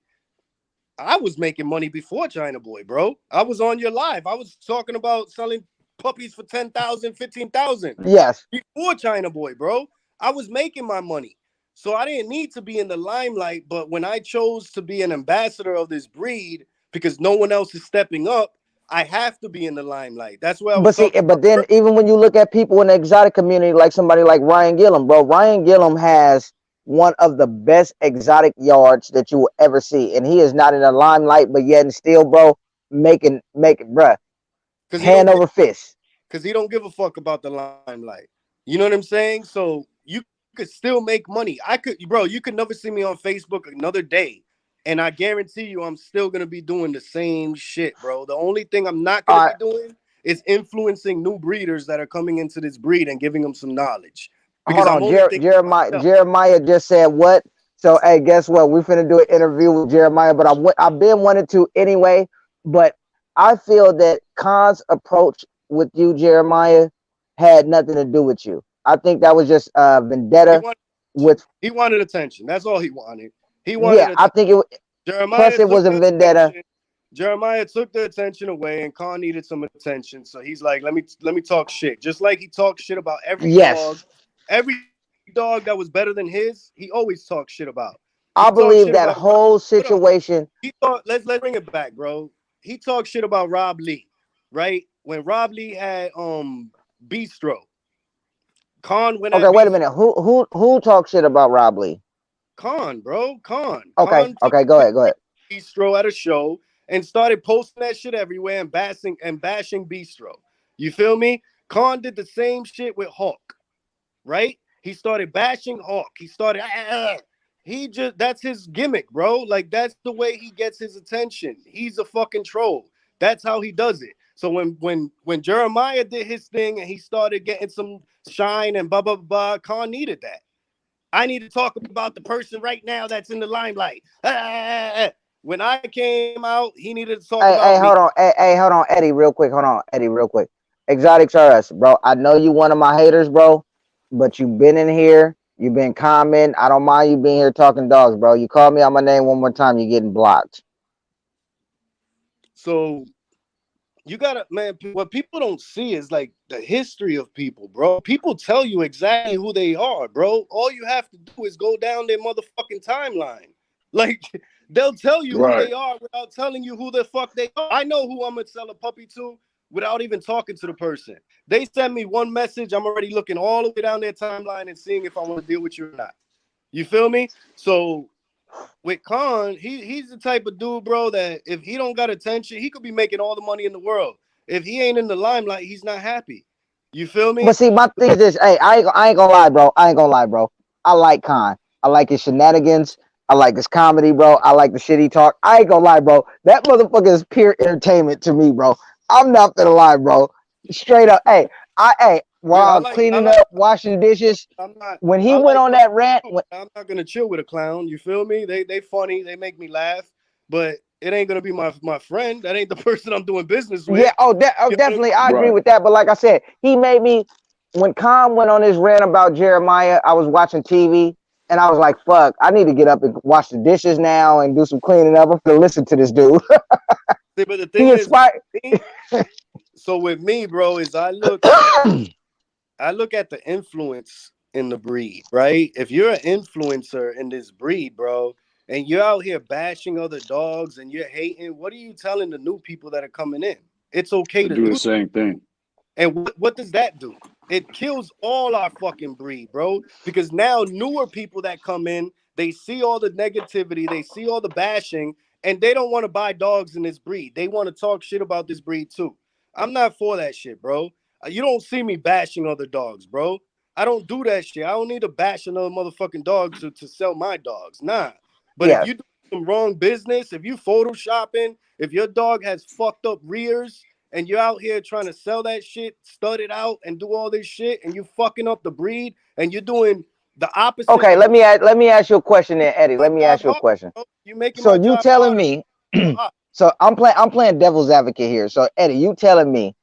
I was making money before China Boy, bro. I was on your live. I was talking about selling puppies for 10,000, 15,000 Yes. before China Boy, bro. I was making my money. So I didn't need to be in the limelight. But when I chose to be an ambassador of this breed, because no one else is stepping up, I have to be in the limelight. That's what I But was see, talking about. but then even when you look at people in the exotic community, like somebody like Ryan Gillum, bro, Ryan Gillum has one of the best exotic yards that you will ever see, and he is not in the limelight, but yet and still, bro, making, bruh, Because he hand don't over fist. because he don't give a fuck about the limelight. You know what I'm saying? So you could still make money. I could, bro. You could never see me on Facebook another day, and I guarantee you, I'm still gonna be doing the same shit, bro. The only thing I'm not gonna All be right, doing is influencing new breeders that are coming into this breed and giving them some knowledge, because hold I'm on, only thinking Jeremiah. myself. Jeremiah just said what? So, hey, guess what? We finna do an interview with Jeremiah, but I've been wanting to anyway. But I feel that Khan's approach with you, Jeremiah, had nothing to do with you. I think that was just He vendetta. wanted attention. With He wanted attention. That's all he wanted. He wanted yeah, I attention. think it. Plus, Jeremiah it took was a the vendetta. attention. Jeremiah took the attention away, and Khan needed some attention. So he's like, let me talk shit. Just like he talked shit about Yes, every dog that was better than his, he always talked shit about. He I talked shit believe that about Rob. whole Hold on. situation. He thought let's bring it back, bro. He talked shit about Rob Lee, right? When Rob Lee had Bistro, Khan went Okay, at wait a Bistro. minute. Who talked shit about Rob Lee? Khan, bro, Khan. Okay, Khan took okay, a go ahead, go picture ahead. of Bistro at a show and started posting that shit everywhere and bashing Bistro. You feel me? Khan did the same shit with Hawk, right? He started bashing Hawk. He started he just that's his gimmick, bro. Like that's the way he gets his attention. He's a fucking troll. That's how he does it. So when Jeremiah did his thing and he started getting some shine and blah blah blah, Khan needed that. I need to talk about the person right now that's in the limelight. When I came out, he needed to talk Hey, about hey, me. hold on. Hey, hold on, Eddie, real quick. Hold on, Eddie, real quick. Exotics are us, bro. I know you one of my haters, bro, but you've been in here. You've been commenting. I don't mind you being here talking dogs, bro. You call me on my name one more time, you're getting blocked. So you gotta, man. What people don't see is like the history of people, bro. People tell you exactly who they are, bro. All you have to do is go down their motherfucking timeline. Like they'll tell you who Right. they are without telling you who the fuck they are. I know who I'm gonna sell a puppy to without even talking to the person. They send me one message, I'm already looking all the way down their timeline and seeing if I want to deal with you or not. You feel me? So with Khan, he's the type of dude, bro, that if he don't got attention, he could be making all the money in the world. If he ain't in the limelight, he's not happy. You feel But me? see, my thing is this. Hey, I ain't gonna lie, bro. I ain't gonna lie, bro. I like Khan. I like his shenanigans. I like his comedy, bro. I like the shit he talk. I ain't gonna lie, bro. That motherfucker is pure entertainment to me, bro. I'm not gonna lie, bro. Straight up. Hey, Yeah, while I'm I cleaning like up, washing dishes, I'm not when he I went like on clowns that rant, too, but I'm not gonna chill with a clown. You feel me? They funny, they make me laugh, but it ain't gonna be my friend. That ain't the person I'm doing business yeah, with. oh, You know what definitely, I agree Right. with that. But like I said, he made me. When Khan went on his rant about Jeremiah, I was watching TV and I was like, "Fuck, I need to get up and wash the dishes now and do some cleaning up. I'm gonna listen to this dude." See, but the He thing is, inspired. me, so with me, bro, is I look at the influence in the breed, right? If you're an influencer in this breed, bro, and you're out here bashing other dogs and you're hating, what are you telling the new people that are coming in? It's okay To to do the do. same thing. And what does that do? It kills all our fucking breed, bro. Because now newer people that come in, they see all the negativity, they see all the bashing, and they don't want to buy dogs in this breed. They want to talk shit about this breed too. I'm not for that shit, bro. You don't see me bashing other dogs, bro. I don't do that shit. I don't need to bash another motherfucking dog to sell my dogs. Nah. But if Yeah. you do some wrong business, if you photoshopping, if your dog has fucked up rears, and you're out here trying to sell that shit, stud it out, and do all this shit, and you fucking up the breed, and you're doing the opposite Okay. of Let me ask you a question, then, Eddie. my Let me job ask you a harder, question. bro. You're making So my you job telling harder. me? Ah, So I'm playing devil's advocate here. So Eddie, you telling me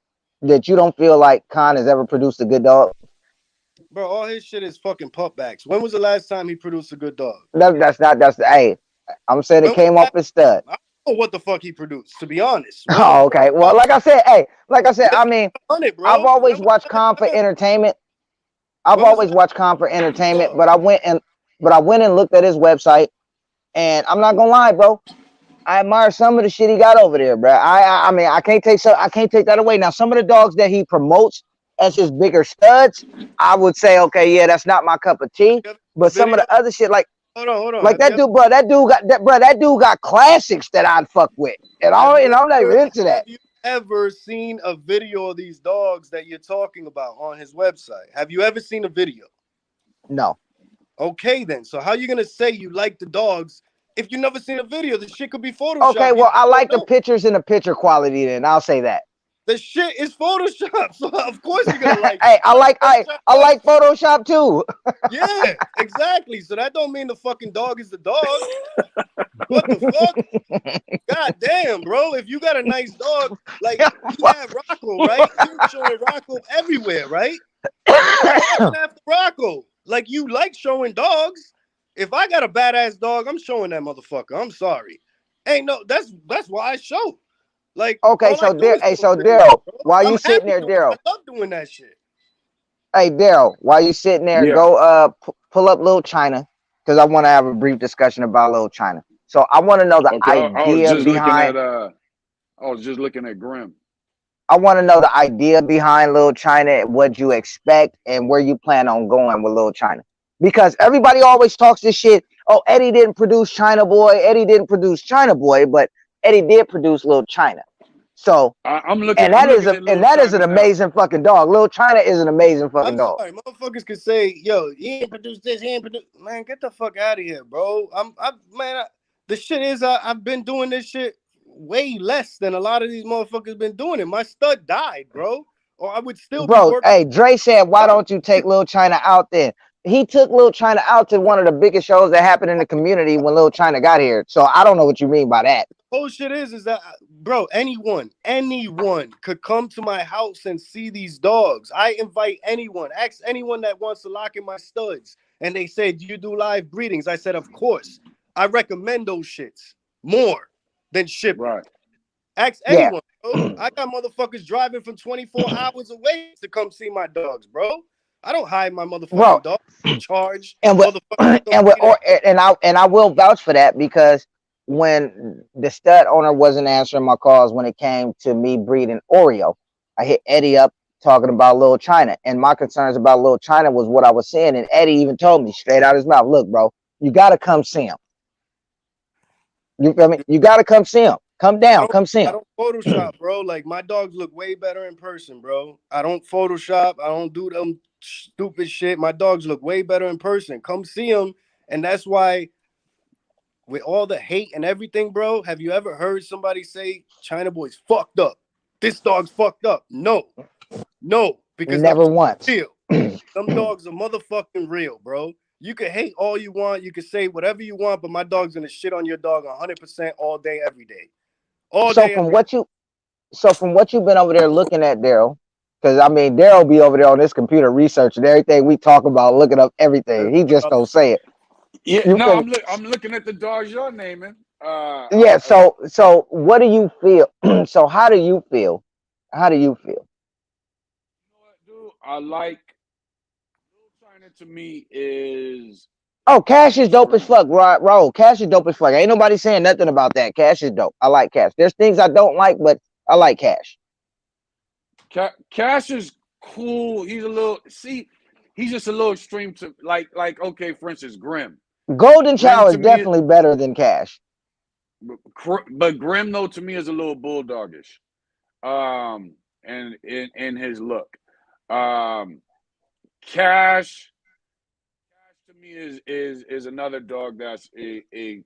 that you don't feel like Khan has ever produced a good dog? bro, all his shit is fucking pupbacks. When was the last time he produced a good dog? That's not. That's the. Hey, I'm saying it When was came the off last his stud. I don't know what the fuck he produced, to be honest. When Oh, okay. Well, like I said, hey, like I said, I maybe mean, 100, I've bro. always When was watched the last Khan for time? entertainment. I've When was the always last watched Khan for entertainment, dog? but I went and but I went and looked at his website, and I'm not gonna lie, bro. I admire some of the shit he got over there, bro. I mean, I can't take that away. Now, some of the dogs that he promotes as his bigger studs, I would say, okay, yeah, that's not my cup of tea. You ever seen a But some of video? the other shit, Hold on. like Have you that ever dude, bro, that dude got classics that I'd fuck with, have you and I'm not even ever into that. have you ever seen a video of these dogs that you're talking about on his website? Have you ever seen a video? No. Okay, then. So how you gonna say you like the dogs if you never seen a video? The shit could be Okay, Photoshop. You well, I don't like the know. pictures and the picture quality. Then I'll say that. The shit is Photoshop. So of course you're gonna like it. Hey, You like Photoshop I like dogs? Photoshop too. Yeah, exactly. So that don't mean the fucking dog is the dog. What the fuck? God damn, bro. If you got a nice dog, like you had Rocco, right? You're showing Rocco everywhere, right? Why wasn't after Rocco? Like you like showing dogs. If I got a badass dog, I'm showing that motherfucker. I'm sorry. Ain't no that's why I show. Like Okay, all I so do there, is hey, post so videos, Daryl, bro. while you I'm sitting happy there, doing it. Daryl, I love doing that shit. hey, Daryl, while you sitting there, Yeah. go pull up Little China, because I want to have a brief discussion about Little China. So I want to know the Okay. I was idea just looking behind. at I was just looking at Grim. I want to know the idea behind Little China, what you expect, and where you plan on going with Little China. Because everybody always talks this shit. Oh, Eddie didn't produce China Boy. Eddie didn't produce China Boy, but Eddie did produce Little China. So, I'm looking at and Little that is an China now. amazing fucking dog. Little China is an amazing I'm fucking dog. sorry, motherfuckers could say, "Yo, he ain't produced this, he ain't produced." Man, get the fuck out of here, bro. The shit is, I've been doing this shit way less than a lot of these motherfuckers been doing it. My stud died, bro, or I would still be Bro, working. hey, Dre said, why don't you take Little China out then? He took Little China out to one of the biggest shows that happened in the community when Little China got here. So I don't know what you mean by that. Whole shit is that, bro, anyone could come to my house and see these dogs. I invite anyone, ask anyone that wants to lock in my studs, and they say, "Do you do live breedings?" I said, "Of course." I recommend those shits more than shipping. Right. Ask Yeah. anyone, bro. I got motherfuckers driving from 24 hours away to come see my dogs, bro. I don't hide my Bro, motherfucking dog. Charge and with motherfuckers to come and with see them. and I will vouch for that because when the stud owner wasn't answering my calls when it came to me breeding Oreo, I hit Eddie up talking about Little China, and my concerns about Little China was what I was seeing, and Eddie even told me straight out his mouth, "Look, bro, you gotta come see him. You feel me? You gotta come see him. Come I down, don't come see I him." don't Photoshop, bro. Like my dogs look way better in person, bro. I don't Photoshop. I don't do them stupid shit. My dogs look way better in person. Come see them, and that's why with all the hate and everything, bro. Have you ever heard somebody say China Boy's fucked up? This dog's fucked up. No, because them Never once. real. Them dogs are motherfucking real, bro. You can hate all you want. You can say whatever you want, but my dog's gonna shit on your dog 100% all day, every day. All So day, from every day. what you from what you've been over there looking at, Daryl, because I mean Daryl be over there on this computer researching everything we talk about, looking up everything. He just don't say it. Yeah. You No, feel me? I'm looking at the dogs you're naming. Yeah. So what do you feel? So how do you feel? How do you feel? You know what, dude? I like Little China to me is Oh, Cash is dope as extreme. fuck, right? Roll. Cash is dope as fuck. Ain't nobody saying nothing about that. Cash is dope. I like Cash. There's things I don't like, but I like Cash. Cash is cool. He's a little he's just a little extreme to like okay, for instance, Grim. Golden Grim Child is to me, definitely better than Cash. but Grim though to me is a little bulldogish. And in his look. Um, Cash to me is another dog that's a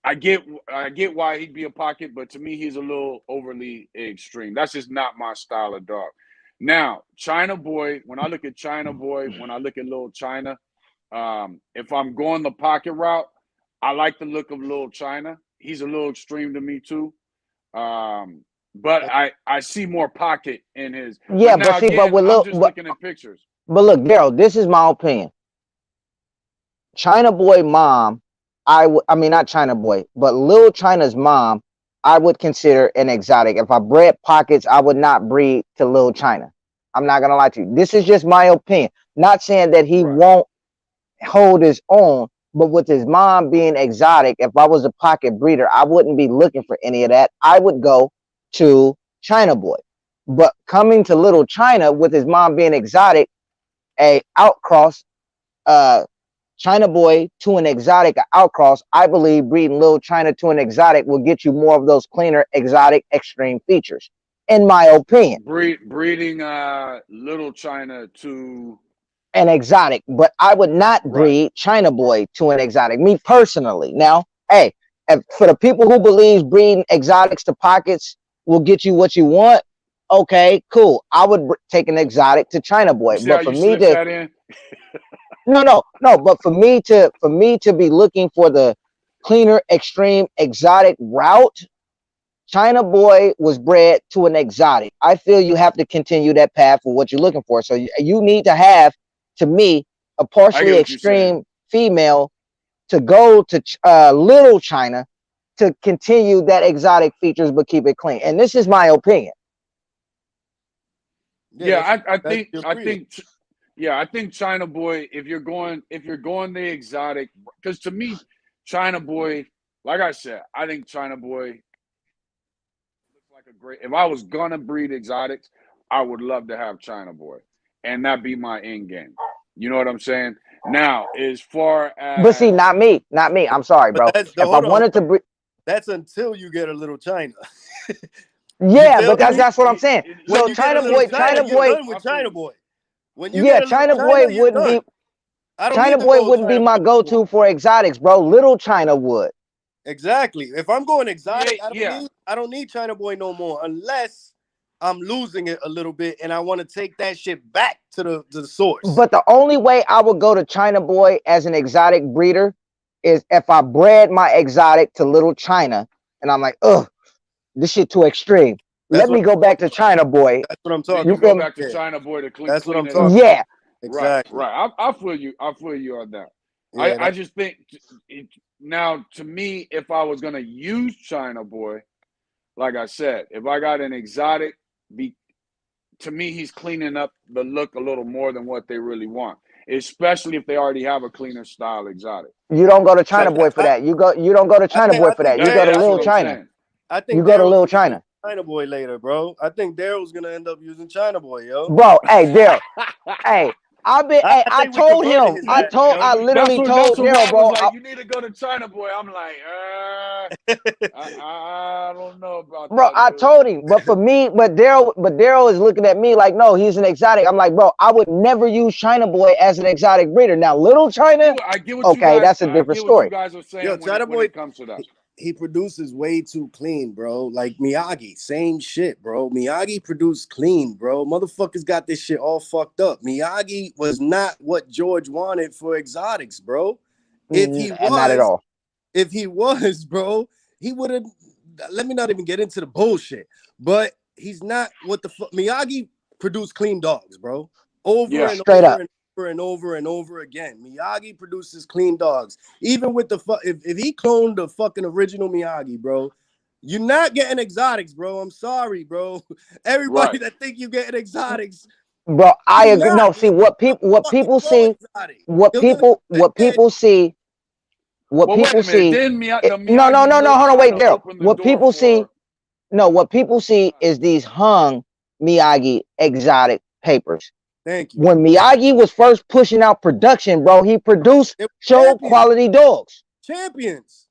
I get why he'd be a pocket, but to me he's a little overly extreme. That's just not my style of dog. Now, China Boy, when I look at China Boy, when I look at Little China, if I'm going the pocket route, I like the look of Little China. He's a little extreme to me too. Um, but I see more pocket in his. But Yeah, but now see, again, I'm just looking at pictures. but look, Daryl, this is my opinion. China Boy mom, I mean not China Boy, but Lil China's mom, I would consider an exotic. If I bred pockets, I would not breed to Lil China. I'm not gonna lie to you. This is just my opinion. Not saying that he Right. won't. hold his own. But with his mom being exotic, if I was a pocket breeder, I wouldn't be looking for any of that. I would go to China Boy. But coming to Little China with his mom being exotic, a outcross, uh, China Boy to an exotic, outcross, I believe breeding Little China to an exotic will get you more of those cleaner, exotic, extreme features, in my opinion. Breeding Little China to An exotic, but I would not right. breed China Boy to an exotic, me personally. Now, hey, for the people who believes breeding exotics to pockets will get you what you want, okay, cool. I would take an exotic to China You Boy, see how but for you me slipped to that in? no, but for me to be looking for the cleaner, extreme, exotic route, China Boy was bred to an exotic. I feel you have to continue that path for what you're looking for. So you need to have, to me, a I get partially what you're saying. extreme female to go to Little China to continue that exotic features but keep it clean. And this is my opinion. Yeah, Yeah, that's your breeding. I think China Boy, if you're going the exotic, because to me, China Boy, like I said, I think China Boy looks like a great. If I was gonna breed exotics, I would love to have China Boy, and that be my end game. You know what I'm saying? Now, as far But see, as not me, not me. I'm sorry, But bro. that's the If I hold on. wanted to breed, That's until you get a Little China. You yeah, feel but that's me? that's what I'm saying. When So you get a Little China, China you're Boy, done with I feel China you. Boy. When you yeah, get a Little China Boy China, you're wouldn't done. be I don't China need to Boy go wouldn't be China my Boy no more. go-to for exotics, bro. Little China would. Exactly. If I'm going Yeah, exotic, yeah. I don't need China Boy no more unless I'm losing it a little bit and I want to take that shit back to the source. But the only way I would go to China Boy as an exotic breeder is if I bred my exotic to Little China, and I'm like, ugh, this shit too extreme. That's Let what me go I'm back talking to about. China Boy. That's what I'm Then talking You you about. go feel me? back to Yeah. China Boy to That's what I'm clean it up. talking about. Yeah, Right, Exactly. right. I feel you. I feel you on that. Yeah, I just think now to me, if I was gonna use China Boy, like I said, if I got an exotic, be to me he's cleaning up the look a little more than what they really want, especially if they already have a cleaner style exotic. you don't go to but China Boy for that. You don't go to China Boy I for think that. You go to That's Little what I'm Daryl's China. saying. I You think go to Daryl's Little gonna use China, China Boy later, bro. I think Daryl's gonna end up using China Boy, yo. bro. Hey, Daryl. Hey, hey, I I think we told converting him. his I ass, told. yo. I that's literally what told Daryl, Rod was bro. like. You need to go to China Boy. I'm like, I don't know about Bro, that, I dude. told him, but for me, but Daryl is looking at me like, no, he's an exotic. I'm like, bro, I would never use China Boy as an exotic breeder. Now, Little China, I get what you okay, guys. that's a I different get what you story. guys are Yo, saying China when Boy, it comes to that. he produces way too clean, bro. Like Miyagi, same shit, bro. Miyagi produced clean, bro. Motherfuckers got this shit all fucked up. Miyagi was not what George wanted for exotics, bro. If he Not at was, all. if he was, bro, he would have. Let me not even get into the bullshit. But he's not what the fuck. Miyagi produced clean dogs, bro. Over Yeah, and Straight over up. and over and over and over again. Miyagi produces clean dogs. Even with the if he cloned the fucking original Miyagi, bro, you're not getting exotics, bro. I'm sorry, bro. Everybody right. that think you getting exotics, Bro, I you agree. not. No, see what Fucking people no see, exotic. what You're gonna people what bed. people see, what Well, wait people a minute. see. Didn't the No, no, Miyagi no, no, look hold on, kind wait, of Daryl. open the What door people see, for? no, what people see is these hung Miyagi exotic papers. Thank you. When Miyagi was first pushing out production, bro, he produced They were show champions. quality dogs. Champions.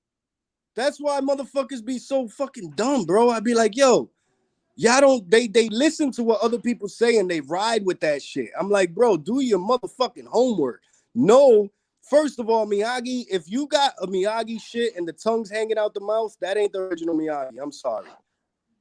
That's why motherfuckers be so fucking dumb, bro. I'd be like, yo, y'all don't they listen to what other people say and they ride with that shit. I'm like, bro, do your motherfucking homework. No, first of all, Miyagi, if you got a Miyagi shit and the tongue's hanging out the mouth, that ain't the original Miyagi. I'm sorry.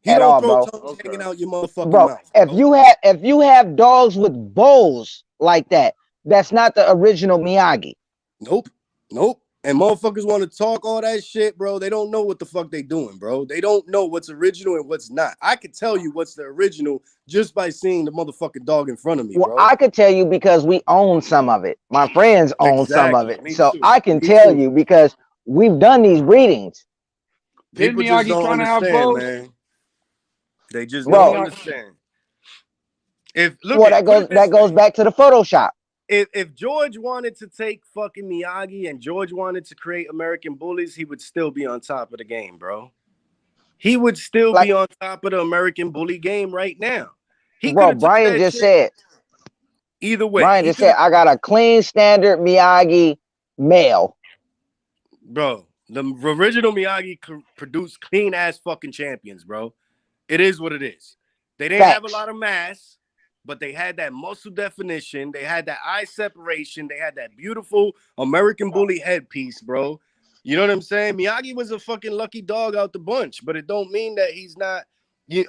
He At don't all, throw bro. tongues hanging Okay. out your motherfucking Bro, mouth, if bro. you have dogs with bowls like that, that's not the original Miyagi. Nope. Nope. And motherfuckers want to talk all that shit, bro. They don't know what the fuck they doing, bro. They don't know what's original and what's not. I could tell you what's the original just by seeing the motherfucking dog in front of me, Well, bro. I could tell you because we own some of it. My friends own some of Exactly. it. Me So too. I can Me tell too. you because we've done these breedings. Didn't People just Miyagi don't kind of have understand, bows? man. They just Didn't don't Bro, Miyagi? understand. If look well at put it that this way. goes back to the Photoshop. if George wanted to take fucking Miyagi and George wanted to create American Bullies, he would still be on top of the game, bro. He would still Like, be on top of the American Bully game right now. He could bro, have took Brian that just shit said, either way. Brian He just could said, have, I got a clean standard Miyagi male. bro. The original Miyagi produced clean ass fucking champions, bro. It is what it is. They didn't have a Facts. lot of mass, but they had that muscle definition. They had that eye separation. They had that beautiful American Bully headpiece, bro. You know what I'm saying? Miyagi was a fucking lucky dog out the bunch, but it don't mean that he's not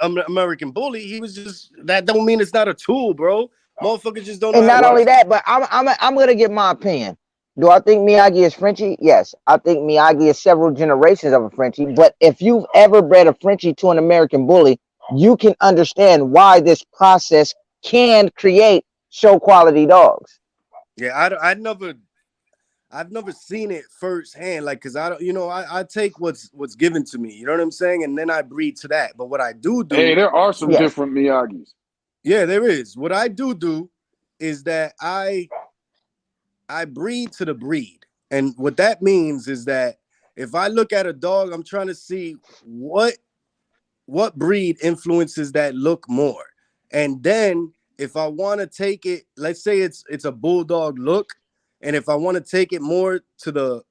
American Bully. He was just, that don't mean it's not a tool, bro. Motherfuckers just don't know And how to not Right. only use it. that, but I'm gonna give my opinion. Do I think Miyagi is Frenchie? Yes, I think Miyagi is several generations of a Frenchie. But if you've ever bred a Frenchie to an American Bully, you can understand why this process can create show quality dogs. Yeah, I've never seen it firsthand, like, cause I don't, I take what's given to me, you know what I'm saying, and then I breed to that. But what I Hey, do, there are some Yes, different Miyagis. yeah, there is. What I do is that I breed to the breed, and what that means is that if I look at a dog, I'm trying to see what breed influences that look more, and then if I want to take it, let's say it's a bulldog look, and if I want to take it more to the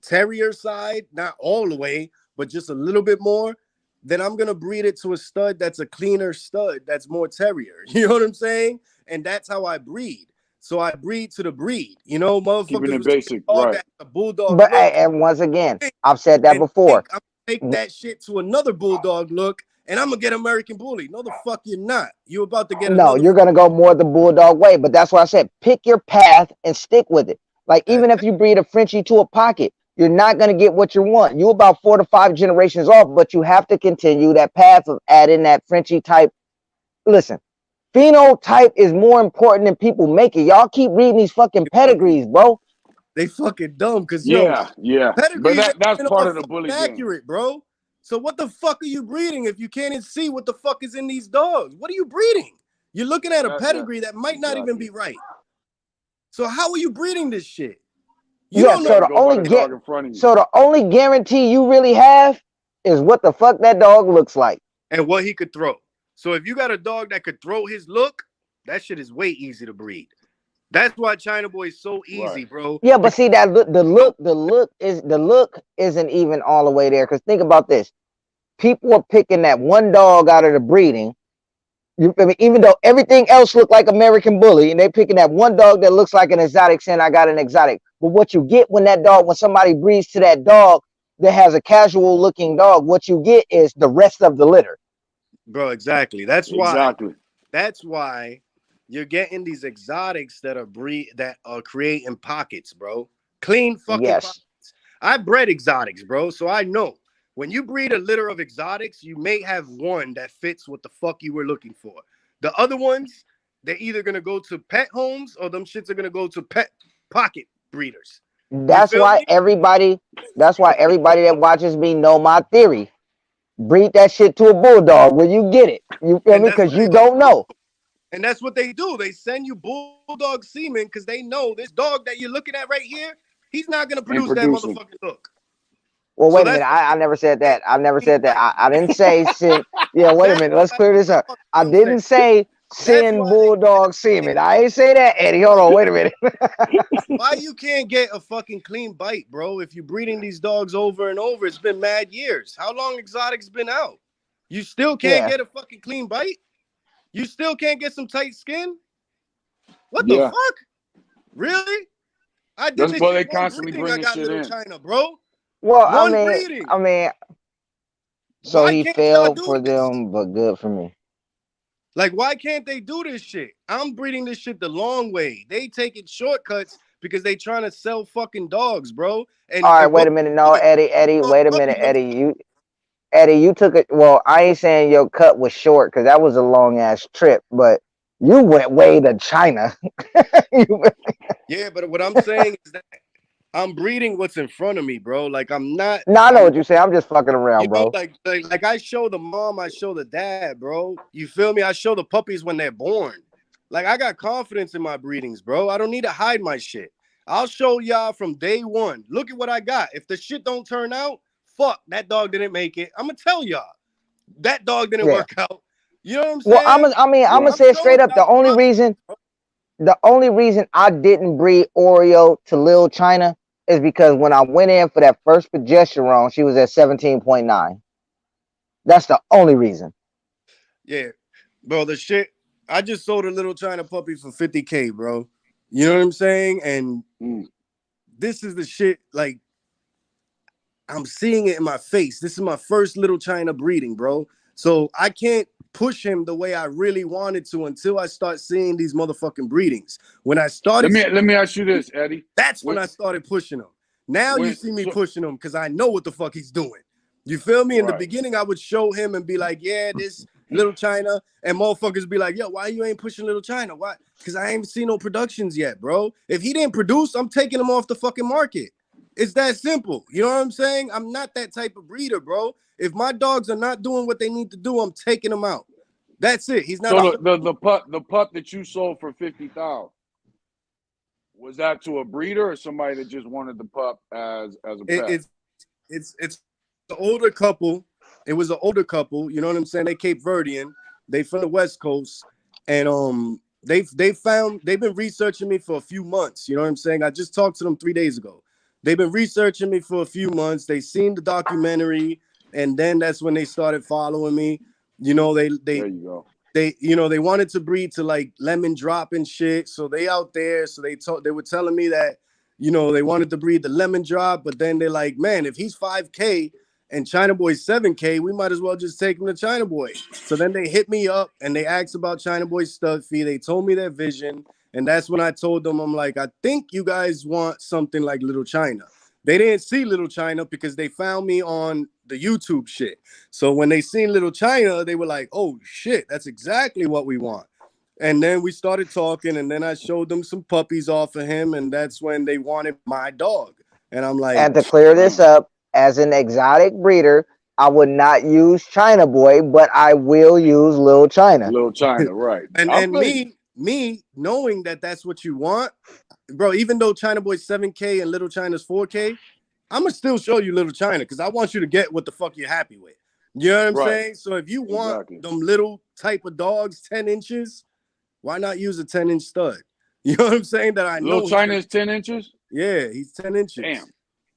terrier side, not all the way, but just a little bit more, then I'm gonna breed it to a stud that's a cleaner stud, that's more terrier. You know what I'm saying? And that's how I breed. So I breed to the breed. Keeping Motherfuckers it will see basic, a dog right? that has a bulldog but look and once again, I've said that and think before. I'm gonna take that shit to another bulldog look and I'm gonna get American Bully. No, the fuck you're not. You're about to get No, another. you're gonna go more the bulldog way. But that's why I said pick your path and stick with it. Like That, even if you breed a Frenchie to a pocket, you're not gonna get what you want. You're about 4 to 5 generations off, but you have to continue that path of adding that Frenchie type. Listen, phenotype is more important than people make it. Y'all keep reading these fucking pedigrees, bro. they fucking dumb because Yeah, yeah. But pedigrees ain't that's even all part of the fucking bully game. accurate, bro. So what the fuck are you breeding if you can't even see what the fuck is in these dogs? What are you breeding? You're looking at a That pedigree that might not even exactly. be right. So how are you breeding this shit? You Yeah, don't You know got to go by the dog in front of you. so the only guarantee you really have is what the fuck that dog looks like. and what he could throw. So if you got a dog that could throw his look, that shit is way easy to breed. That's why China Boy is so Right. easy, bro. Yeah, but Because see that the look isn't even all the way there. Because think about this: people are picking that one dog out of the breeding. I mean, even though everything else looked like American Bully, and they picking that one dog that looks like an exotic, saying I got an exotic. But what you get when somebody breeds to that dog that has a casual looking dog, what you get is the rest of the litter. bro, exactly. That's why Exactly. That's why you're getting these exotics that are creating pockets, bro. Clean fucking pockets. Yes, I bred exotics, bro, so I know when you breed a litter of exotics, you may have one that fits what the fuck you were looking for. The other ones, they're either gonna go to pet homes or them shits are gonna go to pet pocket breeders. You that's feel why me? everybody. That's why everybody that watches me know my theory. Breed that shit to a bulldog where you get it. You feel And me? that's Because what they you gonna don't do. know. And that's what they do. They send you bulldog semen because they know this dog that you're looking at right here, he's not gonna And produce that producing. motherfucking look. Well, So wait a that's minute. I never said why that. I never clean said that. bite. I didn't say send. Yeah, wait a That's minute. Let's why clear this up. fuck I what I'm saying. didn't say That's send why they bulldog semen. I ain't say that, Eddie. Hold on. Wait a minute. why you can't get a fucking clean bite, bro. If you're breeding these dogs over and over, it's been mad years. How long exotics been out? You still can't Yeah. get a fucking clean bite? You still can't get some tight skin? What the Yeah. fuck? Really? I did That's this why shit they one constantly breeding. I bringing got shit little in. China, bro. Well, One breeding. I mean, so Why he can't y'all failed do for this? them, but good for me. Like, why can't they do this shit? I'm breeding this shit the long way. They taking shortcuts because they trying to sell fucking dogs, bro. All right. And Wait what a minute. No, doing? Eddie. Wait a minute, Puppies when Eddie. You took it. Well, I ain't saying your cut was short because that was a long ass trip, but you went way to China. yeah, but what I'm saying is that I'm breeding what's in front of me, bro. Like I'm not, No, I know I'm what you say. I'm just fucking around, bro. like I show the mom, I show the dad, bro. You feel me? I show the puppies when they're born. Like, I got confidence in my breedings, bro. I don't need to hide my shit. I'll show y'all from day one. Look at what I got. If the shit don't turn out, fuck, that dog didn't make it. I'm gonna tell y'all that dog didn't Yeah. work out. You know what I'm Well, saying? I'm gonna Right. I'm say it showing straight up. y'all the process. The only reason I didn't breed Oreo to Lil China is because when I went in for that first progesterone, she was at 17.9. That's the only reason. Yeah, bro, the shit. I just sold a little China puppy for 50K, bro. You know what I'm saying? And Mm. this is the shit. Like, I'm seeing it in my face. This is my first little China breeding, bro. So I can't push him the way I really wanted to until I start seeing these motherfucking breedings. When I Let started me seeing, let me ask you this, Eddie. that's when When I started pushing him. Now you when see me so pushing him because I know what the fuck he's doing. You feel me? In the right. beginning, I would show him and be like, yeah, this little China. And motherfuckers be like, yo, why you ain't pushing little China? Why? Because I ain't seen no productions yet, bro. If he didn't produce, I'm taking him off the fucking market. It's that simple. You know what I'm saying? I'm not that type of breeder, bro. If my dogs are not doing what they need to do, I'm taking them out. That's it. He's not So a the pup that you sold for 50,000, was that to a breeder or somebody that just wanted the pup as a it, pet? it's an older couple. It was an older couple. You know what I'm saying? They Cape Verdean. They from the West Coast, and they've been researching me for a few months. You know what I'm saying? I just talked to them 3 days ago. They've been researching me for a few months. They seen the documentary, and then that's when they started following me. You know, There you go. they wanted to breed to like lemon drop and shit. So they out there. So they were telling me that, they wanted to breed the lemon drop, but then they're like, man, if he's 5K and China Boy's 7K, we might as well just take him to China Boy. So then they hit me up and they asked about China Boy's stud fee. They told me their vision. And that's when I told them, I'm like, I think you guys want something like Little China. They didn't see Little China because they found me on the YouTube shit. So when they seen Little China, they were like, oh shit, that's exactly what we want. And then we started talking, and then I showed them some puppies off of him, and that's when they wanted my dog. And I'm like, And to clear this Mm. up, as an exotic breeder, I would not use China Boy, but I will use Lil China. Little China, right. and I and feel you. me knowing that that's what you want, bro. Even though China Boy's 7K and Little China's 4K, I'm gonna still show you Little China because I want you to get what the fuck you're happy with. You know what I'm Right. saying? So if you want Exactly. them little type of dogs, 10 inches, why not use a 10-inch stud? You know what I'm saying? That I Little know he's China gonna. is 10 inches? Yeah, he's 10 inches. Damn.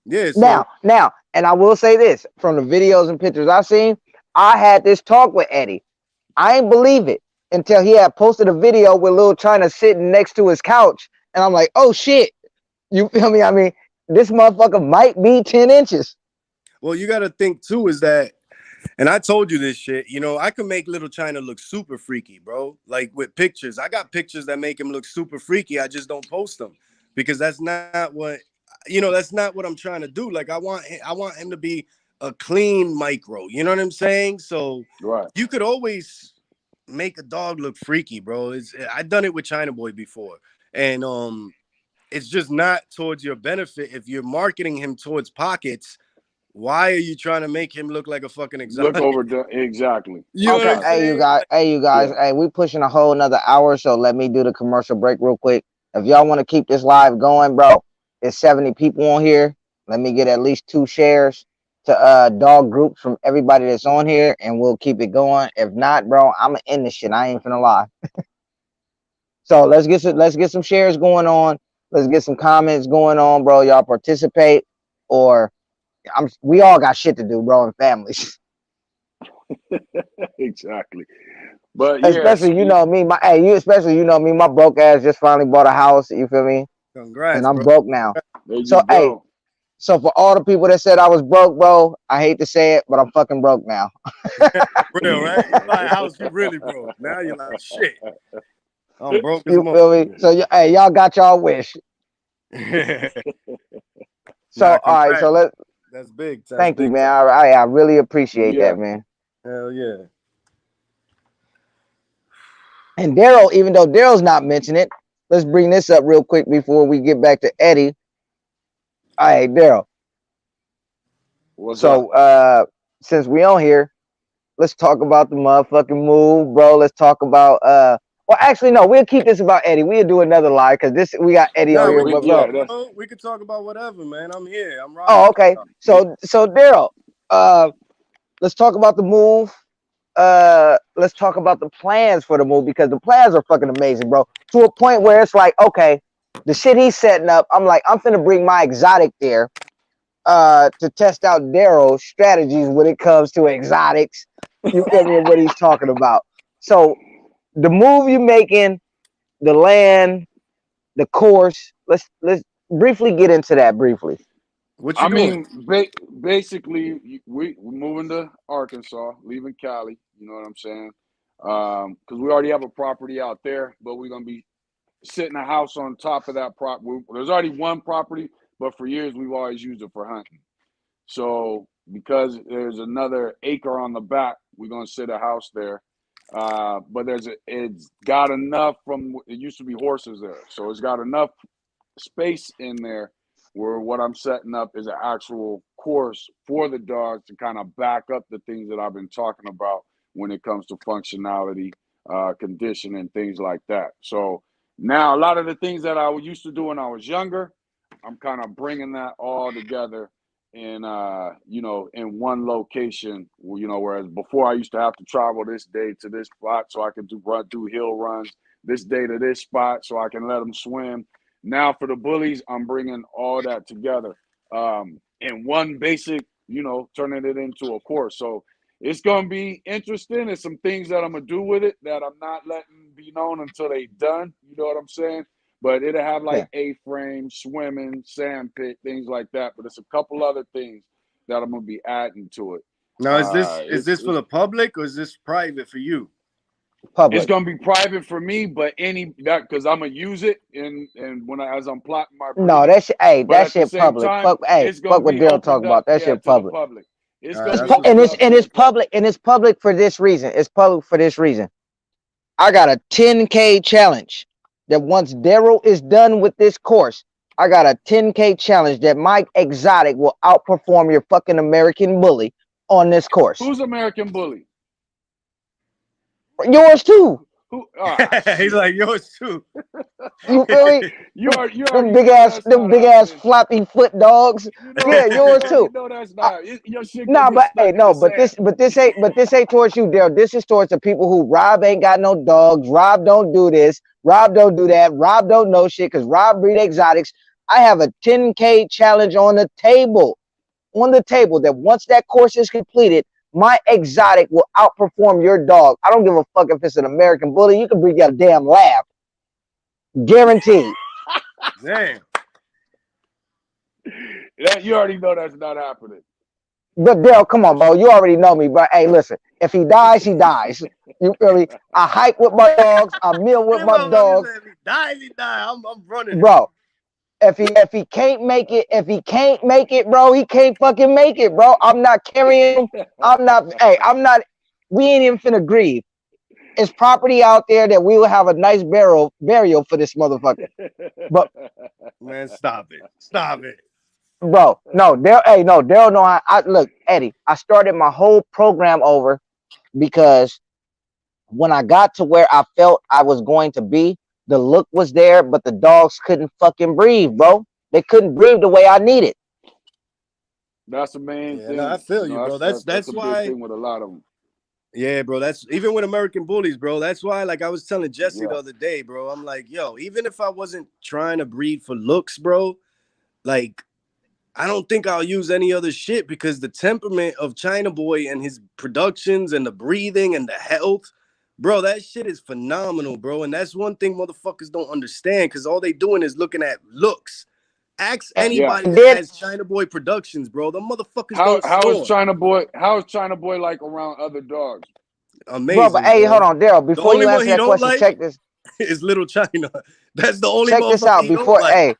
Yeah, so Now, and I will say this from the videos and pictures I've seen, I had this talk with Eddie. I ain't believe it until he had posted a video with Lil China sitting next to his couch. And I'm like, oh shit. You feel me? I mean, this motherfucker might be 10 inches. well, you gotta think too, is that, and I told you this shit, I can make Little China look super freaky, bro. Like with pictures. I got pictures that make him look super freaky. I just don't post them because that's not what I'm trying to do. Like I want him to be a clean micro. You know what I'm saying? So Right. you could always make a dog look freaky, bro. I've done it with China Boy before. And it's just not towards your benefit. If you're marketing him towards pockets, why are you trying to make him look like a fucking Look exotic? over the exactly. You know what Okay, I'm Exactly. saying? hey you guys, Yeah. hey, we pushing a whole another hour, so let me do the commercial break real quick. If y'all want to keep this live going, bro, it's 70 people on here. Let me get at least 2 shares to dog groups from everybody that's on here, and we'll keep it going. If not, bro, I'ma end this shit. I ain't finna lie. So let's get some shares going on. Let's get some comments going on, bro. Y'all participate, or we all got shit to do, bro, and families. Exactly. But yes, Especially, me, my broke ass just finally bought a house. You feel me? And Congrats, I'm bro. broke now. there you So, hey, go. so for all the people that said I was broke, bro, I hate to say it, but I'm fucking broke now. Real, right? You buy a house, you really broke. Now you're like, shit, I'm broke as a You mother. feel me? So, hey, y'all got y'all wish. Nah, So, all right. congrats. So That's big. That's thank you, big man. time. I really appreciate Yeah. that, man. Hell yeah. And Daryl, even though Daryl's not mentioning it, let's bring this up real quick before we get back to Eddie. All right, Daryl. What's up? So, since we on here, let's talk about the motherfucking move, bro. Let's talk about Well, actually, no. We'll keep this about Eddie. We'll do another live because this we got Eddie on Nah, here. we can But talk, bro, that's bro. We can talk about whatever, man. I'm here. I'm oh, rocking with okay. y'all. So Daryl, let's talk about the move. Let's talk about the plans for the move because the plans are fucking amazing, bro. To a point where it's like, okay, the shit he's setting up. I'm like, I'm finna bring my exotic there. To test out Daryl's strategies when it comes to exotics. You feel me? And what he's talking about. So the move you're making, the land, the course. Let's briefly get into that briefly. What you I doing? mean, basically, we're moving to Arkansas, leaving Cali. You know what I'm saying? Because we already have a property out there, but we're gonna be sitting a house on top of that prop. There's already one property, but for years we've always used it for hunting. So because there's another acre on the back, we're gonna sit a house there. But it's got enough from it used to be horses there, so it's got enough space in there where what I'm setting up is an actual course for the dogs to kind of back up the things that I've been talking about when it comes to functionality, condition, and things like that. So now a lot of the things that I used to do when I was younger, I'm kind of bringing that all together in in one location. Whereas before I used to have to travel this day to this spot so I could do hill runs, this day to this spot so I can let them swim. Now for the bullies, I'm bringing all that together in one basic, turning it into a course. So it's gonna be interesting. There's some things that I'm gonna do with it that I'm not letting be known until they done. You know what I'm saying? But it'll have Yeah. like A-frame, swimming, sand pit, things like that. But it's a couple other things that I'm gonna be adding to it. Now, is this is It's this for the public or is this private for you? it's Public. gonna be private for me, but any that because I'm gonna use it and as I'm plotting my No, breeding. that shit. Hey, But that at the shit same public. time, Fuck. Hey, it's fuck gonna what be Daryl talking opened about. up, That yeah, shit to the public. public. It's All right, gonna that's be what's opened up. up to the It's public. public and it's public for this reason. It's public for this reason. I got a 10K challenge that once Daryl is done with this course, I got a 10K challenge that my exotic will outperform your fucking American bully on this course. Who's American Bully? Yours too. Who? He's Shit. like yours too. You feel me? You Them already big know ass, that's them not big ass happening. floppy foot dogs. Yeah, You yours already too. know that's I, not. Your shit gonna nah, get but hey, stuck in no, the but sand. this ain't towards you, Daryl. This is towards the people who Rob ain't got no dogs. Rob don't do this. Rob don't do that. Rob don't know shit because Rob breed exotics. I have a 10K challenge on the table. On the table that once that course is completed, my exotic will outperform your dog. I don't give a fuck if it's an American bully. You can breed your damn lab. Guaranteed. Damn. You already know that's not happening. But Daryl, come on, bro. You already know me. But hey, listen, if he dies, he dies. You feel me? I hike with my dogs. I meal with This my motherfucker dogs. said, if he dies, he die. I'm running it. Bro, if he can't make it, bro, he can't fucking make it, bro. I'm not carrying him. I'm not, we ain't even finna grieve. It's property out there that we will have a nice burial for this motherfucker. But Man, stop it. Stop it. bro, no, Daryl, no, I look, Eddie, I started my whole program over because when I got to where I felt I was going to be, the look was there, but the dogs couldn't fucking breathe, bro. They couldn't breathe the way I needed. That's the main Yeah, no, I thing. feel you, bro. That's That's a big why. thing with a lot of them. Yeah, bro. That's even with American bullies, bro. That's why, like I was telling Jesse the Yeah. other day, bro. I'm like, yo, even if I wasn't trying to breed for looks, bro, like I don't think I'll use any other shit because the temperament of China Boy and his productions and the breathing and the health, bro, that shit is phenomenal, bro. And that's one thing motherfuckers don't understand because all they doing is looking at looks. Ask And Yeah. anybody that then, has China Boy Productions, bro. The motherfuckers don't How is score. China Boy? How is China Boy like around other dogs? bro, but Amazing, hey, hold bro. on, Daryl, The before only you one answer he that don't question, like is Little China. That's the only check this motherfucker out. he don't like.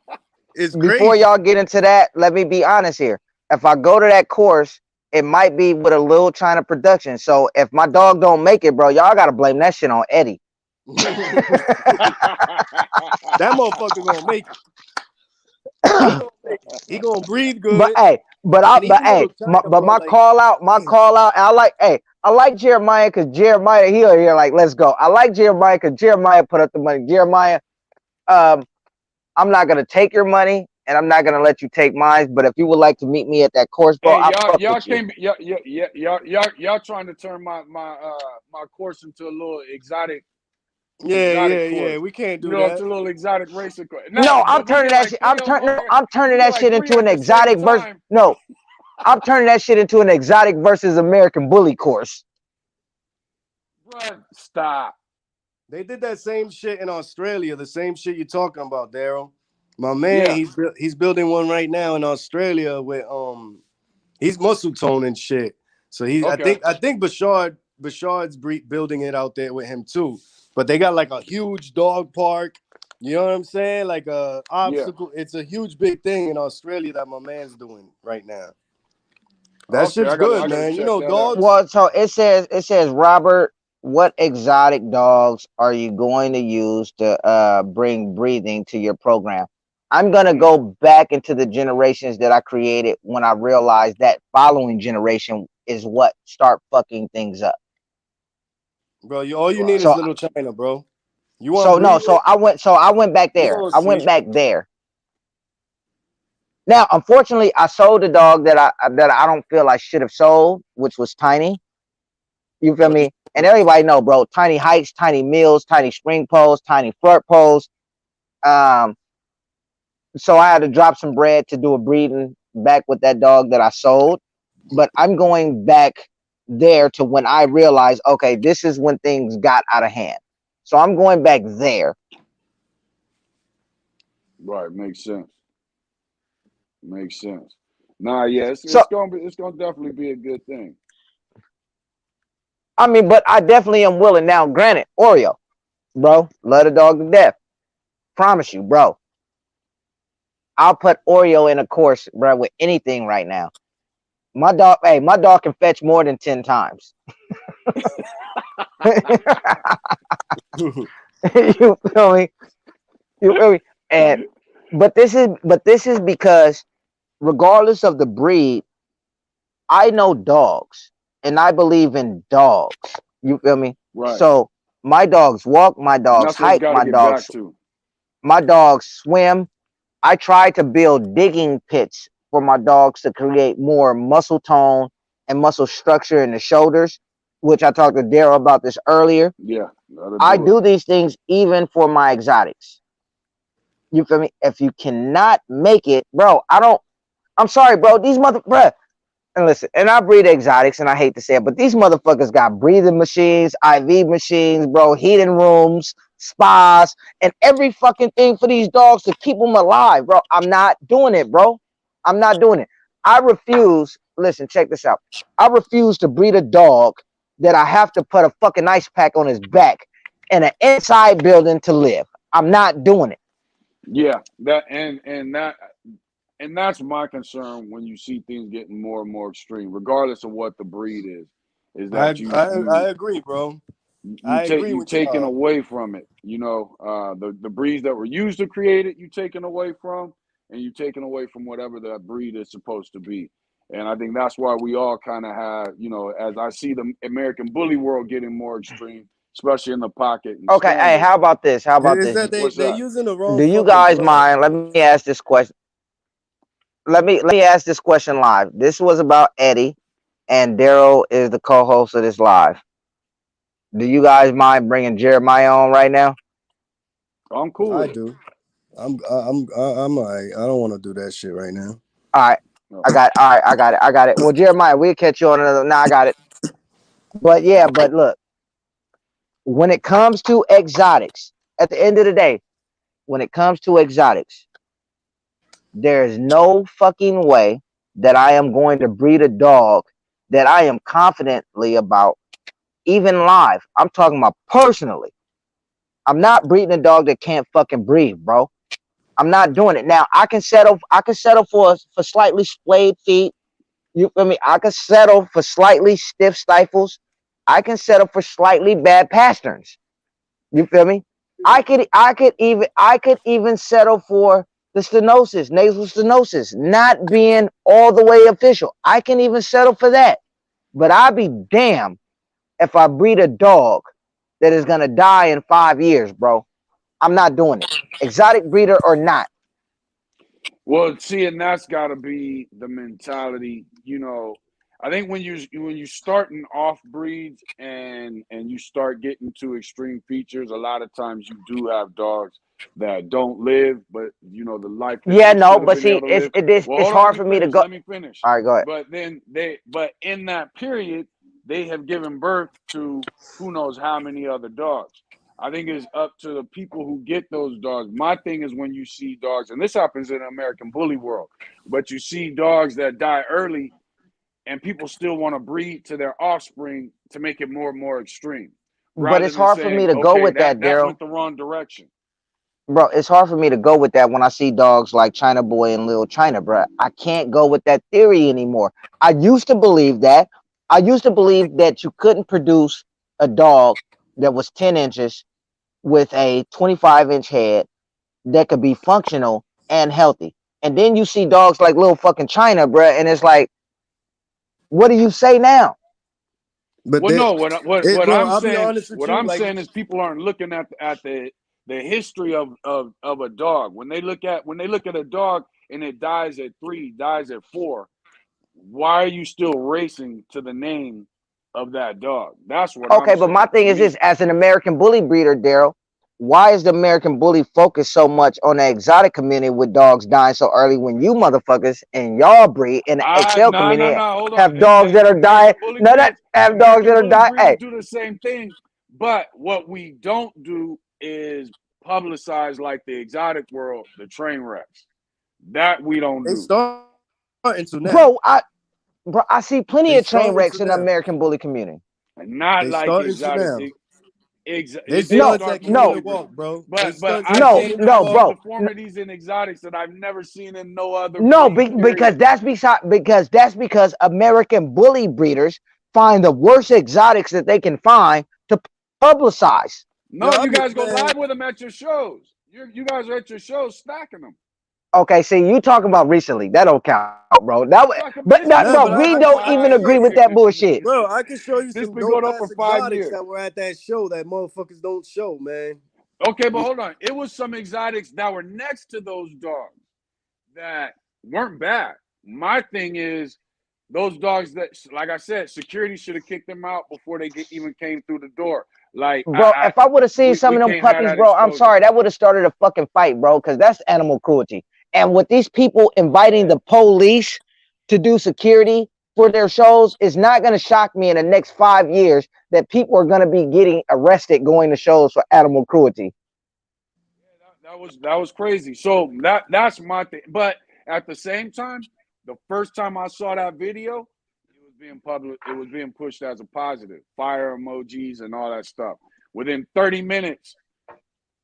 It's Before crazy. y'all get into that, let me be honest here. If I go to that course, it might be with a little China production. So if my dog don't make it, bro, y'all gotta blame that shit on Eddie. That motherfucker gonna make it. He gonna breathe But good, hey, and even little China, but bro. my Like, call out, damn, I like, hey, I like Jeremiah because Jeremiah here, like, let's go. I like Jeremiah because Jeremiah put up the money. Jeremiah, um, I'm not gonna take your money and I'm not gonna let you take mine. But if you would like to meet me at that course, bro, Hey, I y'all, fuck y'all with you. can't be, y'all trying to turn my course into a little exotic yeah. course. We can't You do know, it's that. a little exotic racing course. Nah, No, I'm but we turning get that like shit. three of them on there. I'm turning We get that like shit three into an at the same exotic verse. time. No, I'm turning that shit into an exotic versus American bully course. Bruh, stop. They did that same shit in Australia. The same shit you're talking about, Daryl. My man, Yeah. he's building one right now in Australia with he's muscle tone and shit. So Okay. I think Bashard's building it out there with him too. But they got like a huge dog park. You know what I'm saying? Like a Yeah. obstacle. It's a huge big thing in Australia that my man's doing right now. That Okay. shit's I good, gotta man. You check know, that out. dogs. Well, so it says Robert, what exotic dogs are you going to use to bring breathing to your program? I'm gonna Mm. go back into the generations that I created when I realized that following generation is what start fucking things up. Bro, all you need Right. is So little China, bro. You want so no, breathing? so I went back He there. gonna I went sleep. back there. Now, unfortunately, I sold the dog that I don't feel I should have sold, which was Tiny. You feel me? And everybody know, bro. Tiny heights, tiny meals, tiny spring poles, tiny flirt poles. Um, so I had to drop some bread to do a breeding back with that dog that I sold. But I'm going back there to when I realized, okay, this is when things got out of hand. So I'm going back there. Right. Makes sense. Makes sense. Nah, yeah, So it's gonna definitely be a good thing. I mean, but I definitely am willing. Now, granted, Oreo, bro, love the dog to death. Promise you, bro. I'll put Oreo in a course, bro, with anything right now. My dog can fetch more than 10 times. You feel me? You feel me? And but this is because regardless of the breed, I know dogs and I believe in dogs. You feel me? Right. So my dogs walk, my And dogs that's what it's hike, got to get back to. my dogs swim. I try to build digging pits for my dogs to create more muscle tone and muscle structure in the shoulders, which I talked to Daryl about this earlier. Yeah, that'll I do it. do these things even for my exotics. You feel me? If you cannot make it, bro, I'm sorry, bro. These bruh, and listen, and I breed exotics, and I hate to say it, but these motherfuckers got breathing machines, IV machines, bro, heating rooms, spas, and every fucking thing for these dogs to keep them alive, bro. I'm not doing it, bro. I'm not doing it. I refuse. Listen, check this out. I refuse to breed a dog that I have to put a fucking ice pack on his back in an inside building to live. I'm not doing it. Yeah, that and that's my concern when you see things getting more and more extreme, regardless of what the breed is that I agree, bro. I agree you with taking y'all. away from it. You know, the breeds that were used to create it, you taking away from, and you taking away from whatever that breed is supposed to be. And I think that's why we all kind of have, you know, as I see the American bully world getting more extreme, especially in the pocket and Okay, hey, standard. how about this? How about Is this? that What's they're that? using the wrong Do you fucking guys blood? mind? Let me ask this question. Let me ask this question live. This was about Eddie, and Daryl is the co-host of this live. Do you guys mind bringing Jeremiah on right now? I'm cool I with it. do. I'm all right. I don't want to do that shit right now. All right, No. I got. All right, I got it. I got it. Well, Jeremiah, we'll catch you on another. Now I got it. But yeah, but look, when it comes to exotics, at the end of the day, when it comes to exotics, there is no fucking way that I am going to breed a dog that I am confidently about, even live. I'm talking about personally. I'm not breeding a dog that can't fucking breathe, bro. I'm not doing it. Now I can settle. I can settle for slightly splayed feet. You feel me? I can settle for slightly stiff stifles. I can settle for slightly bad pasterns. You feel me? I could even settle for the stenosis, nasal stenosis, not being all the way official. I can even settle for that. But I'd be damned if I breed a dog that is gonna die in 5 years, bro. I'm not doing it. Exotic breeder or not. Well, see, and that's got to be the mentality. I think when you starting off breeds and you start getting to extreme features, a lot of times you do have dogs that don't live, but the life that Yeah, they no, should have but been able see, to it's live. Well, it's hold on, let hard me for me to finish. go. Let me finish. All right, go ahead. But in that period, they have given birth to who knows how many other dogs. I think it's up to the people who get those dogs. My thing is when you see dogs, and this happens in the American bully world, but you see dogs that die early and people still want to breed to their offspring to make it more and more extreme But rather it's than hard for me saying, to go okay, with that that, that Daryl. went the wrong direction. Bro, it's hard for me to go with that when I see dogs like China Boy and Little China, bro. I can't go with that theory anymore. I used to believe that. I used to believe that you couldn't produce a dog that was 10 inches with a 25-inch head that could be functional and healthy. And then you see dogs like Little fucking China, bro, and it's like, what do you say now? But Well, that, no, bro, I'll be honest with what you. I'm Like, saying is people aren't looking at the history of a dog. When they look at a dog and it dies at 3, dies at 4, why are you still racing to the name of that dog? That's what I'm Okay, but my saying. thing To is this: me, as an American bully breeder, Daryl, why is the American bully focused so much on the exotic community with dogs dying so early when you motherfuckers and y'all breed in the I XL no no community no hold on. have dogs that are dying? No, that have dogs that American are bully dying. breeders Hey, do the same thing, but what we don't do is publicize like the exotic world, the train wrecks. That we don't they do. starting to now. bro, I see They plenty of starting to train wrecks now. in the American bully community. And They not like starting to exotic. now. There's They No, studs start that can't no, even slowly, but walk, bro. but There's but studs that I've can't no, seen even no, I've seen walk. bro. deformities in exotics that I've never seen in no other No, breed. because Period. that's because American bully breeders find the worst exotics that they can find to publicize. Yo, No, I you mean, guys go man, live with them at your shows. You guys are at your shows stacking them. Okay, see, you talking about recently. That don't count, bro. I'm talking about this been But nah, going but on we for don't I even can 5 show agree with you, that years. bullshit. bro. I can show you This some been going dope on for ass 5 years. exotics that were at that show that motherfuckers don't show, man. Okay, but You, hold on. It was some exotics that were next to those dogs that weren't bad. My thing is those dogs that, like I said, security should have kicked them out before they even came through the door. Like Bro, if I would have seen some we of them can't have puppies, that bro, I'm exposure. sorry, that would have started a fucking fight, bro, because that's animal cruelty. And with these people inviting Yeah. the police to do security for their shows, it's not going to shock me in the next 5 years that people are going to be getting arrested going to shows for animal cruelty. That was crazy. So that's my thing. But at the same time, the first time I saw that video, it was being public. It was being pushed as a positive, fire emojis and all that stuff. Within 30 minutes,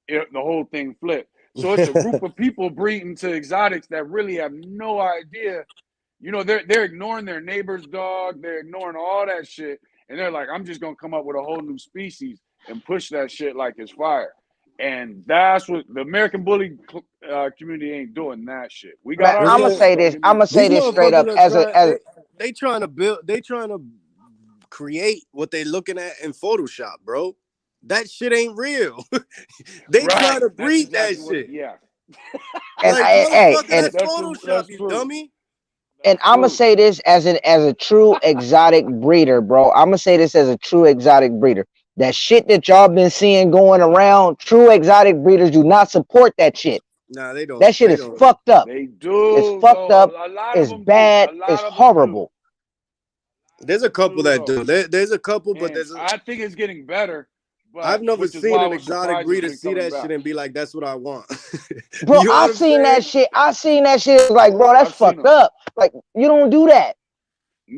the whole thing flipped. So it's a group of people breeding to exotics that really have no idea. They're ignoring their neighbor's dog. They're ignoring all that shit, and they're like, "I'm just gonna come up with a whole new species and push that shit like it's fire." And that's what the American bully community ain't doing. That shit. We got Man, our it's I'm gonna just moments. say Don't this. get I'm me. gonna say these this straight up motherfuckers are as a trying. as They trying to build. They trying to create what they looking at in Photoshop, bro. That shit ain't real. They Right. trying to That's breed that exactly what. shit. Yeah. and Like, I hey motherfucker, that's Photoshop, That's you true. dummy. and That's I'm gonna true. say this as a true exotic breeder, bro. I'm gonna say this as a true exotic breeder. That shit that y'all been seeing going around, true exotic breeders do not support that shit. Nah, they don't. That shit They is don't. fucked up. They It's do fucked though. up. A lot of It's them do. bad. A It's lot of them do. horrible. A lot There's of a them couple do that though. do. There's a couple, but And there's a. I think it's getting better, I've but never which is seen why I an was exotic surprised it's breeder been see coming that back. shit and be like, "That's what I want." Bro, You know I what I'm seen that saying? shit. I seen that shit. Like, bro, that's I've seen fucked them. up. Like, you don't do that.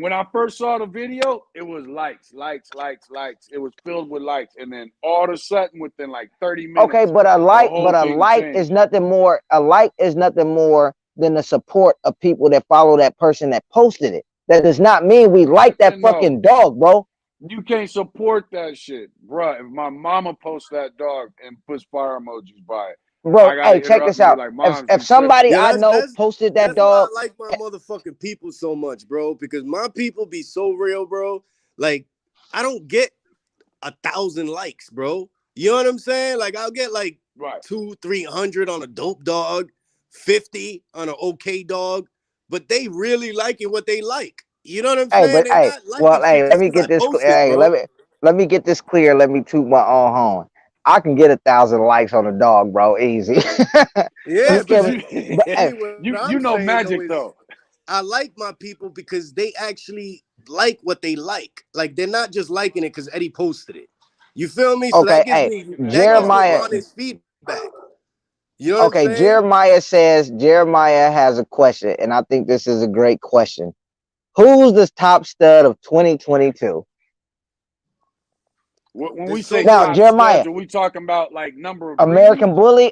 When I first saw the video, it was likes, likes, likes, likes. It was filled with likes, and then all of a sudden, within like 30 Okay, minutes, the but whole a thing like is changed. nothing more. A like is nothing more than the support of people that follow that person that posted it. That does not mean we like that No, fucking dog, bro. you can't support that shit, bruh. If my mama posts that dog and puts fire emojis by it, bro. I gotta Hey, check this interrupt you. out. Like, If mom's if be tripping. somebody Yeah, I know posted that that's why dog, I like my motherfucking people so much, bro. Because my people be so real, bro. Like, I don't get 1,000 likes, bro. You know what I'm saying? Like, I'll get like Right. 200-300 on a dope dog, 50 on an okay dog, but they really liking what they like. You know what I'm hey, saying? but They hey, not liking well, hey, shit let just me because I get this. post it, Hey, bro. let me get this clear. Let me toot my own horn. I can get 1,000 likes on a dog, bro. Easy. Yeah, That's You but feel because me? you But hey, what I'm you know saying though magic is though. I like my people because they actually like what they like. Like they're not just liking it because Eddie posted it. You feel me? So okay, hey, that gives me Jeremiah. honest feedback. You know what I'm Okay, saying? Jeremiah has a question, and I think this is a great question. Who's the top stud of 2022? When we There's say so Now, many. top studs, Jeremiah, are we talking about like number of breeding?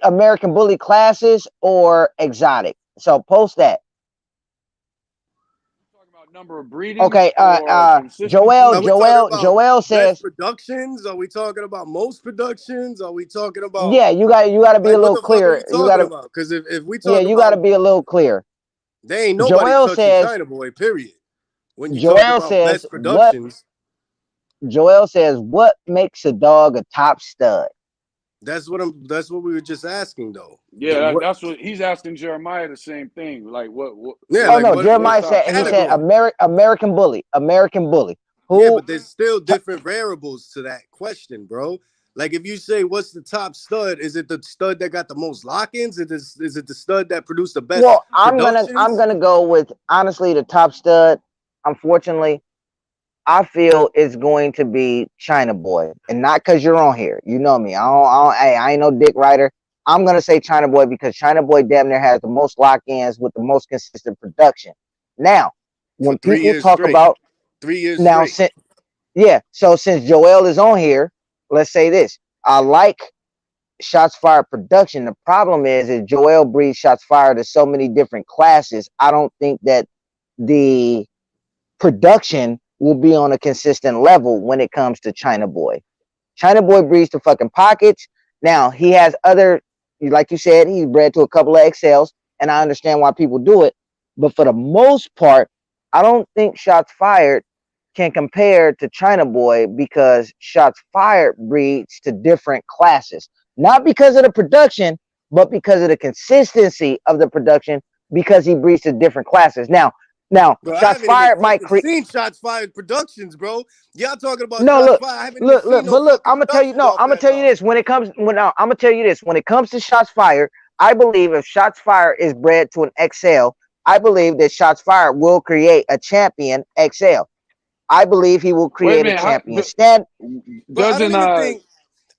American Bully classes, or exotic? So post that. Talking about number of breedings Okay, or Joel, consistency? Are we talking Joel, about Joel best says, productions? Are we talking about most productions? Are we talking about yeah, you got to be a like what little the fuck are we clear. talking about? Because if we Yeah, talk you got to about be a little clear. they ain't nobody Joel touching says, China Boy, period. When you talk Joel about says, best what? productions, Joel says, what makes a dog a top stud? that's what we were just asking though. Yeah, What that's what he's asking Jeremiah the same thing. Like, yeah, Oh like no, what Jeremiah top said he said stud? category. American Bully. Yeah, Who? but there's still different variables to that question, bro. Like if you say what's the top stud, is it the stud that got the most lock-ins? Is it the stud that produced the best Well, I'm productions? gonna go with honestly the top stud. Unfortunately, I feel it's going to be China Boy, and not because you're on here. You know me. Hey, I ain't no dick rider. I'm gonna say China Boy because China Boy damn near has the most lock-ins with the most consistent production. Now, For when three people years talk straight. about 3 years now, straight. since yeah, so since Joel is on here, let's say this: I like shots fired production. The problem is Joel breeds shots fired to so many different classes. I don't think that the production will be on a consistent level when it comes to China Boy. China Boy breeds to fucking pockets. Now he has other, like you said, he's bred to a couple of XLs, and I understand why people do it. But for the most part, I don't think shots fired can compare to China Boy because shots fired breeds to different classes. Not because of the production, but because of the consistency of the production, because he breeds to different classes. Now, Bro, I shots haven't even fired might fucking create. seen Shots Fired Productions, bro. Y'all talking about No, Shots look, Fired. I haven't even seen no but look. fucking productions off I'm gonna that tell you dog. this. I'm gonna tell you this. When it comes to shots fired, I believe if shots fired is bred to an XL, I believe that shots fired will create a champion XL. I believe he will Wait a create a minute. champion stand. But Doesn't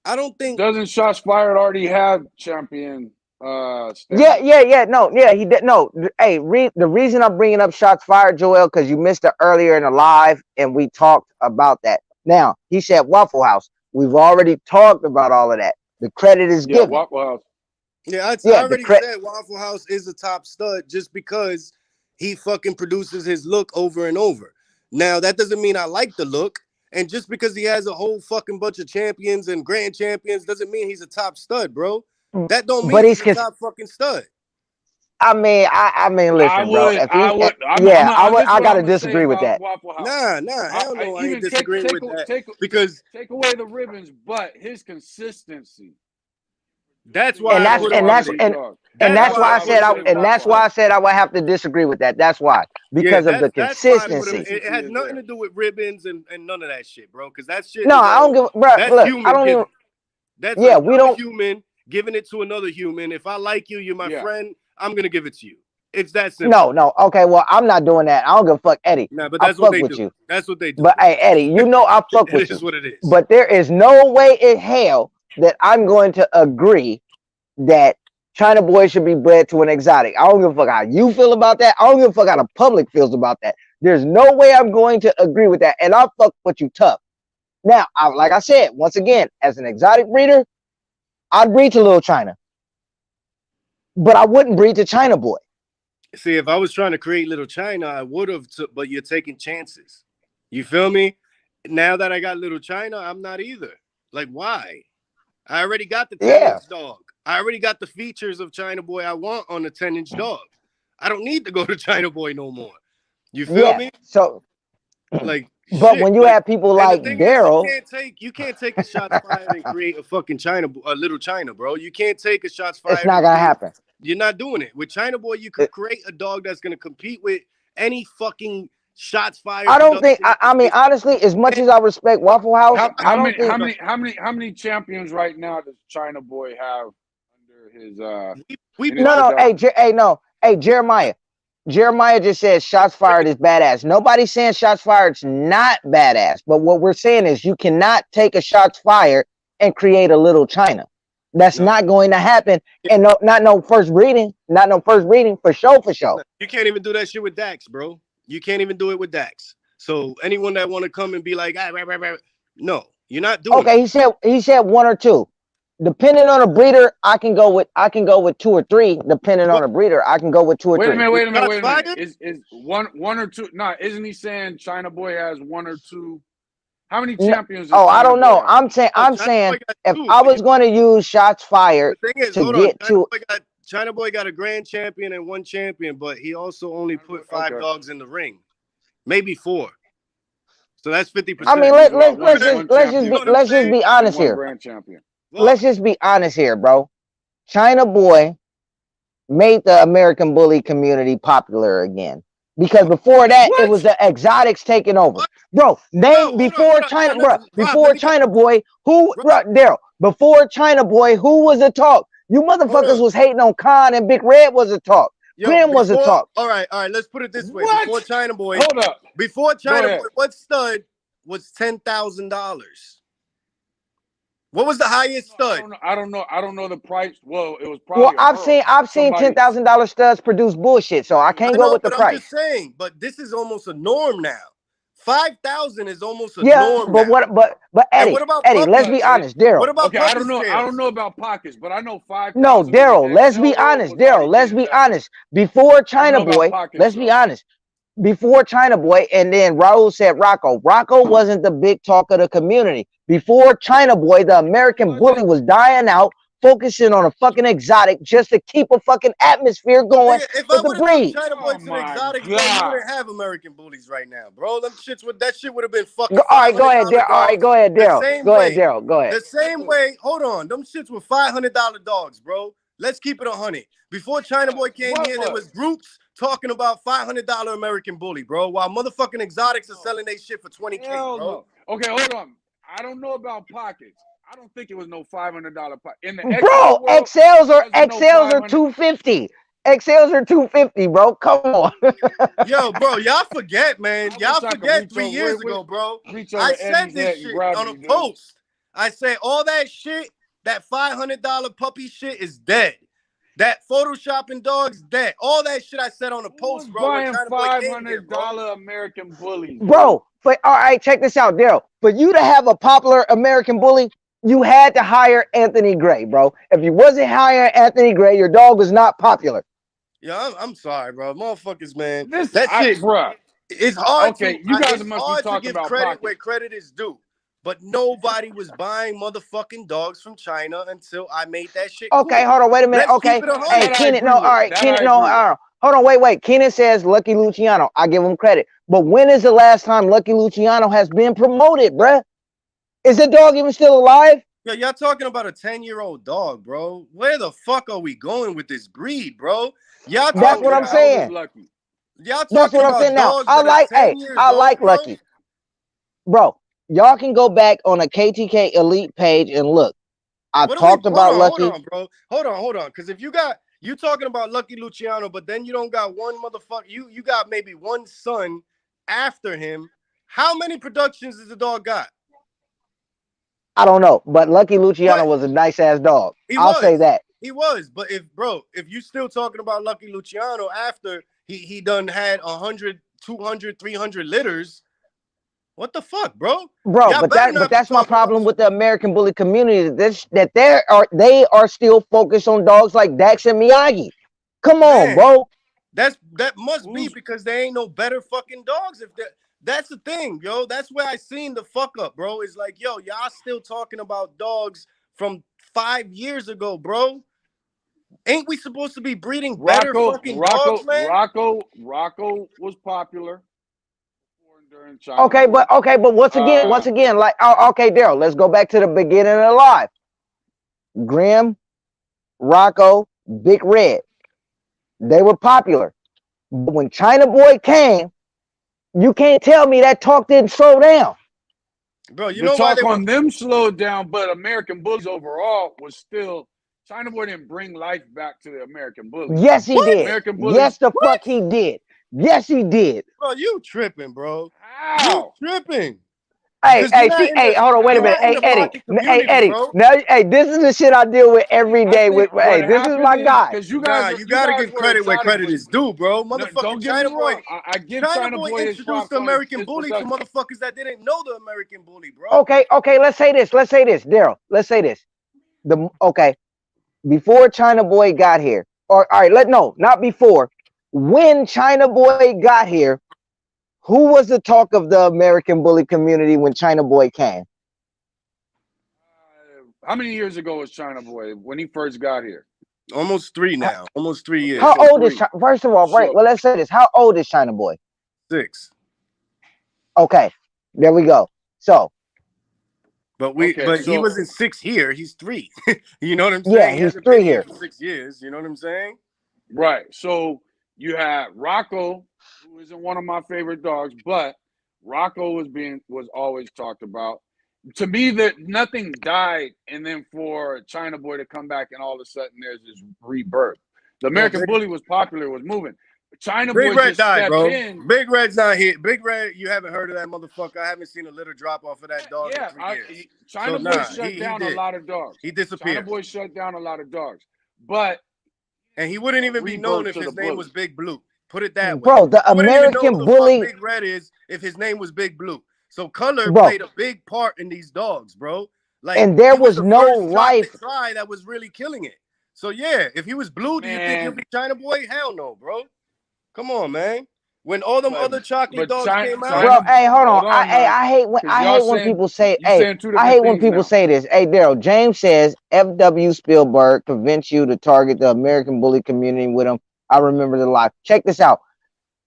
I don't think doesn't Shots Fired already have champion Yeah, status? no, yeah, he did. No, hey, the reason I'm bringing up shots fired, Joel, because you missed it earlier in the live, and we talked about that. Now he said Waffle House. We've already talked about all of that. The credit is Yeah, given. Waffle House. yeah, I Yeah, the already credit. said Waffle House is a top stud just because he fucking produces his look over and over. Now that doesn't mean I like the look. And just because he has a whole fucking bunch of champions and grand champions doesn't mean he's a top stud, bro. That don't But mean he's a top fucking stud. I mean, listen, bro. If I he's, would. I'm yeah, not. This is this is I what I'm gotta gonna say disagree with about that. Waffle House. Nah, hell I no, I ain't even disagreeing with that because take away the ribbons, but his consistency that's producing why And I that's put him quality with it. dog. That's that's That's why why I I why I put would said him I in say the and top that's Waffle why House. I five. said I would have to disagree with that. That's why Yeah, because of the that's why I put him. consistency. It has Consistency is nothing there. to do with ribbons and none of that shit, bro. Because that shit No, is I don't all give, bro. that's Look, I human don't even. given. That's Yeah, we another don't. human giving it to another human. If I like you, you're my Yeah. friend. I'm gonna give it to you. It's that No, simple. no. Okay, well, I'm not doing that. I don't give a fuck, Eddie. Nah, but I that's what fuck they with do. you, That's what they do, but bro. hey, Eddie, you know I fuck It with you. is what it is. But there is no way in hell that I'm going to agree that China Boy should be bred to an exotic. I don't give a fuck how you feel about that. I don't give a fuck how the public feels about that. There's no way I'm going to agree with that, and I'll fuck with you tough. Now, like I said, once again, as an exotic breeder, I'd breed to Little China, but I wouldn't breed to China Boy. See, if I was trying to create Little China, I would have. But you're taking chances. You feel me? Now that I got Little China, I'm not either. Like, why? I already got the Yeah, Talents dog. I already got the features of China Boy I want on the 10-inch dog. I don't need to go to China Boy no more. You feel Yeah. me? So, Like but shit. when you Like, have people and the like thing is, Daryl, you can't take a shots fired and create a fucking a little China, bro. You can't take a shots it's fired not and gonna create. happen. You're not doing it with China Boy. You could It- create a dog that's gonna compete with any fucking shots fired I don't think. production in I mean, existence. honestly, as much And as I respect Waffle House, I don't think. How many champions right now does China Boy have under his we in his No, bought no. Hey, production? no. Hey, Jeremiah. Jeremiah just said shots fired is badass. Nobody's saying shots fired's not badass. But what we're saying is you cannot take a shots fired and create a little China. That's no. not going to happen. And no, not no first breeding. Not no first breeding for sure, for sure. You can't even do that shit with Dax, bro. You can't even do it with Dax. So anyone that want to come and be like, no, you're not doing it. Okay, he said one or two. Depending on a breeder, I can go with two or three. Depending on But a breeder, I can go with two or Wait a three. minute, with wait a minute, shots wait a minute. fired, Is one or two? No, isn't he saying China Boy has one or two? How many No, champions does oh, I China don't Boy know. have? oh, I'm China saying Boy got if two. I But was going to use shots the fired thing is, to hold on, get to China Boy got a grand champion and one champion, but he also only put 5 Okay, dogs in the ring, maybe 4. So that's I and mean, 50%. he's about one You know champion what I'm let's just saying? be and honest one here. grand champion. Well, Let's just be honest here, bro. China Boy made the American bully community popular again. Because before that, it was What? the exotics taking over. what? Bro, Bro, name hold on, before China, bro, Rob, let before me get China Boy, Rob, Daryl, before China Boy, who was the talk? You hold motherfuckers on. was hating on Khan and Big Red was a talk. Yo, Prim was a before, talk. all right, let's put it this way. What? Hold up. Before Go China Boy, ahead. what stud was $10,000? What was the highest No, stud? I don't know the price. Well, it was Well, probably a Earl. I've seen Somebody. $10,000 studs produce bullshit, so I I can't go know, with the but I'm just price. saying. But this is almost a norm now. 5,000 is almost a Yeah, norm but now. what? But And what about Eddie, let's puppy? be Okay, honest, Daryl. What about okay. I puppy don't know. I don't sales? know about pockets, but I know No, 5,000 in the Daryl, let's be XL world honest. was Daryl, already let's getting be down. honest. Before I don't China know about Boy, pockets let's be though. honest. Before China Boy, and then Raul said Rocco. Rocco wasn't the big talk of the community. Before China Boy, the American Was it? bully was dying out, focusing on a fucking exotic just to keep a fucking atmosphere going Nigga, if I with the would have took breed. China Boy Oh to the my exotics, bro, you God. wouldn't have American bullies right now, bro. That shit would have been fucking All right, go ahead, $500 Daryl. All right, dogs go ahead, the Daryl. same Go ahead, way. Daryl. Go ahead. The same way. Hold on, them shits were $500 dogs, bro. Let's keep it 100. Before China Boy came What here, there was? was groups talking about $500 American bully, bro. While motherfucking exotics are selling their shit for 20K, Hell bro. no. Okay, hold on. I don't know about pockets. I don't think it was no $500 pocket. In the XL Bro, world, wasn't no XLs are 500. 250. XLs are 250, bro. Come on. Yo, bro, y'all forget, man. I Y'all wish I could forget 3 years ago, bro. reach I over said Eddie's this head and shit grab on a you, dude. post. I said all that shit, that $500 puppy shit is dead. That photoshopping dog's dead. All that shit I said on a Who was post, bro, when buying China Boy five came here, hundred bro. dollar American bullies, dude? Bro, but all right, check this out, Daryl. For you to have a popular American bully, you had to hire Anthony Gray, bro. If you wasn't hiring Anthony Gray, your dog was not popular. Yeah, I'm sorry, bro. Motherfuckers, man. This, That shit, bruh. it's hard Okay, to you guys it's must be hard to talking give about credit where pockets. credit is due. But nobody was buying motherfucking dogs from China until I made that shit Okay, cool. hold on, wait a minute. Let's keep Okay, it a hey, hundred. That I Keenan, no, agree all with. right, That I Keenan, no, agree with. hold on, wait. Keenan says Lucky Luciano. I give him credit. But when is the last time Lucky Luciano has been promoted, bruh? Is the dog even still alive? Yo, y'all talking about a 10-year-old dog, bro. Where the fuck are we going with this breed, bro? Y'all That's talking what I'm How old is saying. Lucky? y'all That's talking what I'm about saying now. dogs that are 10 years I old, like bro? Lucky. Bro, y'all can go back on a KTK Elite page and look. I What are we talked about hold Lucky. on, bro. Hold on. Because if you talking about Lucky Luciano, but then you don't got one motherfucker, you got maybe one son after him. How many productions does the dog got? I don't know, but Lucky Luciano What? was a nice ass dog. He I'll say was. that. He was. But if you still talking about Lucky Luciano after he done had 100, 200, 300 litters, what the fuck, bro? Bro, Y'all better but not be that's my talking about problem with the American bully community. That they are still focused on dogs like Dax and Miyagi. Come on, man. bro. That must be Who's because they ain't no better fucking dogs. That's the thing, yo. That's where I seen the fuck up, bro. It's like, yo, y'all still talking about dogs from 5 years ago, bro. Ain't we supposed to be breeding better fucking dogs, man? Rocco was popular during China Okay, Boy. but once again, like, okay, Daryl, let's go back to the beginning of life. Grim, Rocco, Big Red, they were popular. But when China Boy came, you can't tell me that talk didn't slow down. Bro, you The know why talk they were on them slowed down, but American Bullies overall was still. China Boy didn't bring life back to the American Bullies. Yes, he what? did. American Yes, Bullies. the What? fuck he did. Yes, he did. Bro, you tripping, bro. You How? tripping. Hey, Because hey, see, hey, hold on, wait a you're minute. not in Hey, the Eddie. fucking Hey, community, Eddie. bro. Now, hey, this is the shit I deal with every I day with, think hey, what this is happened my is guy. because Nah, you you gotta guys give were credit where exotic, credit but is due, bro. no, Motherfucking don't get me China Boy. wrong. I give China China Boy Boy his introduced props the on his, American Bully to production. motherfuckers that didn't know the American Bully, bro. Okay, let's say this. Daryl, let's say this. Okay, before China Boy got here, or all right, not before. When China Boy got here, who was the talk of the American Bully community when China Boy came? How many years ago was China Boy when he first got here? Almost 3 now. Almost 3 Okay, years. How so old is 3. First of all, right? So Well, let's say this. How old is China Boy? 6. Okay, there we go. So okay, But he so wasn't 6 here. He's 3. You know what I'm yeah, saying? He he's hasn't been 3 here here. for 6 years. You know what I'm saying? right. So you had Rocco, who isn't one of my favorite dogs, but Rocco was always talked about. To me, that nothing died, and then for China Boy to come back, and all of a sudden there's this rebirth. The Well, American Bully was popular, was moving. China Big Boy Red just died, stepped bro. in. Big Red's not here. Big Red, you haven't heard of that motherfucker. I haven't seen a litter drop off of that dog in Yeah, 3 years. So China Boy nah, shut he down a did. lot of dogs. He China disappeared. Boy shut down a lot of dogs, but And he wouldn't a even be known rebirth if to the his name Bully. was Big Blue. Put it that way. Bro, the You wouldn't even know who American the fuck Bully, Big Red is if his name was Big Blue. So color bro, played a big part in these dogs, bro. Like and there he was was the no first chocolate life. try that was really killing it. So yeah, if he was blue, do you think he'll Man, be China Boy? Hell no, bro. Come on, man. When all them but other chocolate but dogs came out, Bro, China. hey, hold on. Hold on now, because I y'all hate when saying people say, you hey, saying two I different hate when things people now. say this. Hey, Daryl, James says FW Spielberg convinced you to target the American Bully community with him. I remember the life. Check this out.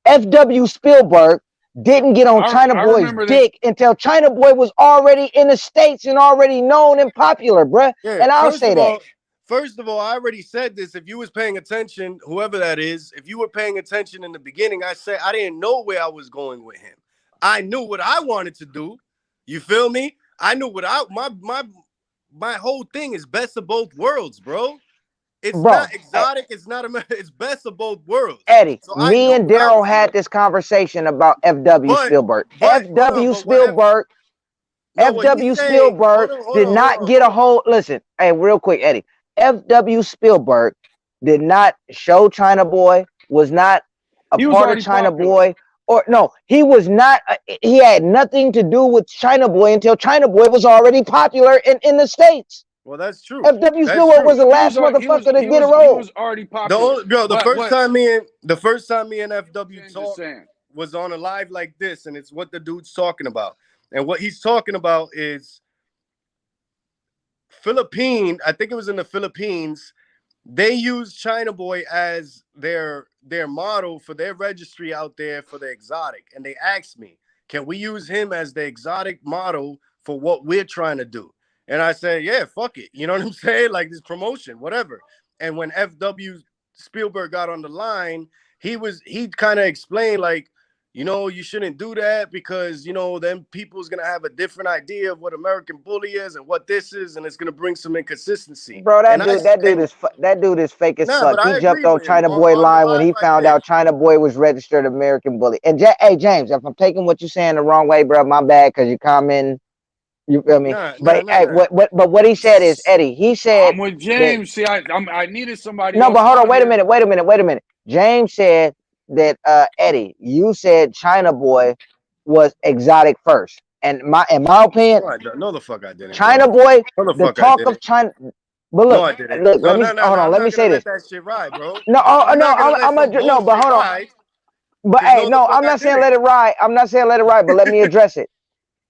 FW Spielberg didn't get on China I Boy's remember this. dick until China Boy was already in the States and already known and popular, bruh. yeah. And I'll say that. First of all, I already said this. If you was paying attention, whoever that is, if you were paying attention in the beginning, I said I didn't know where I was going with him. I knew what I wanted to do. You feel me? I knew what my whole thing is best of both worlds, bro. It's Bro, not exotic. It's not American. It's best of both worlds. Eddie, So I me knew and what I Daryl was had doing. this conversation about FW But Spielberg. hold on. FW But what Spielberg no, what he's FW saying, Spielberg did not get a hold. Listen, hey, real quick, Eddie. FW Spielberg did not show China Boy, was not a He was part of already China popular. Boy, or no, he was not. He had nothing to do with China Boy until China Boy was already popular in the States. well, that's true. FW That's Spielberg was true. the last motherfucker to get a He role. was already popular. The But first what time me and FW James is talked saying, was on a live like this, and it's what the dude's talking about. And what he's talking about is Philippine. I think it was in the Philippines. They use China Boy as their model for their registry out there for the exotic. And they asked me, can we use him as the exotic model for what we're trying to do? And I said, yeah, fuck it. You know what I'm saying? Like this promotion, whatever. And when FW Spielberg got on the line, he kind of explained like, you shouldn't do that because, then people's going to have a different idea of what American Bully is and what this is, and it's going to bring some inconsistency. Bro, And that dude is fake as nah, fuck. but He I jumped agree on with him China Boy on the line when live he like found this. out China Boy was registered American Bully. And hey, James, if I'm taking what you're saying the wrong way, bro, my bad, because you're commenting. You feel me? But hey, what he said is, Eddie. He said I'm with that James. See, I needed somebody no, else but hold on, on wait a here. minute, wait a minute. James said that Eddie, you said China Boy was exotic first, and in my opinion, No, the fuck I didn't, China bro. Boy, No, the the fuck I talk of didn't. China. But No, look, I didn't. look, No, no, no, hold no. on, I'm let me not gonna say let this. that shit ride, bro. No, I'm no, not gonna let some no, but bullshit hold on. ride. But Cause hey, no, the no, fuck I'm I not saying didn't. let it ride. I'm not saying let it ride, but let me address it.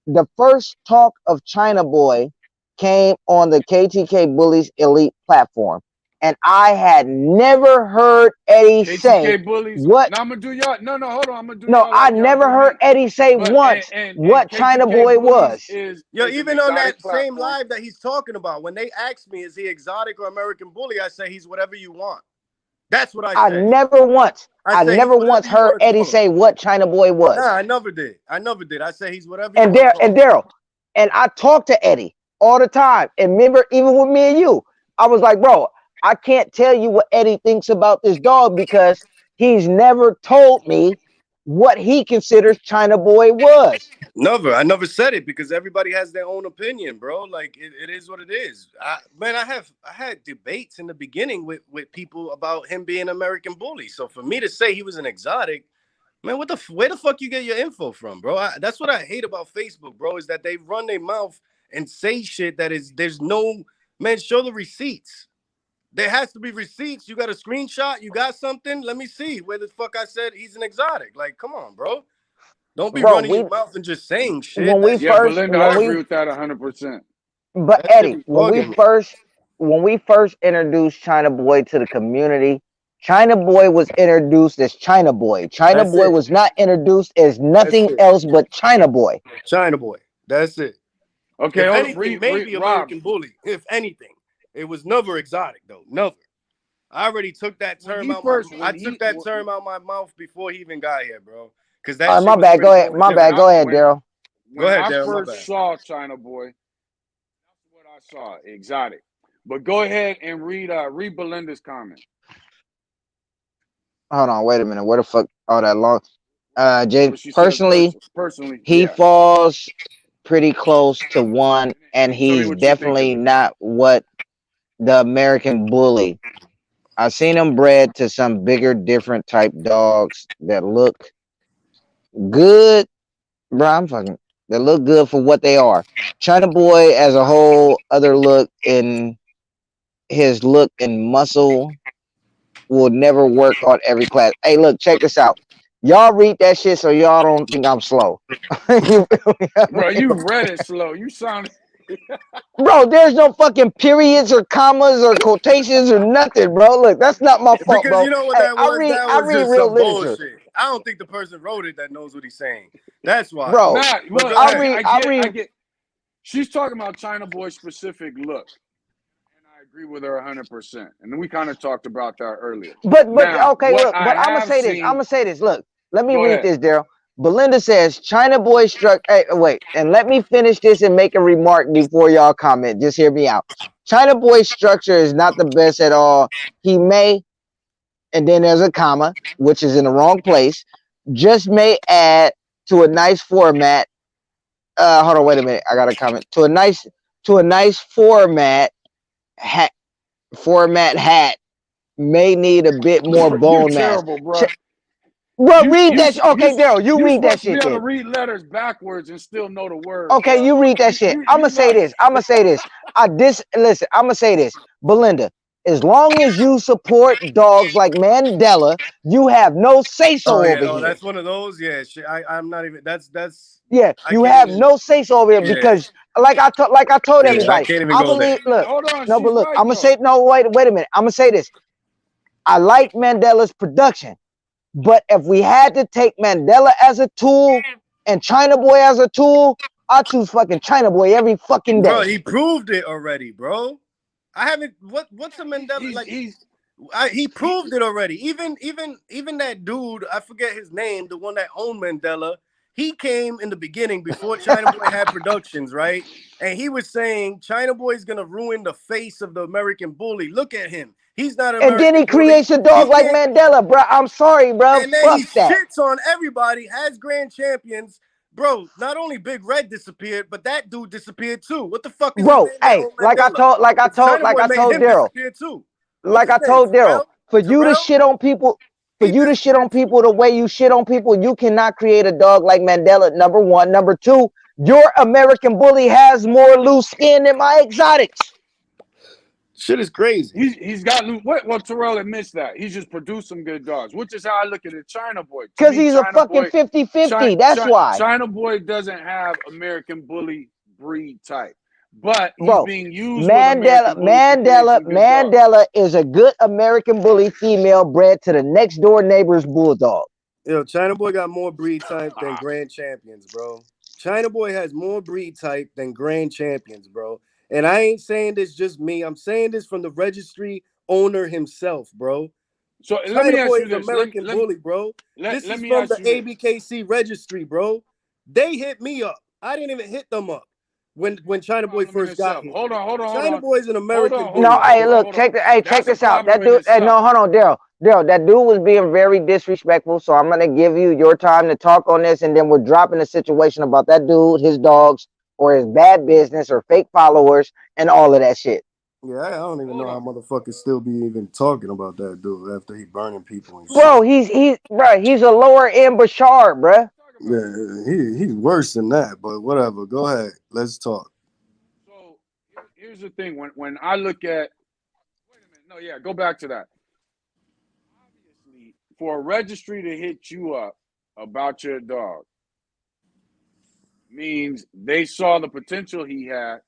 The first talk of China Boy came on the KTK Bullies Elite platform. and I had never heard Eddie say KTK bullies. what. Now I'm gonna do y'all. No, no, hold on. I'm gonna do No, y'all I like y'all never do heard me. Eddie say But once and what China KTK Boy bullies was. Yo, is an even on exotic that same platform. live that he's talking about, when they ask me, is he exotic or American bully? I say he's whatever you want. That's what I I said. never once, I I say he's never whatever once you heard want to Eddie call him. say what China Boy Nah, was. I never did. I never did. I say he's whatever you And want to there call and him. Daryl, and I talk to Eddie all the time. And remember, even with me and you, I was like, bro, I can't tell you what Eddie thinks about this dog because he's never told me what he considers China Boy was. Never. I never said it because everybody has their own opinion, bro. Like it is what it is. I had debates in the beginning with people about him being American bully. So for me to say he was an exotic, man, where the fuck you get your info from, bro? That's what I hate about Facebook, bro, is that they run their mouth and say shit that is there's no man. Show the receipts. There has to be receipts. You got a screenshot. You got something. Let me see where the fuck I said he's an exotic. Like, come on, bro. Don't be Bro, running we your mouth and just saying shit. when we That Yeah, shit be first Belinda, I when agree we with that 100%. but that shit Eddie, be bugging me. when we first introduced China Boy to the community, China Boy was introduced as China Boy. China That's Boy it. was not introduced as That's nothing it. else but China Boy. China boy. That's it. Okay, If hold on. anything, Read maybe Rob. American bully. If anything, it was never exotic though. Never. I already took that When term he out my. first I when took he that term out my mouth before he even got here, bro. Because All that right, shit my was bad. already Go ahead. going My down. bad. Go ahead, Daryl. Go when ahead, I Darren. My first bad. saw China Boy, that's what I saw. Exotic. But go ahead and read Belinda's comment. Hold on, wait a minute. Where the fuck all that long? Jay, What she says personally, he yeah. falls pretty close to one, And and then tell me he's what you think of definitely it. not what the American bully. I seen him bred to some bigger, different type dogs that look good, bro. I'm fucking. That look good for what they are. China Boy as a whole, other look in his look and muscle will never work on every class. Hey, look, check this out. Y'all read that shit so y'all don't think I'm slow. You feel me? I Bro, mean, you read it slow. You sound bro, there's no fucking periods or commas or quotations or nothing, bro. Look, that's not my fault, Because bro. you know what Hey, that was? That I was read just real some literature, bullshit. I don't think the person wrote it that knows what he's saying. That's why. bro. not. But Well, go ahead. I I read, get. She's talking about China Boy specific look, and I agree with her 100%. And then we kind of talked about that earlier. but Now, okay, what look, I but I'm gonna have say this. I'm seen. gonna say this. Look, let me Go read ahead. this, Daryl. Belinda says China Boy struck. Hey, wait, and let me finish this and make a remark before y'all comment. Just hear me out. China Boy's structure is not the best at all. He may, and then there's a comma, which is in the wrong place. Just may add to a nice format. Hold on, wait a minute. I got a comment to a nice hat format hat may need a bit more Bro, you bone mass. terrible, bro. Bro, read that. You Okay, Daryl, you you read that supposed to be shit able to then. read letters backwards and still know the word, Okay, bro. you read that shit. I'm You gonna say not. this. I'm gonna say this. Listen. I'm gonna say this, Belinda. As long as you support dogs like Mandela, you have no say Oh so yeah. over Oh, here. that's one of those. Yeah. Shit. I'm not even. That's. Yeah, I you can't have even. no say so over here Yeah. because, like I told Yeah. I everybody, can't even I go there. believe. Look, Hold on, no, but she's look, right I'm gonna though. say no. Wait a minute. I'm gonna say this. I like Mandela's production. But if we had to take Mandela as a tool and China Boy as a tool, I choose fucking China Boy every fucking Bro, day. he proved it already, bro. I haven't. What's a Mandela like? He He, proved it already. Even that dude, I forget his name, the one that owned Mandela. He came in the beginning before China Boy had productions, right? And he was saying China Boy is gonna ruin the face of the American bully. Look at him. He's not an And then American he bully. creates a He dog like can't. Mandela, bro. I'm sorry, bro. And then Fuck he that. shits on everybody. Has grand champions. Bro, not only Big Red disappeared, but that dude disappeared too. What the fuck is his Bro, name that hey, owned Mandela? Because China like Boy I made told him Daryl, disappear too. What's his name? Daryl, Terrell? for you to Terrell? shit on people, He disappeared too. the way you shit on people, you cannot create a dog like Mandela. Number one, number two, your American bully has more loose skin than my exotics. Shit is crazy. he's got what? Well, Terrell admits that he's just produced some good dogs, which is how I look at it. China Boy, to Cause me, he's a fucking 50-50. That's why. China Boy doesn't have American Bully breed type, but he's bro. being used with American bullies to create some good dogs. Mandela is a good American bully female bred to the next door neighbor's bulldog. Yo, China Boy got more breed type than Grand Champions, bro. China Boy has more breed type than Grand Champions, bro. And I ain't saying this just me. I'm saying this from the registry owner himself, bro. So let China me ask Boy you is this. American bully, bro. This Let is me from ask the you this. ABKC registry, bro. They hit me up. I didn't even hit them up when That's a China Boy problem in first got itself. here. Hold China on. Boy is an American No, bully, hey, bro. look, check That's a this out. That problem in dude, hey, no, itself. hold on, Daryl. Daryl, that dude was being very disrespectful. So I'm gonna give you your time to talk on this, and then we're dropping the situation about that dude, his dogs, or his bad business, or fake followers, and all of that shit. Yeah, I don't even Hold know how on. motherfuckers still be even talking about that dude after he burning people and shit. Bro, he's a lower end Bashar, bro. Talk about. Yeah, he's worse than that, but whatever. Go ahead. Let's talk. So here's the thing. When I look at, wait a minute. No, yeah, go back to that. Obviously, for a registry to hit you up about your dog means they saw the potential he had.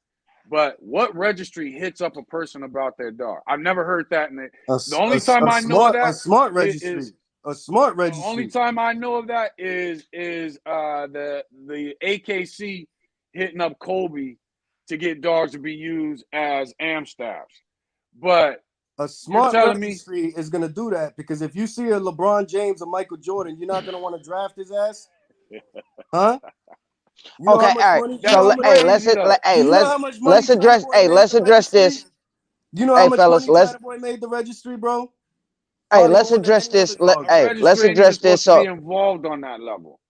But what registry hits up a person about their dog? I've never heard that. The only time I know of A that smart registry. is A smart the only registry. time I know of that is the AKC hitting up Colby to get dogs to be used as am staffs. But A you're smart telling me registry is gonna do that because if you see a LeBron James or Michael Jordan, you're not gonna want to draft his ass, huh? You know how Okay, much all right. money? You know that's how So much hey, money? crazy though. Do you know how much money China Boy made let's the address registry? this. You know how Hey, much fellas, money let's China Boy made the registry, bro? hey, Probably let's more than address any other this. Let dog A hey, ever. let's registry ain't even address this. supposed to be So involved on that level.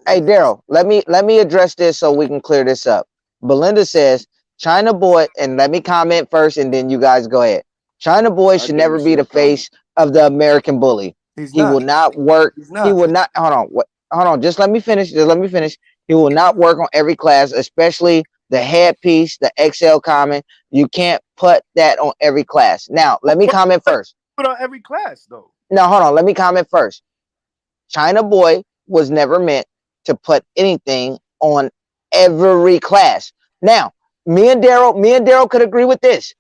hey, Daryl, let me address this so we can clear this up. Belinda says China Boy, and let me comment first, and then you guys go ahead. China Boy I should gave a never be the short comment. face of the American bully. He's He will not. not work. He's He not. will not. Hold on. What? Hold on. Just let me finish. Just let me finish. He will not work on every class, especially the headpiece, the XL comment. You can't put that on every class. Now, let me But comment first. put on every class though. Now, hold on. Let me comment first. China Boy was never meant to put anything on every class. Now, me and Daryl could agree with this.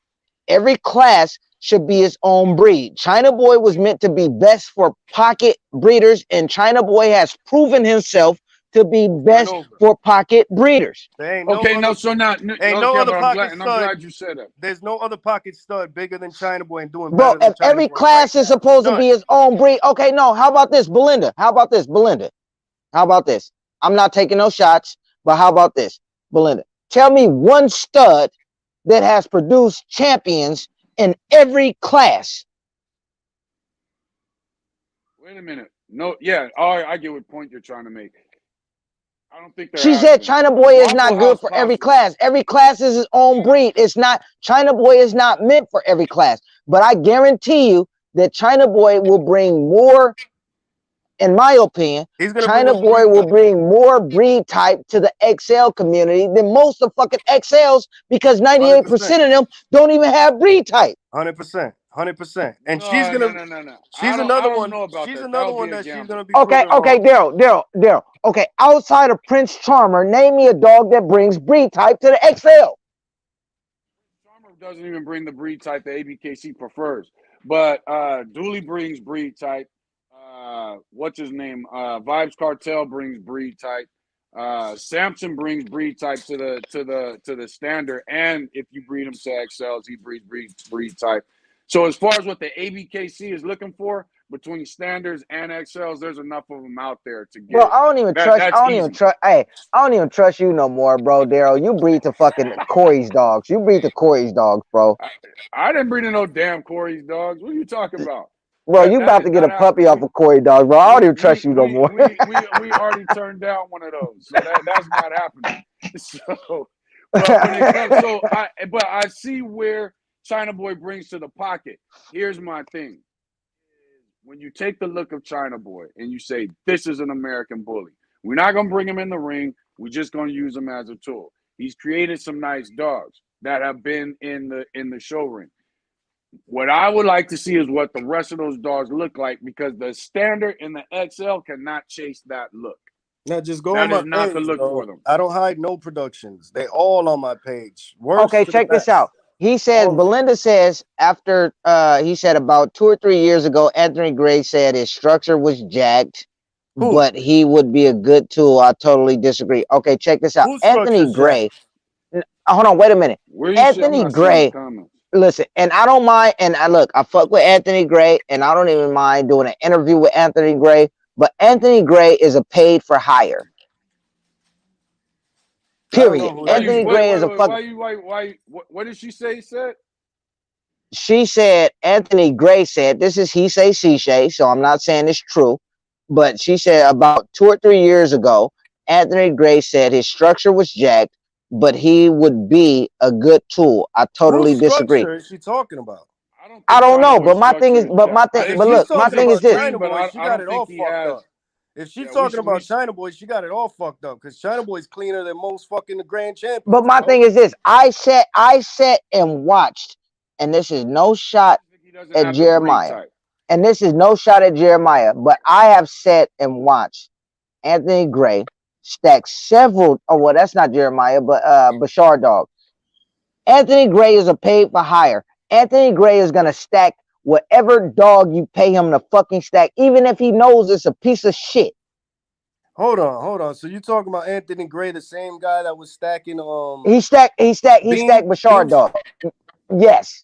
Every class should be its own breed. China Boy was meant to be best for pocket breeders, and China Boy has proven himself to be Over and best over. for pocket breeders. There ain't no Okay, other. no, so now, Ain't no okay, other but pocket I'm stud. glad you said that. There's no other pocket stud bigger than China Boy and doing Bro, better than if China every Boy right class is now. supposed to None. be its own breed, okay, no, how about this, Belinda? How about this, Belinda? How about this? I'm not taking no shots, but how about this, Belinda? Tell me one stud that has produced champions in every class. Wait a minute. No, yeah, I get what point you're trying to make. I don't think there She has said been. China Boy is Waffle not good House for every possibly. class. Every class is its own breed. It's not China Boy is not meant for every class. But I guarantee you that China Boy will bring more, in my opinion, He's gonna bring China a Boy breed will type. bring more breed type to the XL community than most of fucking XLs because 100%. 98% of them don't even have breed type. 100%. 100%. And she's No, no, gonna. no, no, no. She's I another don't one. know about She's that. That another would be one a that she's gonna gamble. be Okay, proven okay, wrong. Daryl. Okay, outside of Prince Charmer, name me a dog that brings breed type to the XL. Charmer doesn't even bring the breed type that ABKC prefers, but Dooley brings breed type. What's his name? Vibes Cartel brings breed type. Samson brings breed type to the standard, and if you breed him to XLs, he breeds breed type. So as far as what the ABKC is looking for between standards and XLs, there's enough of them out there to Bro, get that. That's I don't even easy. trust, hey, I don't even trust you no more, bro, Daryl. You breed to fucking Corey's dogs. You breed to Corey's dogs, bro. I, I didn't breed in no damn Corey's dogs. What are you talking about? Bro, you That about is to get not a puppy happening. off of Corey dogs, bro. I don't even trust you no more. We already turned down one of those, so that's not happening. So, but when it comes, but I see where China Boy brings to the pocket. Here's my thing: when you take the look of China Boy and you say this is an American bully, we're not gonna bring him in the ring. We're just gonna use him as a tool. He's created some nice dogs that have been in the show ring. What I would like to see is what the rest of those dogs look like because the standard and the XL cannot chase that look. Now just go on That my is not the page, look for bro. them. I don't hide no productions. They all on my page. Worst Okay, to the check this best. out. He says, All of them. Belinda says after he said about 2 or 3 years ago, Anthony Gray said his structure was jacked, Who? but he would be a good tool. I totally disagree. Okay, check this out. Whose Anthony structure's jacked? Gray. Hold on, wait a minute. Where you see? I'm Anthony not seeing the Gray. comments. Listen, and I don't mind. And I look, I fuck with Anthony Gray, and I don't even mind doing an interview with Anthony Gray. But Anthony Gray is a paid for hire. I don't know Period. who Why that you? Anthony is. Gray is a fuck. Why you? Why? What did she say? He said. She said, Anthony Gray said, this is he say, she say, so I'm not saying it's true, but she said about 2 or 3 years ago, Anthony Gray said his structure was jacked, but he would be a good tool. I Whose totally disagree. structure is she talking about? I don't I think don't China know, Boy but my thing structure is, is jack. I think If but she's look, he's my talking thing is about this. extreme, China but Boy, she I got don't it think all he fucked has. up. If she's Yeah, talking about China Boy, she got it all fucked up because China Boy's cleaner than most fucking the grand But champions, my bro. thing is this. I sat and watched, and this is no shot think he doesn't at have the breed Jeremiah. type. And this is no shot at Jeremiah, but I have sat and watched Anthony Gray stacked several. Oh well, that's not Jeremiah, but Bashar Dog. Anthony Gray is a paid for hire. Anthony Gray is gonna stack whatever dog you pay him to fucking stack, even if he knows it's a piece of shit. Hold on. So you talking about Anthony Gray, the same guy that was stacking He stacked Bashar Bean, Dog. Yes,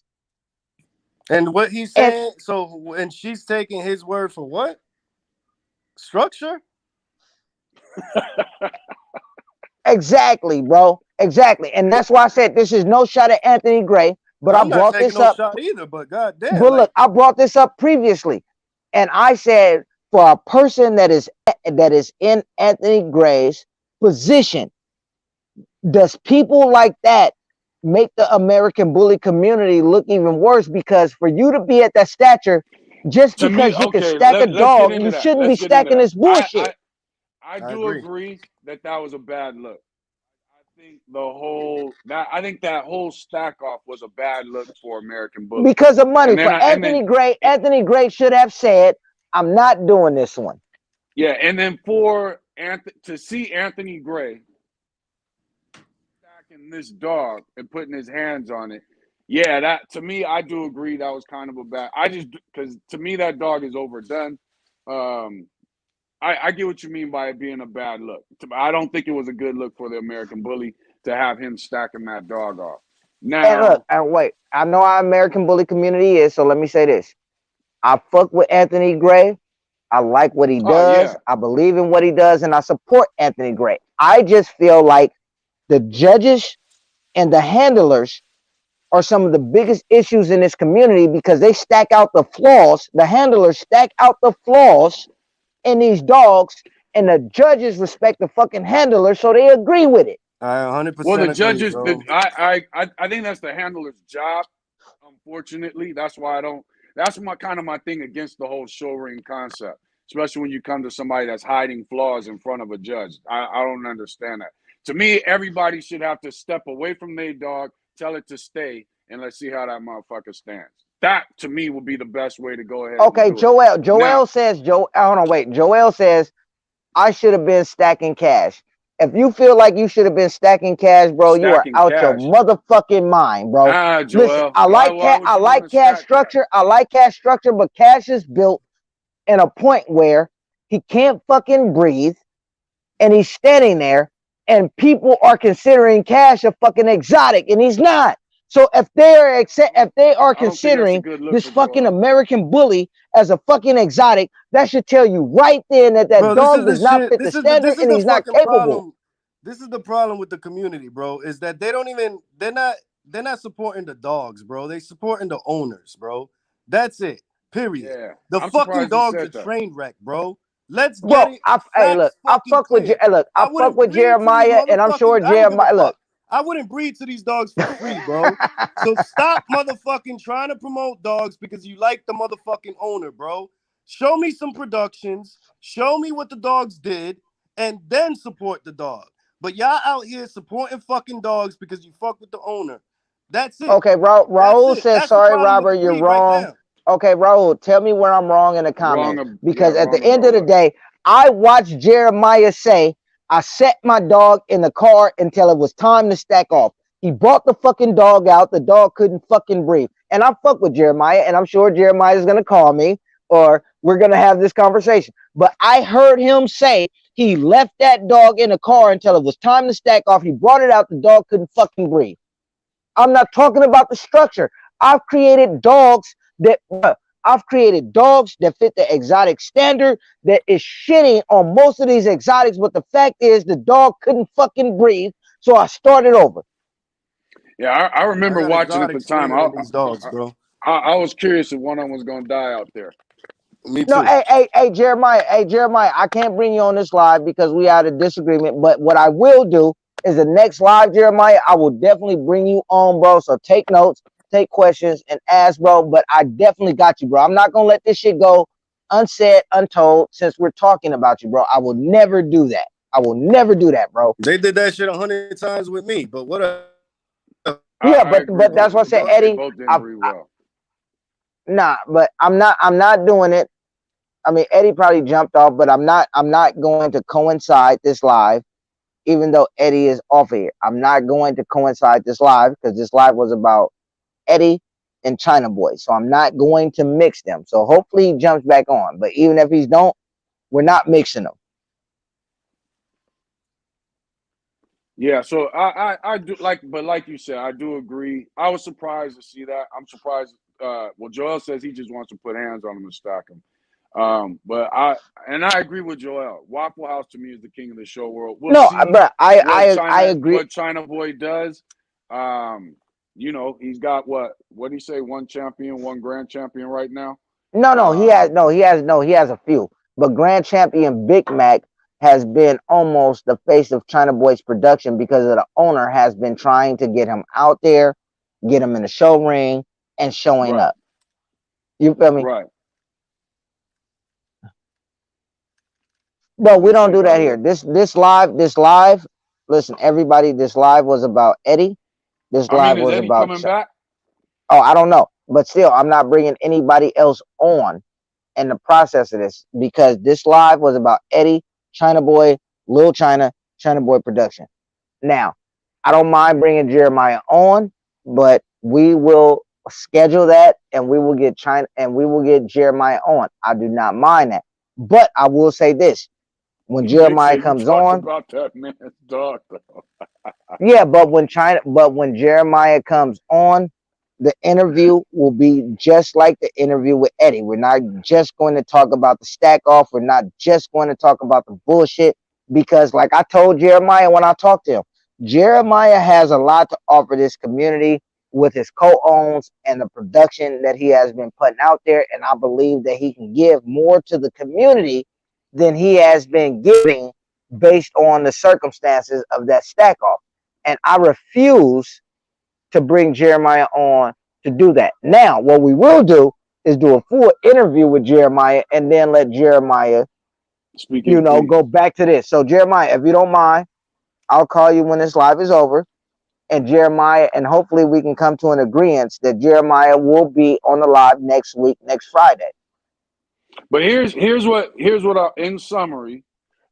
and what he's and saying. So and she's taking his word for what structure? exactly, bro, exactly, and that's why I said this is no shot at Anthony Gray. But I I'm not brought taking this no up. shot either. But goddamn, But like look, I brought this up previously, and I said for a person that is in Anthony Gray's position, does people like that make the American bully community look even worse? Because for you to be at that stature, just To me, because you can okay, stack a let's get dog, you into that. shouldn't be Let's get into stacking that. this bullshit. I I do agree. agree that that was a bad look. I think that whole stack off was a bad look for American Bully. Because of money. And then For it, Anthony Gray should have said, I'm not doing this one. yeah, and then for Anthony to see Anthony Gray stacking this dog and putting his hands on it. Yeah, that to me, I do agree that was kind of a bad. I just because to me that dog is overdone. Um, I get what you mean by it being a bad look. I don't think it was a good look for the American Bully to have him stacking that dog off. And look, Now, and wait, I know our American bully community is, so let me say this. I fuck with Anthony Gray. I like what he oh does. yeah, I believe in what he does, and I support Anthony Gray. I just feel like the judges and the handlers are some of the biggest issues in this community because they stack out the flaws. The handlers stack out the flaws in these dogs, and the judges respect the fucking handlers, so they agree with it. I well, the 100% agree, judges, bro. I think that's the handler's job. Unfortunately, that's why I don't. That's my kind of my thing against the whole show ring concept, especially when you come to somebody that's hiding flaws in front of a judge. I don't understand that. To me, everybody should have to step away from their dog, tell it to stay, and let's see how that motherfucker stands. That to me would be the best way to go ahead and Okay, do it. Joel. Now, Joel says, hold on, wait. Joel says, I should have been stacking cash. If you feel like you should have been stacking cash, bro, you are stacking out your cash. motherfucking mind, bro. Listen, Joel, why would I you want like to cash stack cash? structure. I like cash structure, but cash is built in a point where he can't fucking breathe, and he's standing there, and people are considering Cash a fucking exotic, and he's not. So if they are I don't think that's a considering good look this for fucking Joel. American bully as a fucking exotic, that should tell you right then that that Bro, this is dog the does not shit. fit the standard This is and the he's not fucking capable. problem. This is the problem with the community, bro. Is that they don't even they're not supporting the dogs, bro. They supporting the owners, bro. That's it. Period. Yeah, The I'm fucking surprised you dog's a said that. train wreck, bro. Let's get Bro, it hey, look, facts fucking clear. I I fuck wouldn't with breed to these Jeremiah, and I'm sure motherfucking. I don't give a Jeremiah. Look, fuck. I wouldn't breed to these dogs for free, bro. So stop motherfucking trying to promote dogs because you like the motherfucking owner, bro. Show me some productions. Show me what the dogs did, and then support the dog. But y'all out here supporting fucking dogs because you fuck with the owner. That's it. okay, That's Raul it. says, That's the sorry, problem with Robert, the you're breed right wrong. now. Okay, Raul, tell me where I'm wrong in the comments. Yeah, Because at the wrong end about of the what? day, I watched Jeremiah say, I set my dog in the car until it was time to stack off. He brought the fucking dog out. The dog couldn't fucking breathe. And I fuck with Jeremiah, and I'm sure Jeremiah is going to call me or we're going to have this conversation. But I heard him say he left that dog in the car until it was time to stack off. He brought it out. The dog couldn't fucking breathe. I'm not talking about the structure. I've created dogs that I've created dogs that fit the exotic standard that is shitting on most of these exotics, but the fact is the dog couldn't fucking breathe, so I started over. Yeah, I I remember got watching at the exotics time. cleaner than these dogs, I, bro. I was curious if one of them was gonna die out there. Me No, too. hey, Jeremiah, I can't bring you on this live because we had a disagreement. But what I will do is the next live, Jeremiah, I will definitely bring you on, bro. So take notes, take questions, and ask, bro. But I definitely got you, bro. I'm not gonna let this shit go unsaid, untold, since we're talking about you, bro. I will never do that. I will never do that, bro. They did that shit 100 times with me, but whatever. Yeah, I agree but with that's you. what I said, They Eddie. both didn't breathe well. Nah, but I'm not doing it. I mean, Eddie probably jumped off, but I'm not going to coincide this live, even though Eddie is off here. I'm not going to coincide this live because this live was about Eddie and China Boy. So I'm not going to mix them. So hopefully he jumps back on. But even if he's don't, we're not mixing them. Yeah, so I do like you said, I do agree. I was surprised to see that. I'm surprised. Well, Joel says he just wants to put hands on him and stack him. But I agree with Joel. Waffle House to me is the king of the show world. We'll No, see but I agree. what China Boy does. Um, he's got what do you say, one champion, one grand champion right now. No, Um, he has a few. But Grand Champion Big Mac has been almost the face of China Boy's production because of the owner has been trying to get him out there, get him in the show ring, and showing right, up. You feel me? right. But What do we you don't say, do that here. Gabriel? This live. Listen, everybody. This live was about Eddie. This I mean, live is was Eddie about. coming back? Oh, I don't know, but still, I'm not bringing anybody else on in the process of this because this live was about Eddie, China Boy, Lil China, China Boy production. Now, I don't mind bringing Jeremiah on, but we will schedule that and we will get China and we will get Jeremiah on. I do not mind that, but I will say this: when Nick Jeremiah said you comes talked on, about that man's dog, though. yeah, but when Jeremiah comes on, the interview will be just like the interview with Eddie. We're not just going to talk about the stack off. We're not just going to talk about the bullshit because, like I told Jeremiah when I talked to him, Jeremiah has a lot to offer this community with his co-owns and the production that he has been putting out there. And I believe that he can give more to the community than he has been giving based on the circumstances of that stack off. And I refuse to bring Jeremiah on to do that. Now, what we will do is do a full interview with Jeremiah and then let Jeremiah, Speak his go piece. back to this. So, Jeremiah, if you don't mind, I'll call you when this live is over. And Jeremiah, and hopefully we can come to an agreement that Jeremiah will be on the live next week, next Friday. But in summary,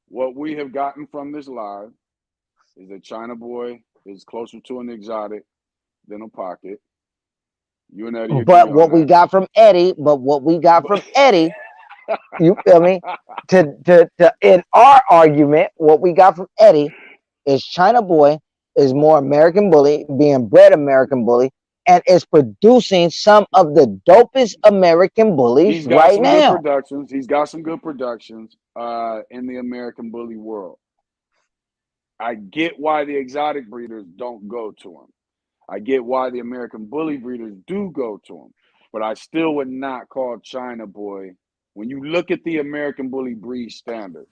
what we have gotten from this live is that China Boy is closer to an exotic than a pocket. You and Eddie agree But on what we that. got from Eddie, But you feel me? To in our argument, what we got from Eddie is China Boy is more American Bully, being bred American Bully, and is producing some of the dopest American bullies he's got right some good now. productions. He's got some good productions in the American Bully world. I get why the exotic breeders don't go to him. I get why the American Bully breeders do go to him. But I still would not call China Boy. When you look at the American Bully breed standard,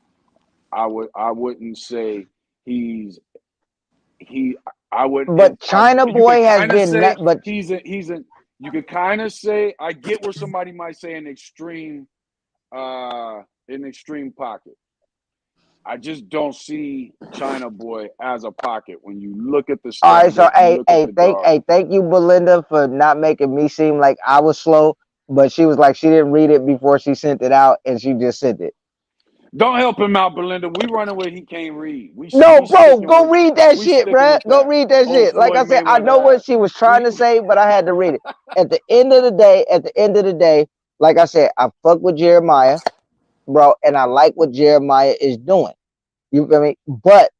I wouldn't say he's he I would if But I China you could Boy has kind of been, say but he's a you could kind of say I get where somebody might say an extreme pocket. I just don't see China Boy as a pocket when you look at the all right. So standard, you look at the dog. thank you, Belinda, for not making me seem like I was slow. But she was like she didn't read it before she sent it out, and she just sent it. Don't help him out, Belinda. We running where he can't read. No, We bro, sticking go with read that we shit, sticking bruh. with Go that. read that Oh, shit. Like I Floyd said, I know Mayweather what ass. she was trying We to say, but I had to read it. At the end of the day, like I said, I fuck with Jeremiah, bro, and I like what Jeremiah is doing. You feel me? But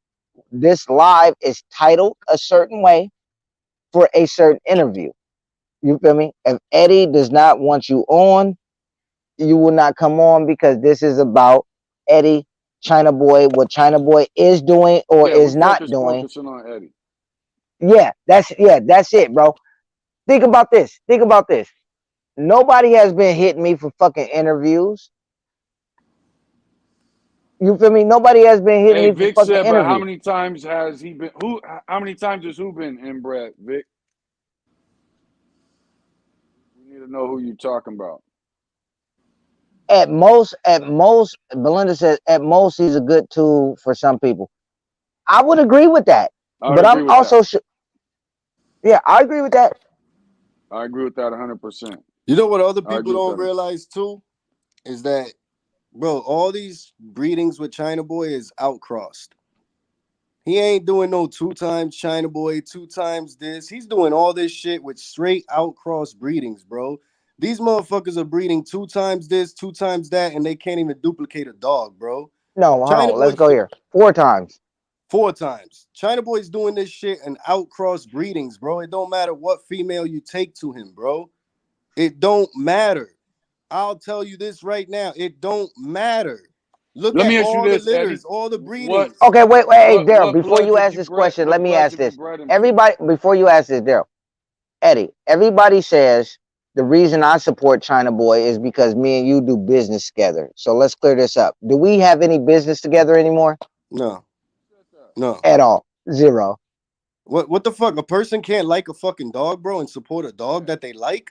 this live is titled a certain way for a certain interview. You feel me? If Eddie does not want you on, you will not come on because this is about Eddie, China Boy, what China Boy is doing or yeah, we is not doing. focusing on Eddie. That's it, bro. Think about this. Think about this. Nobody has been hitting me for fucking interviews. You feel me? Nobody has been hitting Hey, me for Vic fucking said, but how interviews. many times has he been? Who? How many times has who been inbred? Vic, we need to know who you talking about. At most, Belinda says at most he's a good tool for some people. I would agree with that, I would but I'm agree with that. also yeah, I agree with that. I agree with that 100%. You know what other I people agree with don't that. realize too is that, bro, all these breedings with China Boy is outcrossed. He ain't doing no 2 times China Boy, 2 times this. He's doing all this shit with straight outcross breedings, bro. These motherfuckers are breeding 2 times this, 2 times that, and they can't even duplicate a dog, bro. No, hold China on. Let's Boy's go here. 4 times. 4 times. China Boy's doing this shit and outcross breedings, bro. It don't matter what female you take to him, bro. It don't matter. I'll tell you this right now. It don't matter. Look Let at me ask you all the this, Eddie. litters, all the What breedings. Okay, wait. Hey, Daryl. what Before bloods you have ask you this bred? question, let What me bloods ask have you this. bred him to? Everybody, before you ask this, Daryl, Eddie. Everybody says the reason I support China Boy is because me and you do business together. So let's clear this up. Do we have any business together anymore? No, no. At all? Zero. What the fuck? A person can't like a fucking dog, bro, and support a dog that they like?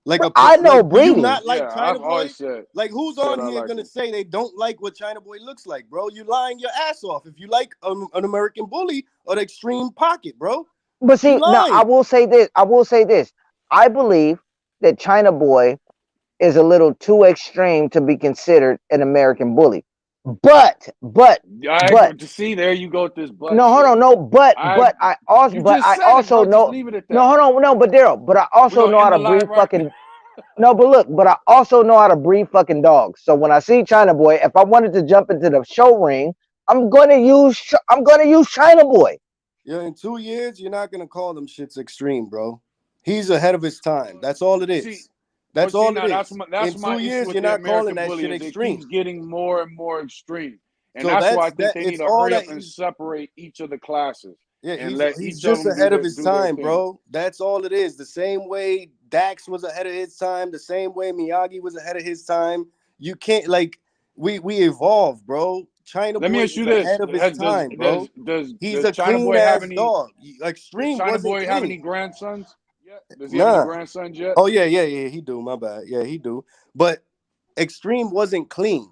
Like Bro, I know like, do you breeding. not like Yeah, China I've Boy? always said Like, who's said on I here like gonna him. say they don't like what China Boy looks like, bro? You lying your ass off if you like an American Bully or the Extreme Pocket, bro. But You see, now I lying? will say this. I will say this. I believe that China Boy is a little too extreme to be considered an American bully. But, but, I but, agree. To see, there you go with this butt no, hold shit. on, no, but, I You but just I said it, also bro. Just know, leave it at no, that. hold on, no, but Daryl, but I We're also gonna know how end to the live breed right fucking, no, but look, but I also know how to breed fucking dogs. So when I see China Boy, if I wanted to jump into the show ring, I'm gonna use China Boy. Yeah, in 2 years, you're not gonna call them shits extreme, bro. He's ahead of his time. That's all it see. is. That's all it Now is. that's In my two issue years, with you're the not calling American that bully shit is it extreme. keeps getting more and more extreme, and So that's why I that's think that. they need It's to all hurry that. up and separate each of the classes Yeah, and he's let he's each of just them ahead of his do their time, thing. bro. That's all it is. The same way Dax was ahead of his time, the same way Miyagi was ahead of his time. You can't like we evolve, bro. China Let me Boy ask you is this: ahead of his time, bro. He's Does a China clean Boy have ass any? dog. Does Extreme China wasn't Boy have any clean. grandsons yet? Does he have any Nah. grandsons yet? Oh yeah, he do. My bad. Yeah, he do. But Extreme wasn't clean.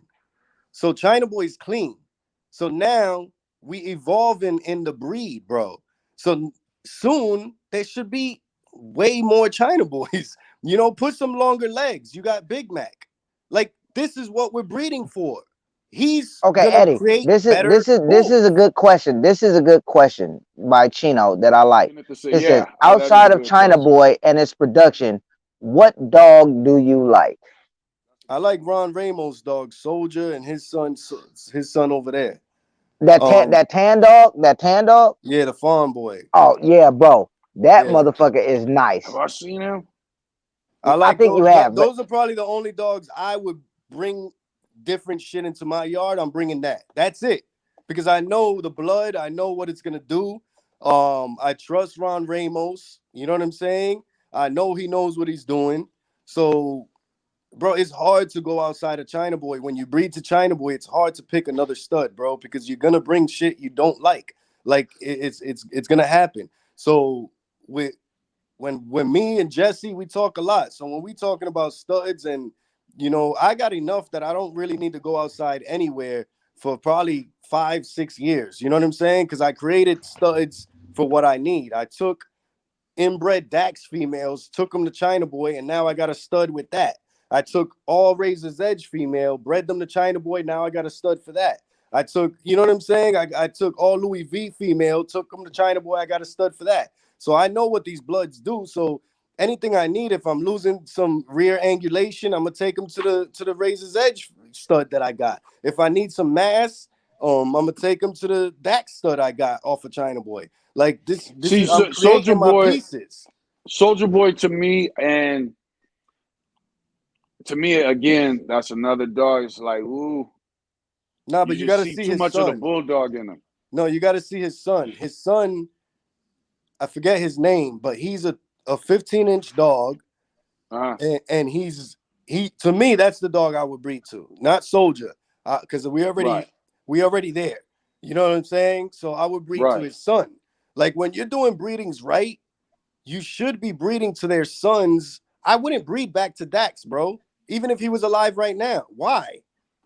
So China Boy's clean. So now we evolving in the breed, bro. So soon there should be way more China Boys. You know, put some longer legs. You got Big Mac. Like this is what we're breeding for. He's Okay, gonna Eddie, create this is better this is this is bulls. a good question. This is a good question by Chino that I like. Looking at the say, It says, yeah, that is a outside of good China question. Boy and its production, what dog do you like? I like Ron Ramos' dog Soldier and his son over there. That tan dog, that tan dog. Yeah, the farm boy. Oh yeah, bro, that Yeah. motherfucker is Have nice. I seen him? I I like think those. you have, but Those are probably the only dogs I would bring different shit into my yard. I'm bringing that. That's it. Because I know the blood. I know what it's gonna do. I trust Ron Ramos. You know what I'm saying? I know he knows what he's doing. So, bro, it's hard to go outside of China Boy. When you breed to China Boy, it's hard to pick another stud, bro, because you're gonna bring shit you don't like. Like it's gonna happen. So with when me and Jesse we talk a lot. So when we talking about studs and I got enough that I don't really need to go outside anywhere for probably 5-6 years. You know what I'm saying? Because I created studs for what I need. I took inbred Dax females, took them to China Boy, and now I got a stud with that. I took all Razor's Edge female, bred them to China Boy. Now I got a stud for that. I took, you know what I'm saying? I took all Louis V female, took them to China Boy. I got a stud for that. So I know what these bloods do. So anything I need, if I'm losing some rear angulation, I'm gonna take them to the Razor's Edge stud that I got. If I need some mass, I'm gonna take them to the Dax stud I got off of China Boy. Like this See, is I'm Soldier creating my Boy, pieces. Soldier Boy to me, and to me again, that's another dog. It's like, ooh, Nah, you but you just got to see see too his much of the son. bulldog in him. No, you got to see his son. His son, I forget his name, but he's a 15-inch dog, Uh-huh. and he to me that's the dog I would breed to, not Soldier, because Right, we already there. You know what I'm saying? So I would breed to right. his son. Like when you're doing breedings right, you should be breeding to their sons. I wouldn't breed back to Dax, bro. Even if he was alive right now. Why?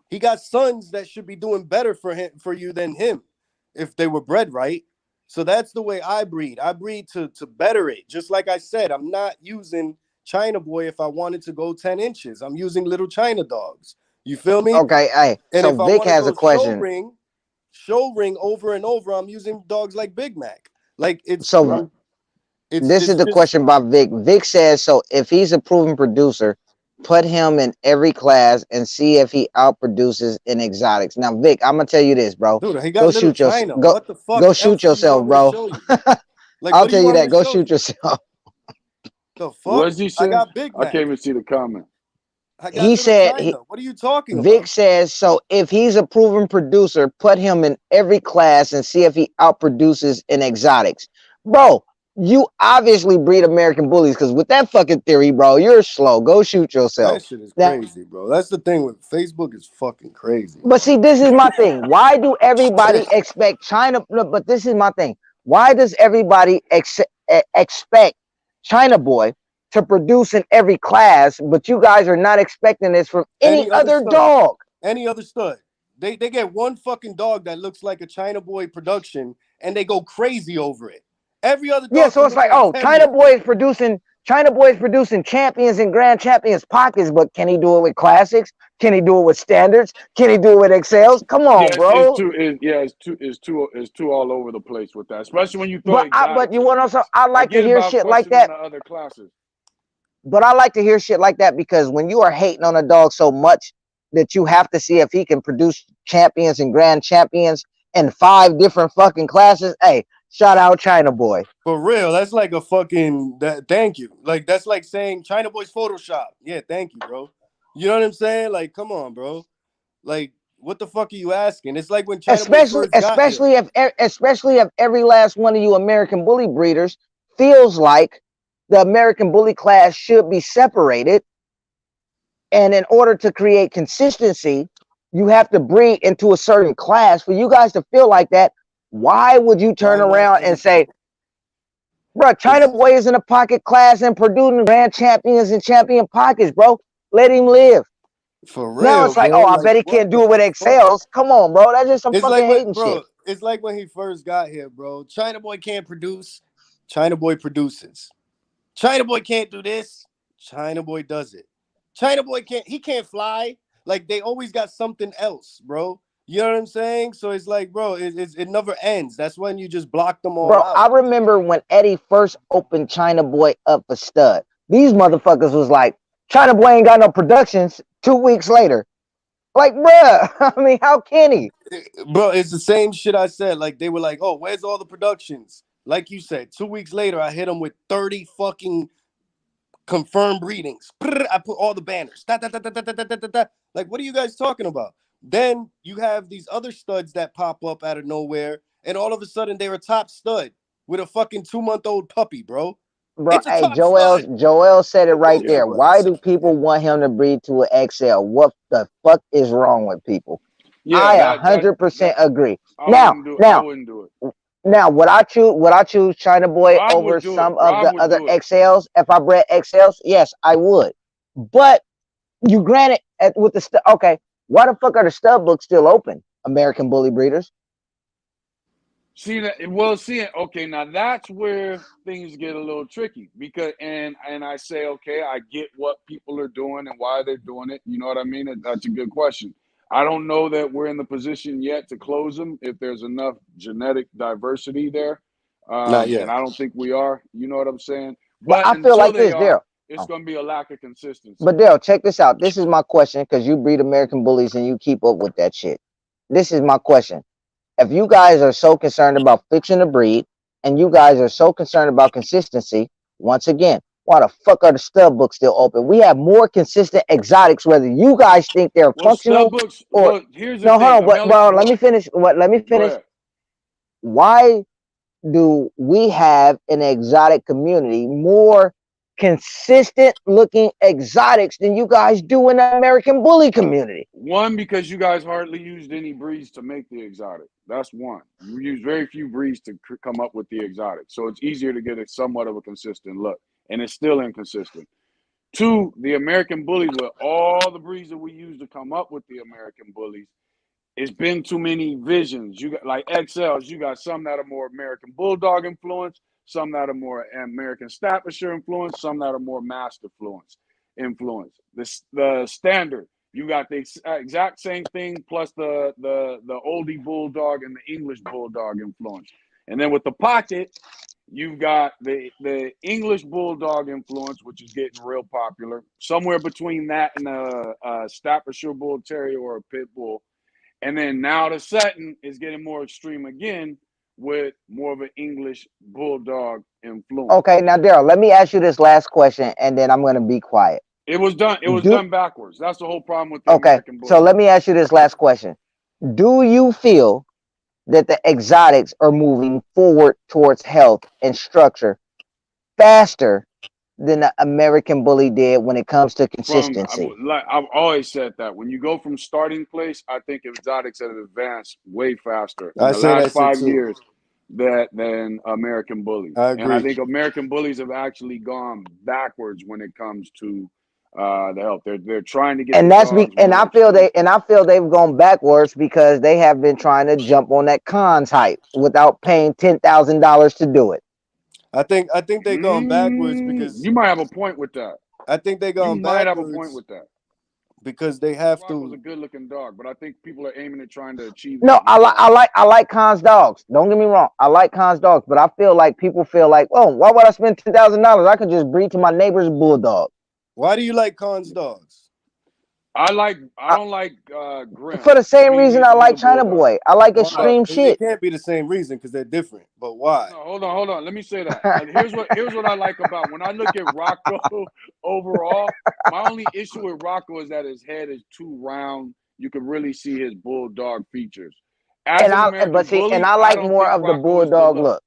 He got sons that should be doing better for you than him if they were bred right. So that's the way I breed. I breed to better it. Just like I said, I'm not using China Boy if I wanted to go 10 inches. I'm using little China dogs. You feel me? Okay, hey, And so if I Vic want to has a go question. show ring over and over, I'm using dogs like Big Mac. Like So this it's is the just question by Vic. Vic says, so if he's a proven producer, put him in every class and see if he outproduces in exotics. Now, Vic, I'm gonna tell you this, bro. dude, he Go got little shoot yourself. China. What the fuck Go shoot else do you yourself, want me to bro. show you? Like, I'll what do tell you you want me that. to Go show shoot you? yourself. The What fuck? does he I say? got Big I can't Mac. even see the comment. I got He little said China. What are you talking Vic about? says, so if he's a proven producer, put him in every class and see if he outproduces in exotics. Bro, you obviously breed American bullies because with that fucking theory, bro, you're slow. Go shoot yourself. That shit is Now, crazy, bro. That's the thing with Facebook is fucking crazy, but bro. see, this is my thing. Why do everybody expect China? No, but this is my thing. Why does everybody expect China Boy to produce in every class, but you guys are not expecting this from any Any other other stud. dog? Any other stud. They get one fucking dog that looks like a China Boy production and they go crazy over it. Every other Yeah, dog so can it's look like, like oh, Temia. China Boy is producing champions and grand champions pockets, but can he do it with classics? Can he do it with standards? Can he do it with excels? Come on, Yeah, bro. it's too all over the place with that. Especially when you throw But exotics you in want there. also I like to Forget hear about shit like fussing in that. the other classes. But I like to hear shit like that because when you are hating on a dog so much that you have to see if he can produce champions and grand champions in 5 different fucking classes. Hey, shout out China Boy. For real, that's like a fucking thank you. Like that's like saying China Boy's Photoshop. Yeah, thank you, bro. You know what I'm saying? Like, come on, bro. Like, what the fuck are you asking? It's like when China Boy especially first got here. especially if especially if every last one of you American bully breeders feels like the American bully class should be separated, and in order to create consistency, you have to breed into a certain class. For you guys to feel like that, why would you turn Why not around and everybody? say, "Bro, China It's Boy is in a pocket class and producing grand champions and champion pockets, bro. Let him live." for Now real, it's like, bro. "Oh, I Like, bet he what can't the do it with fuck? excels." Come on, bro. That's just some It's fucking like when, hating shit. bro. It's like when he first got here, bro. China Boy can't produce. China Boy produces. China Boy can't do this. China Boy does it. China Boy can't. He can't fly. Like they always got something else, bro. You know what I'm saying? So it's like, bro, it never ends. That's when you just block them all Bro, out. I remember when Eddie first opened China Boy up for stud. These motherfuckers was like, China Boy ain't got no productions 2 weeks later. Like, bruh, I mean, how can he? Bro, it's the same shit I said. Like they were like, "Oh, where's all the productions?" Like you said, 2 weeks later, I hit them with 30 fucking confirmed readings. I put all the banners. Da, da, da, da, da, da, da, da, da. Like, what are you guys talking about? Then you have these other studs that pop up out of nowhere, and all of a sudden they're a top stud with a fucking 2-month-old puppy, bro. Bro, It's a hey, top stud. Joel said it Like, right go Yeah. there. to Why us. do people want him to breed to an XL? What the fuck is wrong with people? Yeah, I a that hundred percent that agree. I Now, wouldn't do I now, wouldn't do it. now, would I choose China Boy Rob over would do it. some of Rob the would other do it. XLs? If I bred XLs, yes, I would. But you granted with the okay, why the fuck are the stud books still open? American bully breeders. See that? Well, see it. Okay, now that's where things get a little tricky because, and I say, okay, I get what people are doing and why they're doing it. You know what I mean? That's a good question. I don't know that we're in the position yet to close them if there's enough genetic diversity there, Not and yet. I don't think we are. You know what I'm saying? But But I feel until like they this, are, Daryl. it's Oh. going to be a lack of But consistency. Daryl, check this out. This is my question because you breed American bullies and you keep up with that shit. This is my question. If you guys are so concerned about fixing the breed and you guys are so concerned about consistency, once again, why the fuck are the stud books still open? We have more consistent exotics, whether you guys think they're Well, stud functional books. or Well, here's the no. Hold thing, on. But Ameli. well, let Well, me finish. What? Let me go finish. ahead. Why do we have an exotic community more consistent looking exotics than you guys do in the American bully community? One, because you guys hardly used any breeds to make the exotic. That's one. You use very few breeds to come up with the exotic. So it's easier to get a somewhat of a consistent look. And it's still inconsistent. Two, the American bullies, with all the breeds that we use to come up with the American bullies, it's been too many visions. You got like XLs, you got some that are more American Bulldog influence, some that are more American Staffordshire influence, some that are more Mastiff influence. The standard, you got the exact same thing plus the oldie Bulldog and the English Bulldog influence. And then with the pocket, you've got the English Bulldog influence, which is getting real popular. Somewhere between that and a Staffordshire Bull Terrier or a Pit Bull, and then now the Sutton is getting more extreme again with more of an English bulldog influence. Okay, now Daryl, let me ask you this last question, and then I'm gonna be quiet. It was done. It was Do done backwards. That's the whole problem with the okay. American So let bully. me ask you this last question. Do you feel that the exotics are moving forward towards health and structure faster than the American bully did when it comes to From consistency? like I've always said that when you go from starting place, I think exotics have advanced way faster in I the say last that shit 5 years too. than American bullies. I And I agree. think American bullies have actually gone backwards when it comes to the health. They're trying to get the And dogs and more I feel extreme. they've gone backwards because they have been trying to jump on that cons hype without paying $10,000 to do it. I think they gone backwards because You might have a point with that. I think they You gone might have a point backwards with that. because they Because have Rocco's a to. good looking dog, but I think people are aiming at trying to achieve No, that more. I like cons dogs. Don't get me wrong. I like cons dogs, but I feel like people feel like, oh, why would I spend $10,000? I could just breed to my neighbor's bulldog. Why do you like Khan's dogs? I I, don't like for Grim. the To same me, reason he's I like a China bulldog. Boy. I like Why? extreme It shit. can't be the same reason because they're different. But No, why? no, hold on. Let me say that. Here's what I like about when I look at Rocco overall. My only issue with Rocco is that his head is too round. You can really see his bulldog features. As And an but American see, and bully, I I like don't more think of the Rocco is the bulldog look. look.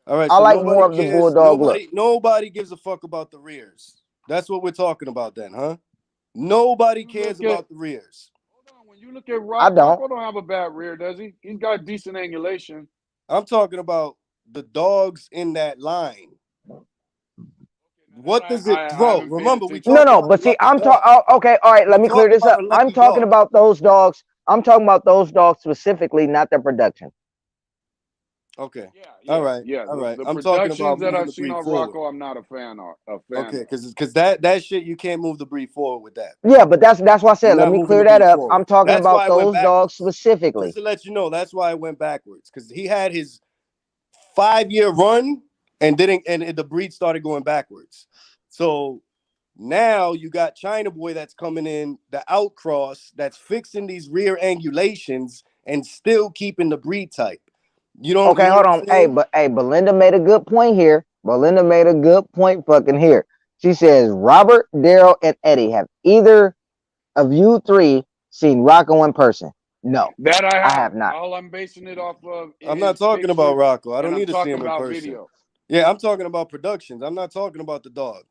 All right, I so like nobody more of the cares. bulldog look. Nobody gives a fuck about the rears. That's what we're talking about then, huh? Nobody You cares look at about the rears. hold on. When you look at I don't. Rocco don't have a bad rear, does he? He's got decent angulation. I'm talking about the dogs in that line. Now that What does it, I bro? haven't paid Remember, we attention No, talking to. no, about a but see, lucky dog. okay, all right, We let me clear talking this about up. a I'm lucky talking dog. about those dogs. I'm talking about those dogs specifically, not their production. Okay. Yeah, All yeah, right. yeah. All right. The I'm talking about productions that moving I've the seen breed on forward. Rocco, I'm not a fan of. A fan Okay, of. because that shit you can't move the breed forward with that. Yeah, but that's why I You're said let not me moving the clear that breed up. I'm forward. talking That's about why I went those dogs backwards. Just specifically. to let you know, that's why I went backwards. Because he had his 5-year run and didn't and the breed started going backwards. So now you got China Boy that's coming in, the outcross that's fixing these rear angulations and still keeping the breed type. You Okay, know hold what I'm on. saying? Hey, Belinda made a good point here. Belinda made a good point fucking here. She says Robert, Daryl, and Eddie have either of you three seen Rocco in person? No, That I I have. have not. All I'm basing it off of I'm not is talking about pictures, Rocco. I don't and I'm need to see talking him in about person. video. Yeah, I'm talking about productions. I'm not talking about the dog.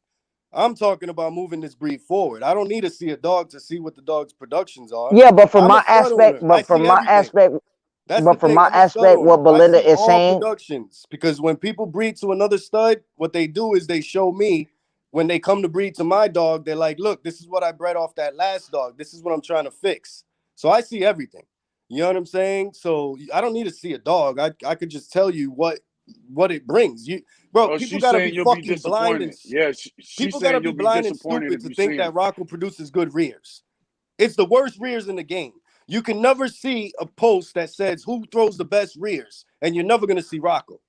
I'm talking about moving this breed forward. I don't need to see a dog to see what the dog's productions are. Yeah, but from I'm a my stud aspect, owner. I see everything. That's the thing. I'm a stud owner. what I Belinda see is all saying. productions because when people breed to another stud, what they do is they show me when they come to breed to my dog, they're like, look, this is what I bred off that last dog. This is what I'm trying to fix. So I see everything. You know what I'm saying? So I don't need to see a dog. I could just tell you what it brings. Bro, Oh, people she's gotta saying be you'll be fucking blind and disappointed. Yeah, she's people gotta saying be you'll be blind and disappointed stupid if to you see think him. that Rocco produces good rears. It's the worst rears in the game. You can never see a post that says who throws the best rears, and you're never gonna see Rocco.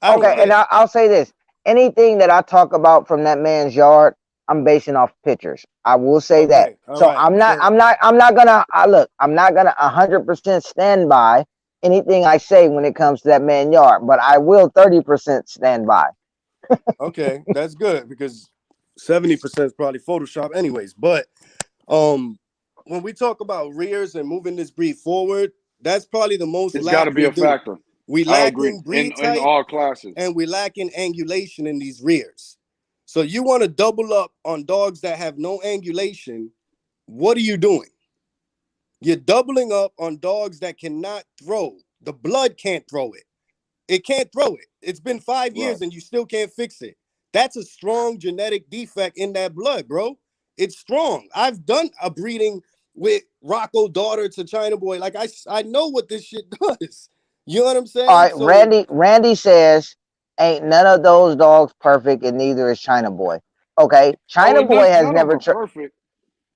I don't Okay, and care. I'll say this: anything that I talk about from that man's yard, I'm basing off pictures. I will say that. Okay, all So right. So I'm not gonna. Look, I'm not gonna 100% stand by anything I say when it comes to that man's yard, but I will 30% stand by. okay, that's good because 70% is probably Photoshop, anyways. But when we talk about rears and moving this breed forward, that's probably the most It's got lack to be we a do. factor. We I lack agree in in breed type all classes. and we lack in angulation in these rears. So you want to double up on dogs that have no angulation. What are you doing? You're doubling up on dogs that cannot throw. The blood can't throw it. It can't throw it. It's been 5 years Right. and you still can't fix it. That's a strong genetic defect in that blood, bro. It's strong. I've done a breeding with Rocco daughter to China boy. Like I know what this shit does. You know what I'm All saying? right, So Randy says, "Ain't none of those dogs perfect, and neither is China Boy." Okay, Oh, China Boy has none of them never. are perfect,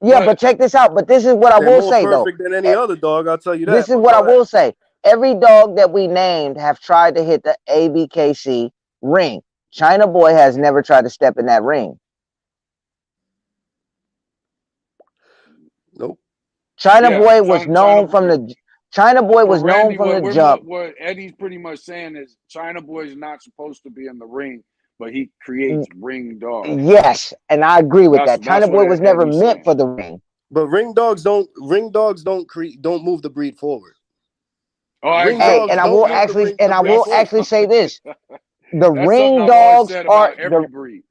Yeah, but but check this out. But this is what I they're will more say though. perfect than any Eh, other dog. I'll tell you This that. is But what I go ahead. will say. Every dog that we named have tried to hit the ABKC ring. China Boy has never tried to step in that ring. Nope. China yeah, Boy was known from the China Boy for was known Randy, from the jump. what Eddie's pretty much saying is China Boy's not supposed to be in the ring, but he creates ring dogs. Yes, and I agree with that. China That's what Boy was never Eddie's meant saying. for the ring. But don't move the breed forward. Oh, I Ring agree. Hey, dogs and don't move I the breed will That's forward. actually say this: the that's something ring I've always dogs said are about every breed.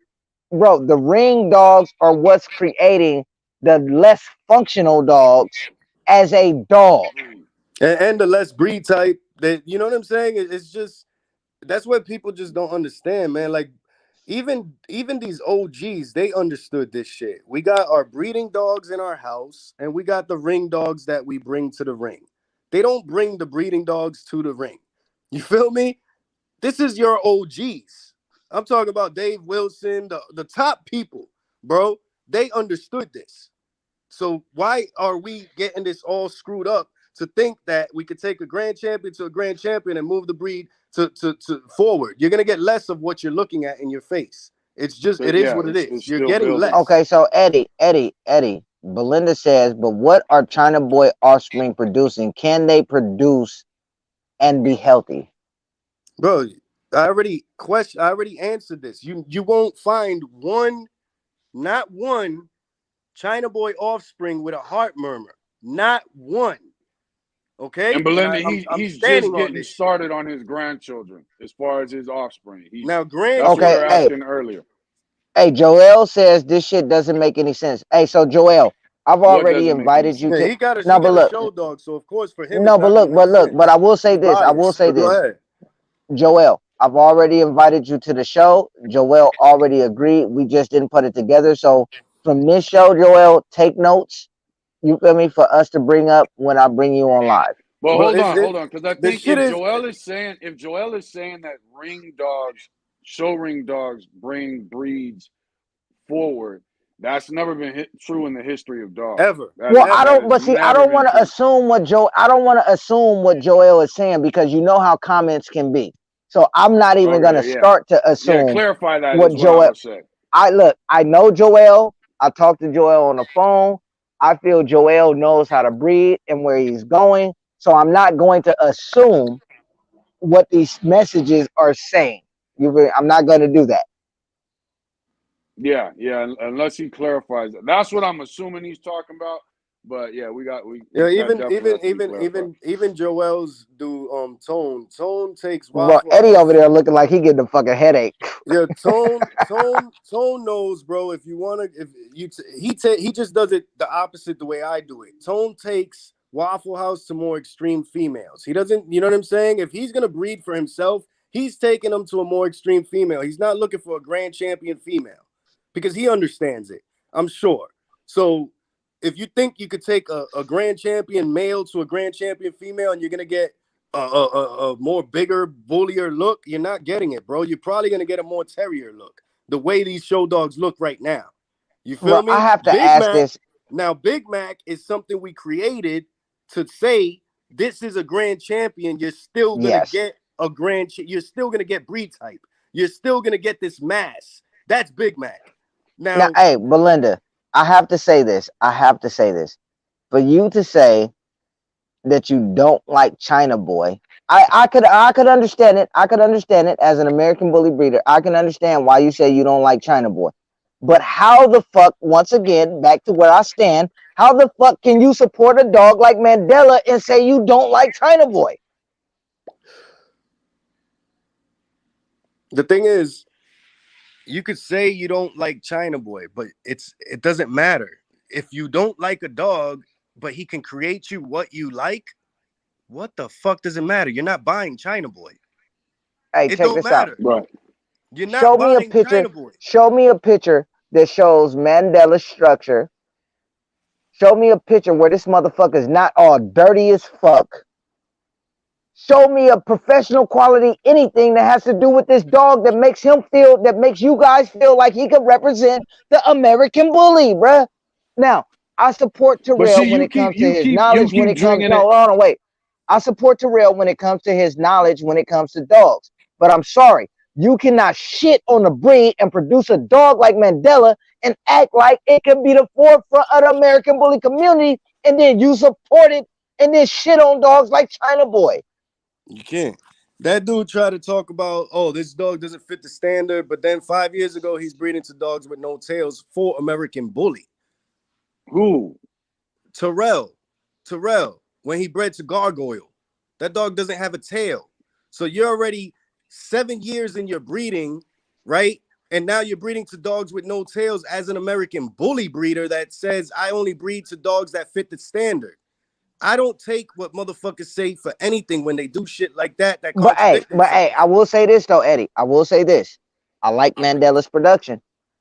the ring dogs are what's creating the less functional dogs as a dog. Breed. And the less breed type that you know what I'm saying? It's just that's what people just don't understand, man. Like even these OGs, they understood this shit. We got our breeding dogs in our house, and we got the ring dogs that we bring to the ring. They don't bring the breeding dogs to the ring. You feel me? This is your OGs. I'm talking about Dave Wilson, the top people, bro. They understood this. So why are we getting this all screwed up to think that we could take a grand champion to a grand champion and move the breed to forward? You're gonna get less of what you're looking at in your face. It is Yeah, what it it's is. You're still getting building. less. Okay, so Eddie. Belinda says, but what are China Boy offspring producing? Can they produce and be healthy? Bro, I already answered this. You won't find not one China boy offspring with a heart murmur. Not one. And Okay? And Belinda, I'm he's just standing on getting this shit. started on his grandchildren as far as his offspring. He's Now, That's what we Okay, were grandchildren, asking earlier. Joel says this shit doesn't make any sense. Hey, so Joel, I've What already doesn't make any invited you yeah, sense? to. he No, but got a look, show dog, so of course for him it's no, not gonna make but sense. I will say He's this. I will biased. say But go this. ahead. Joel, I've already invited you to the show. Joel already agreed. We just didn't put it together. So from this show, Joel, take notes. You feel me? For us to bring up when I bring you on live. Well, But hold on, because I the think shit is If Joel is saying that ring dogs, show ring dogs, bring breeds forward, that's never been true in the history of dogs. ever, Well, I ever. That don't. has But see, I never don't been want to true. assume what Joe. I don't want to assume what Joel is saying because you know how comments can be. So I'm not even gonna Okay, yeah, start to yeah. assume Clarify that what is what I'm Joel. gonna say. I look. I know Joel. I talked to Joel on the phone. I feel Joel knows how to breed and where he's going. So I'm not going to assume what these messages are saying. I'm not going to do that. Yeah, yeah. Unless he clarifies it, that's what I'm assuming he's talking about. But yeah, Yeah, that definitely has to be clarified. even Joel's do Tone takes Bro, Waffle Eddie over House. there looking like he getting a fucking headache. Yeah, Tone knows, bro. If you want to, if you he just does it the opposite the way I do it. Tone takes Waffle House to more extreme females. He doesn't, you know what I'm saying? If he's gonna breed for himself, he's taking them to a more extreme female. He's not looking for a grand champion female because he understands it. I'm sure. So if you think you could take a grand champion male to a grand champion female and you're gonna get a more bigger, bullier look, you're not getting it, bro. You're probably gonna get a more terrier look. The way these show dogs look right now, you Bro, feel I me? have to Big ask Mac. this. Now, Big Mac is something we created to say this is a grand champion. You're still gonna Yes. get a you're still gonna get breed type. You're still gonna get this mass. That's Big Mac. Now, Now, hey, Belinda, I have to say this. I have to say this. For you to say that you don't like China Boy, I could understand it. I could understand it as an American bully breeder. I can understand why you say you don't like China Boy. But how the fuck, once again, back to where I stand, how the fuck can you support a dog like Mandela and say you don't like China Boy? the thing is, you could say you don't like China Boy, but it doesn't matter. If you don't like a dog, but he can create you what you like, what the fuck does it matter? You're not buying China Boy. Hey, It check don't this out. matter. Right. You're Show not me a buying picture. China Boy. Show me a picture that shows Mandela's structure. Show me a picture where this motherfucker's not all dirty as fuck. Show me a professional quality, anything that has to do with this dog that makes him feel, that makes you guys feel like he could represent the American bully, bruh. Now, I support But Terrell see, when you it comes keep to you his keep you knowledge, when keep it comes, dringing no, it. hold on, wait. I support Terrell when it comes to his knowledge, when it comes to dogs. But I'm sorry, you cannot shit on the breed and produce a dog like Mandela and act like it can be the forefront of the American bully community, and then you support it and then shit on dogs like China Boy. You can't. That dude tried to talk about, oh, this dog doesn't fit the standard, but then 5 years ago he's breeding to dogs with no tails for American Bully. Who? Terrell, when he bred to Gargoyle, that dog doesn't have a tail. So you're already 7 years in your breeding, right? And now you're breeding to dogs with no tails as an American Bully breeder that says I only breed to dogs that fit the standard. I don't take what motherfuckers say for anything when they do shit like that contradict But hey, I themselves. will say this though, Eddie. I will say this. I like Mandela's production.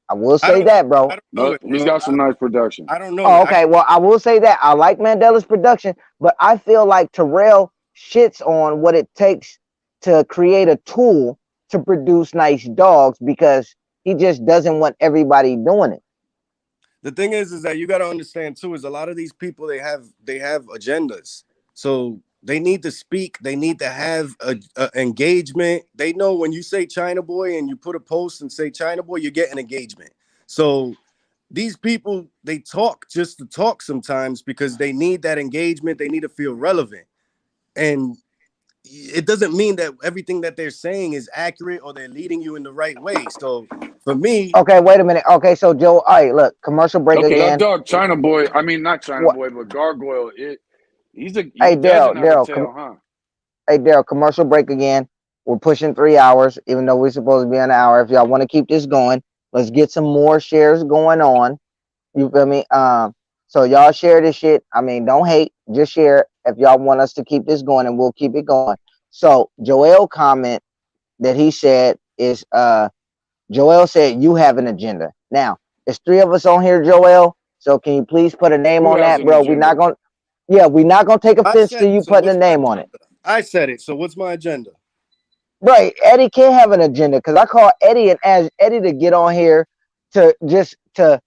I will I say don't that, I bro. don't know No, it, he's bro. got some nice production. I don't know Oh, it. okay. Well, I will say that I like Mandela's production, but I feel like Terrell shits on what it takes to create a tool to produce nice dogs because he just doesn't want everybody doing it. The thing is that you got to understand too is a lot of these people they have agendas, so they need to speak, they need to have a engagement. They know when you say China Boy and you put a post and say China Boy, you're getting engagement. So these people, they talk just to talk sometimes because they need that engagement, they need to feel relevant, and it doesn't mean that everything that they're saying is accurate or they're leading you in the right way. So for me, Okay, wait a minute. Okay, so Joe, all right, look, commercial break Okay, that again. dog China Boy. I mean, not China What? Boy, but Gargoyle. He Hey, doesn't have a Daryl, tail, huh? hey, Daryl, commercial break again. We're pushing 3 hours, even though we're supposed to be an hour. If y'all want to keep this going, let's get some more shares going on. You feel me? So y'all share this shit. I mean, don't hate, just share if y'all want us to keep this going, and we'll keep it going. So Joel comment that he said is Joel said you have an agenda. Now, there's three of us on here, Joel. So can you please put a name Who on has that, an bro? We're not agenda? gonna yeah, we're not gonna take I offense said to it. you So putting a what's my name on it. agenda? I said it. So what's my agenda? Right, Eddie can't have an agenda because I call Eddie and ask Eddie to get on here to just to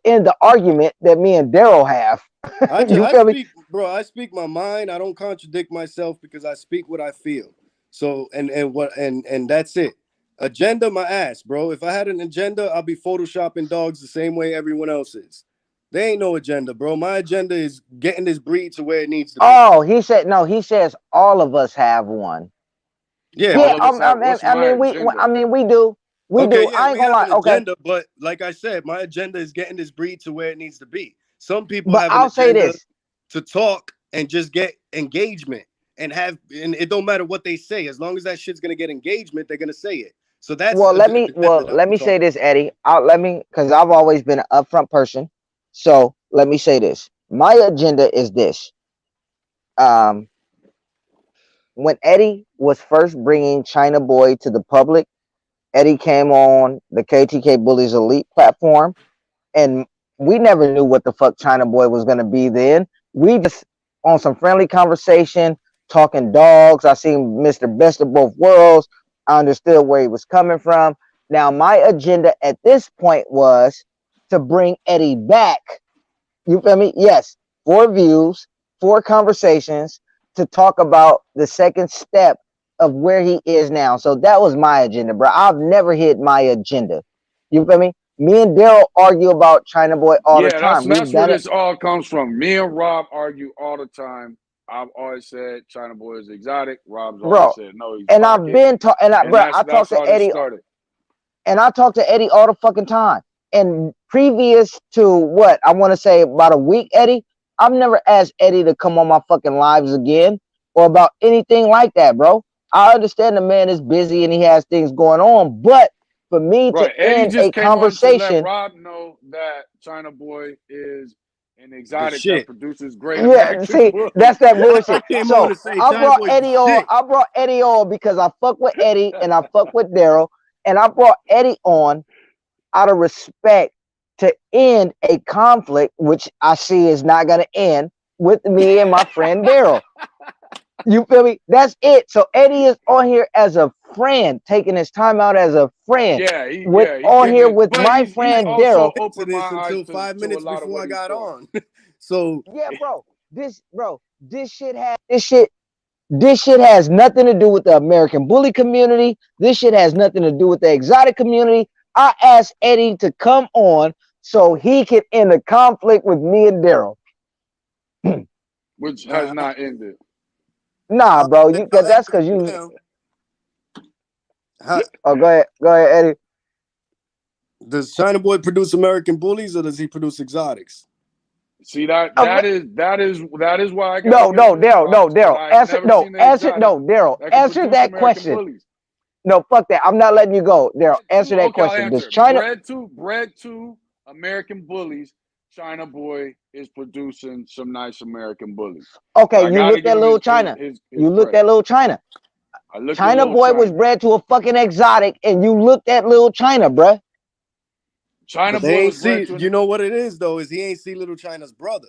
end the argument that me and Daryl have. You I feel me? speak, bro. I speak my mind. I don't contradict myself because I speak what I feel. So and that's it. Agenda my ass, bro. If I had an agenda, I'll be photoshopping dogs the same way everyone else is. There ain't no agenda, bro. My agenda is getting this breed to where it needs to be. Oh, he said no. He says all of us have one. Yeah, Yeah, All but of us have. What's I my mean we agenda? I mean we do. We okay, do. yeah, I ain't we gonna have lie. an Okay, agenda, but like I said, my agenda is getting this breed to where it needs to be. Some people but have an I'll say agenda this. to talk and just get engagement and it don't matter what they say. As long as that shit's gonna get engagement, they're gonna say it. So that's Well, the agenda that let I'm me say talking this, about. Eddie. Let me because I've always been an upfront person. So let me say this. My agenda is this. Um, when Eddie was first bringing China Boy to the public, Eddie came on the KTK Bullies Elite platform, and we never knew what the fuck China Boy was gonna be then. We just on some friendly conversation, talking dogs. I seen Mr. Best of Both Worlds. I understood where he was coming from. Now my agenda at this point was to bring Eddie back. You feel me? Yes, 4 views, 4 conversations to talk about the second step of where he is now. So that was my agenda, bro. I've never hit my agenda. You feel me? Me and Daryl argue about China Boy all the Yeah, time. that's We've where done it, this all comes from. Me and Rob argue all the time. I've always said China Boy is exotic. Rob's always bro. said no, he's And I've pocket. been talking, and And bro, I talked that's to how this Eddie, started. and I talk to Eddie all the fucking time. And previous to what I want to say about a week, Eddie, I've never asked Eddie to come on my fucking lives again or about anything like that, bro. I understand the man is busy and he has things going on, but for me to Right. Eddie end a just came on to let conversation, Rob know that China Boy is an The exotic that shit. produces great yeah, American see, bullies. that's that I bullshit. came on So to say China Boy the shit. I brought Eddie on because I fuck with Eddie and I fuck with Daryl, and I brought Eddie on out of respect to end a conflict, which I see is not going to end with me and my friend Daryl. You feel me? That's it. So Eddie is on here as a friend, taking his time out as a friend. He On getting here it, with but my he's friend Daryl. also To opened my this eyes until five to a minutes lot of before what I he's got doing. on. So Yeah, this shit has nothing to do with the American bully community. This shit has nothing to do with the exotic community. I asked Eddie to come on so he could end a conflict with me and Daryl. Which has not ended. Nah, bro, I'll ask that's because you you. now. How, Oh, go ahead, Eddie. does China Boy produce American bullies or does he produce exotics? See Uh, that is why I gotta no, get a no, Daryl, no, response. But Daryl. I've Answer, never no, seen an answer, exotic no, Daryl. that can Answer produce that American question. bullies. No, fuck that. I'm not letting you go, Daryl. Answer that Okay, I'll question. Does answer. China? Bred to American bullies. China Boy is producing some nice American bullies. Okay, I you gotta looked give at him Little China. his You looked credit. at Little China. I looked at China Little Boy was China. bred to a fucking exotic, and you looked at Little China, bruh. China But they Boy ain't was bred see. to You know what it is though? Is he ain't see Little China's brother.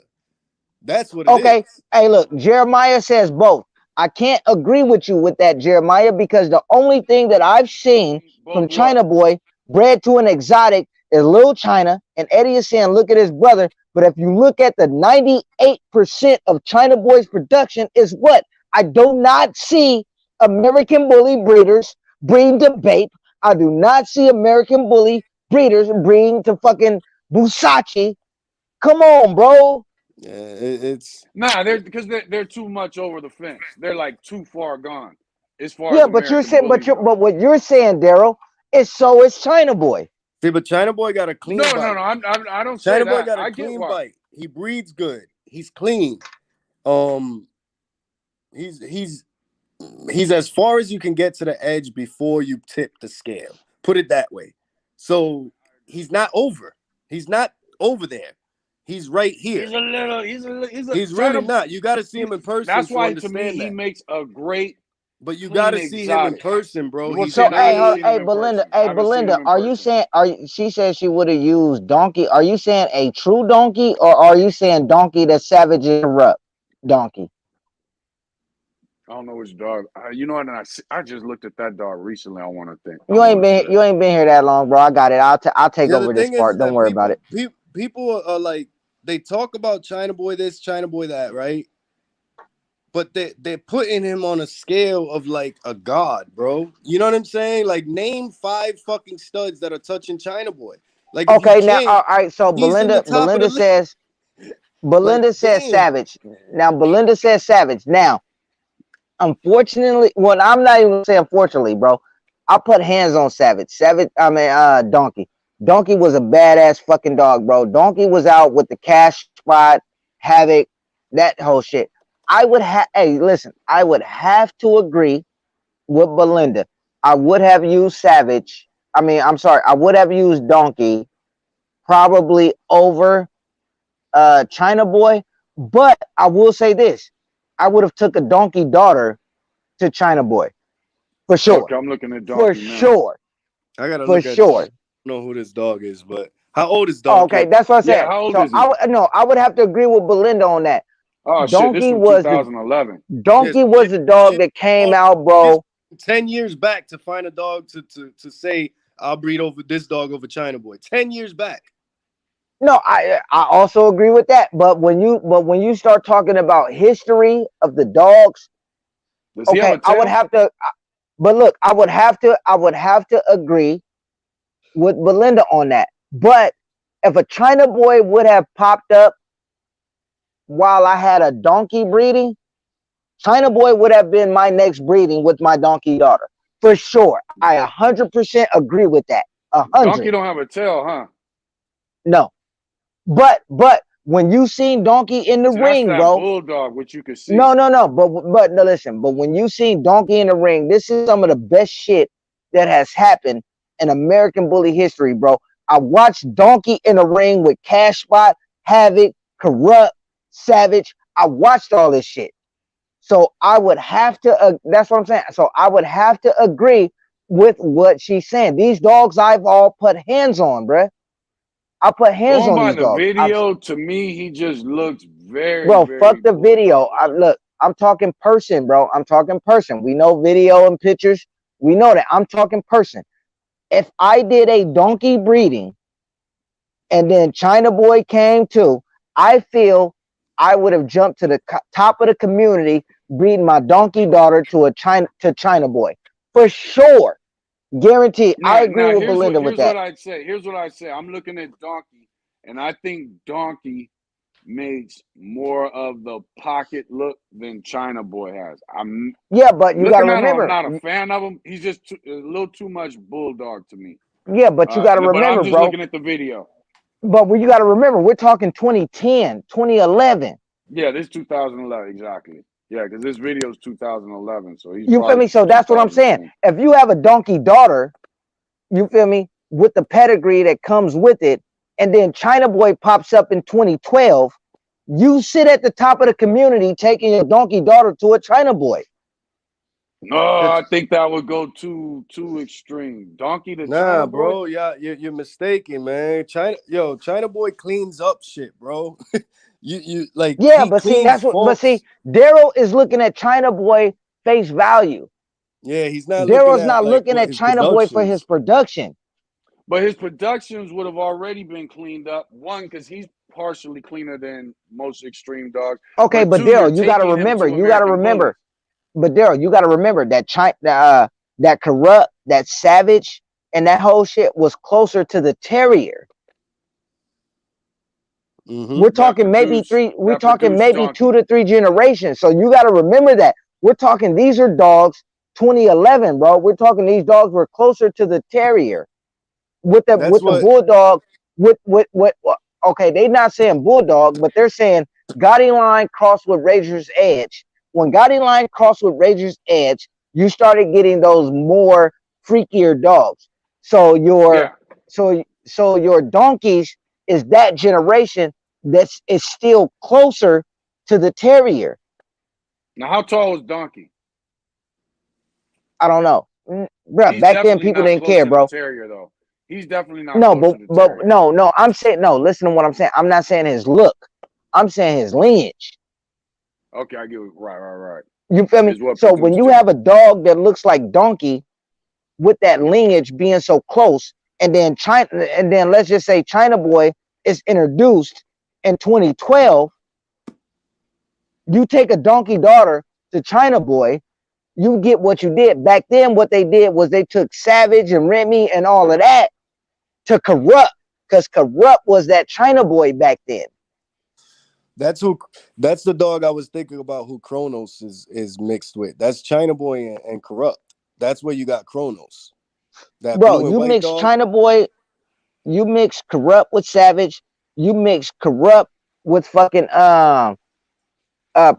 That's what it is. Okay, hey, look, Jeremiah says both. I can't agree with you with that, Jeremiah, because the only thing that I've seen both from what? China Boy bred to an exotic is Little China, and Eddie is saying, look at his brother. But if you look at the 98% of China Boy's production, is what? I do not see American bully breeders breeding to Bape. I do not see American bully breeders breeding to fucking Busachi. Come on, bro. Yeah, it's Nah, they're too much over the fence. They're like too far gone as far as Yeah, but you're American saying, bullies go. but what you're saying, Daryl, is so is China Boy. see, but China Boy got a clean No, bite. I don't say China Boy that. got a I get clean why. bite. He breeds good. He's clean. Um, he's he's as far as you can get to the edge before you tip the scale. Put it that way. So he's not over. He's not over there. He's right here. He's really China. not. You got to see him in person That's to why to me understand he that. makes a great But you got clean to see him in exotic. person, bro. Well, He's see, So and I hey, haven't very. seen him in person. I haven't seen him in Are you person. saying she said she would have used donkey? Are you saying a true donkey, or are you saying donkey that savage interrupt donkey? I don't know which dog. You know what? I just looked at that dog recently. I want to say. You ain't been here that long, bro. I got it. I'll take Yeah, the over this thing is part. Don't that worry about it. people are like they talk about China Boy this, China Boy that, right? But they're putting him on a scale of like a god, bro. You know what I'm saying? Like name 5 fucking studs that are touching China Boy. Like if you Okay, now can't, all right. So he's in the top of the list. Like Belinda says damn. savage. Now Belinda says savage. Now, unfortunately, well, I'm not even saying unfortunately, bro. I put hands on Savage. Donkey. Donkey was a badass fucking dog, bro. Donkey was out with the cash spot, havoc, that whole shit. Hey, listen, I would have to agree with Belinda. I would have used Savage. I'm sorry, I would have used Donkey probably over China Boy. But I will say this: I would have took a Donkey daughter to China Boy for sure, Okay, I'm looking at for Donkey now. sure, I gotta for look at Donkey. sure. I don't know who this dog is, but How old is Oh, okay, Donkey? that's what I Yeah, said. how old So is he? no, I would have to agree with Belinda on that. Oh shit, this Donkey from was the 2011. Yes. Donkey was the dog that came out, Just bro. 10 years back to find a dog to say I'll breed over this dog over China Boy. 10 years back. No, I also agree with that. But when you start talking about history of the dogs, Does he have okay, a I would tail? have to. But look, I would have to agree with Belinda on that. But if a China Boy would have popped up while I had a donkey breeding, China Boy would have been my next breeding with my donkey daughter for sure. I 100% agree with that. A Donkey hundred. don't have a tail, huh? No, but when you seen Donkey in the See, that's ring, that bro. bulldog, which you can No, see. no, no. But no, listen. But when you seen Donkey in the ring, this is some of the best shit that has happened in American Bully history, bro. I watched Donkey in the ring with Cash Spot, Havoc, Corrupt, Savage. I watched all this shit. So I would have to. That's what I'm saying. So I would have to agree with what she's saying. These dogs I've all put hands on, bruh. I put hands Going on by these the dogs. video, to me, he just looks very, Bro, fuck very the video. bulldog-like. Look, I'm talking person, bro. I'm talking person. We know video and pictures. We know that. I'm talking person. If I did a donkey breeding and then China Boy came too, I feel I would have jumped to the top of the community breeding my donkey daughter to China Boy for sure. Guaranteed. I agree Now with here's what Belinda with here's what that. I'd say. Here's what I'd say. I'm looking at Donkey, and I think Donkey makes more of the pocket look than China Boy has. I'm Yeah, but you got to looking at him. I'm remember. not a fan of him. He's just a little too much bulldog to me. Yeah, but you got to But I'm remember, just bro. looking at the video. But you got to remember, we're talking 2010, 2011. Yeah, this 2011 exactly. Yeah, because this video is 2011, so he's You feel probably me? So that's what I'm saying. 2010. If you have a donkey daughter, you feel me, with the pedigree that comes with it, and then China Boy pops up in 2012, you sit at the top of the community taking your donkey daughter to a China Boy. No, I think that would go too extreme. Donkey to Nah, China Boy. bro. Yeah, you're mistaken, man. China Boy cleans up shit, bro. you like Yeah, he but see, cleans but see, faults. Daryl is looking at China Boy face value. Yeah, he's not looking Daryl's at not like looking what at his China Boy for his productions. production. But his productions would have already been cleaned up. One, because he's partially cleaner than most extreme dogs. Okay, But but two, you're Daryl, you got to taking him remember, to American Bully. but Daryl, you got to remember that that Corrupt, that Savage, and that whole shit was closer to the Terrier. Mm-hmm. We're talking maybe three. We're That talking produced maybe two Donkey. to three generations. So you got to remember that we're talking. These are dogs 2011, bro. We're talking these dogs were closer to the Terrier That's with the what. Bulldog. With okay, they're not saying Bulldog, but they're saying Gotti Line crossed with Razor's Edge. When Gotti Line crossed with Razor's Edge, you started getting those more freakier dogs. So Yeah. your donkeys is that generation that's is still closer to the Terrier. Now, how tall is Donkey? I don't know, bro. He's Back then, definitely people not didn't close care, to the bro. Terrier, though. He's definitely not No, close but to the but Terrier. no. I'm saying no. Listen to what I'm saying. I'm not saying his look. I'm saying his lineage. Okay, I get it. Right. You feel me? Is what So when produced you him. have a dog that looks like Donkey with that lineage being so close, and then let's just say China Boy is introduced in 2012, you take a donkey daughter to China Boy, you get what you did. Back then, what they did was they took Savage and Remy and all of that to Corrupt, because Corrupt was that China Boy back then. That's who. That's the dog I was thinking about. Who Kronos is mixed with. That's China Boy and Corrupt. That's where you got Kronos. That Bro, blue and you white mix dog. China Boy, you mix Corrupt with Savage, you mix Corrupt with fucking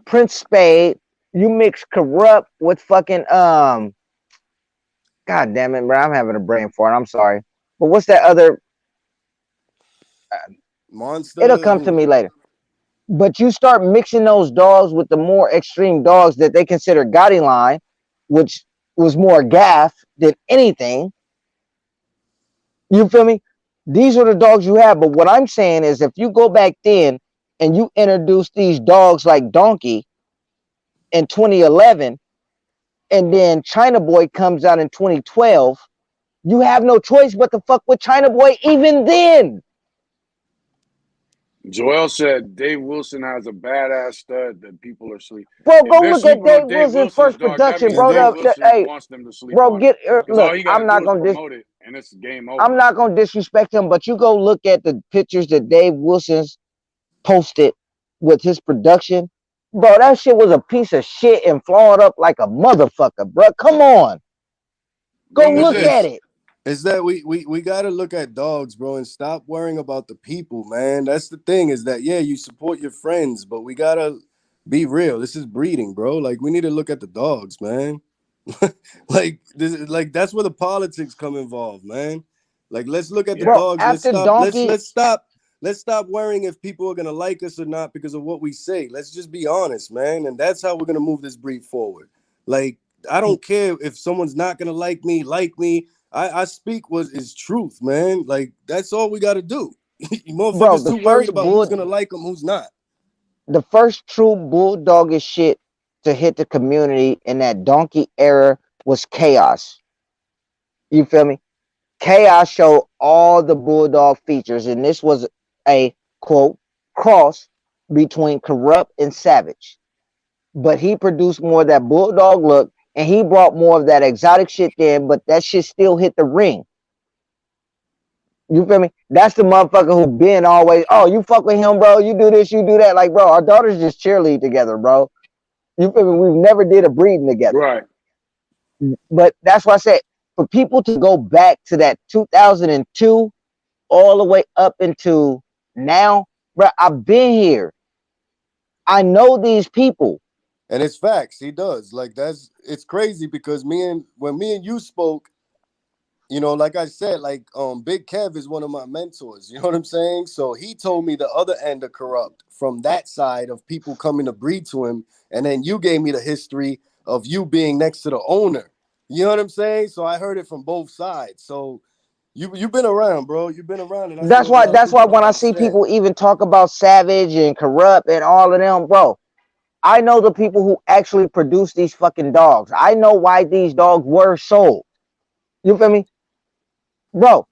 Prince Spade, you mix Corrupt with fucking God damn it, bro, I'm having a brain fart. I'm sorry. But what's that other? It'll Monster. come to Who? me later. But you start mixing those dogs with the more extreme dogs that they consider Gotti line, which was more gaff than anything. You feel me? These are the dogs you have. But what I'm saying is, if you go back then and you introduce these dogs like Donkey in 2011, and then China Boy comes out in 2012, you have no choice but to fuck with China Boy even then. Joel said Dave Wilson has a badass stud that people are sleep. Bro, If go they're look at sleeping on Dave Dave Wilson's Wilson's first dog, that production, means And bro. Dave then Wilson Hey, wants them to sleep bro, on it. get Because all look. he got to I'm do not is gonna promote it, and it's game I'm over. not gonna disrespect him, but you go look at the pictures that Dave Wilson's posted with his production, bro. That shit was a piece of shit and flawed up like a motherfucker, bro. Come on, go When was look at this? it, it's that we gotta look at dogs, bro, and stop worrying about the people, man. That's the thing, is that yeah, you support your friends, but we gotta be real. This is breeding, bro. Like we need to look at the dogs, man. Like this, like that's where the politics come involved, man. Like let's look at the Yeah. bro. dogs. Let's After stop. Donkey, Let's stop worrying if people are gonna like us or not because of what we say. Let's just be honest, man, and that's how we're gonna move this breed forward. Like I don't care if someone's not gonna like me. Like me, I speak what is truth, man. Like that's all we got to do. You bro, motherfuckers the too worried first about who's bull, gonna like them, who's not. the first true bulldogish shit to hit the community in that Donkey era was Chaos. You feel me? Chaos showed all the bulldog features, and this was a quote cross between Corrupt and Savage. But he produced more of that bulldog look, and he brought more of that exotic shit in. But that shit still hit the ring. You feel me? That's the motherfucker who been always. Oh, you fuck with him, bro. You do this, you do that. Like, bro, our daughters just cheerlead together, bro. You feel me? We've never did a breeding together. Right. But that's why I said for people to go back to that 2002 all the way up into now, bro, I've been here. I know these people. And it's facts. He does. Like that's it's crazy because me and you spoke, you know, like I said, like Big Kev is one of my mentors. You know what I'm saying? So he told me the other end of Corrupt from that side of people coming to breed to him, and then you gave me the history of you being next to the owner. You know what I'm saying? So I heard it from both sides. So you've been around, bro. You've been around, and that's what That's a why lot of that's people why don't when I see understand. people even talk about Savage and Corrupt and all of them, bro, I know the people who actually produce these fucking dogs. I know why these dogs were sold. You feel me? Bro,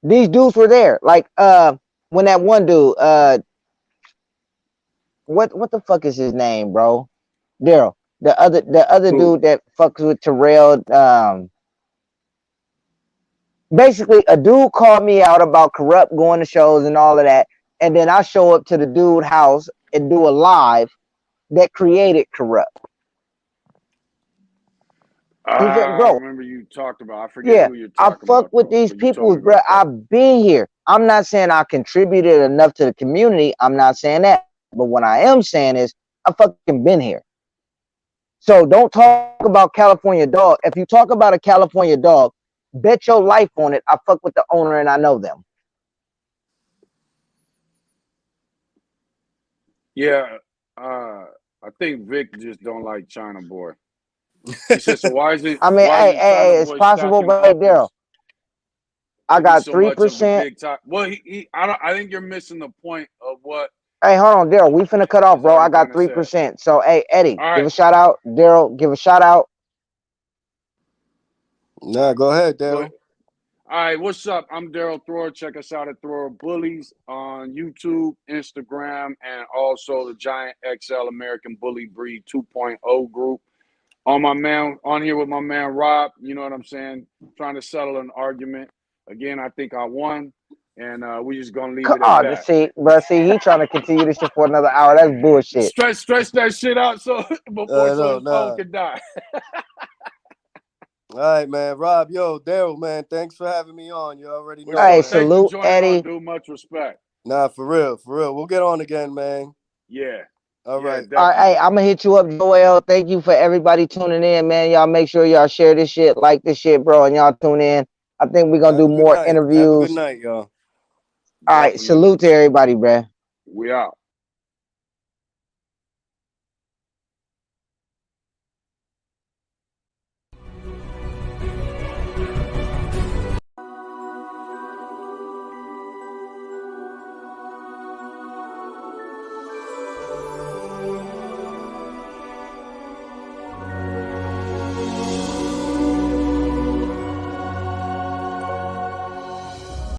these dudes were there. Like when that one dude, what the fuck is his name, bro? Daryl. The other Who? dude that fucks with Terrell, basically a dude called me out about Corrupt going to shows and all of that. And then I show up to the dude house and do a live that created Corrupt. You feel me, I bro? remember you talked about. I forget Yeah, who you're I talking fuck about with though, these but you told people, me bro. about that. I've been here. I'm not saying I contributed enough to the community. I'm not saying that. But what I am saying is I fucking been here. So don't talk about California dog. If you talk about a California dog, bet your life on it. I fuck with the owner and I know them. Yeah. I think Vic just don't like China Boy. He said, "So why isn't I mean, why hey, isn't hey, China hey, it's Boy possible, stacking but hey, Daryl, ups I if he's got so three much of a percent. big top?" Well, he I don't. I think you're missing the point of what Hey, hold on, Daryl. We finna cut off, is bro. already I kind got of three said. percent. So, hey, Eddie, All give right, a shout out. Daryl, give a shout out. Nah, go ahead, go ahead. Daryl. All right, what's up? I'm Daryl Thrower. Check us out at Thrower Bullies on YouTube, Instagram, and also the Giant XL American Bully Breed 2.0 group. On here with my man Rob. You know what I'm saying? Trying to settle an argument. Again, I think I won, and we just gonna leave it at Oh, that. just see, bro. See, he trying to continue this shit for another hour. That's bullshit. Stretch that shit out so before so No, his phone nah. can die. All right, man. Rob, yo, Daryl, man. Thanks for having me on. You already For know, Hey, sure. man. Thanks for salute, joining on, Eddie. dude. Much respect. Nah, for real, for real. We'll get on again, man. Yeah. All Yeah, right. All right, hey, definitely. I'm gonna hit you up, Joel. Thank you for everybody tuning in, man. Y'all make sure y'all share this shit, like this shit, bro, and y'all tune in. I think we're gonna Have do a good more night. Have a good interviews. night, y'all. All right, Definitely. salute to everybody, bro. We out.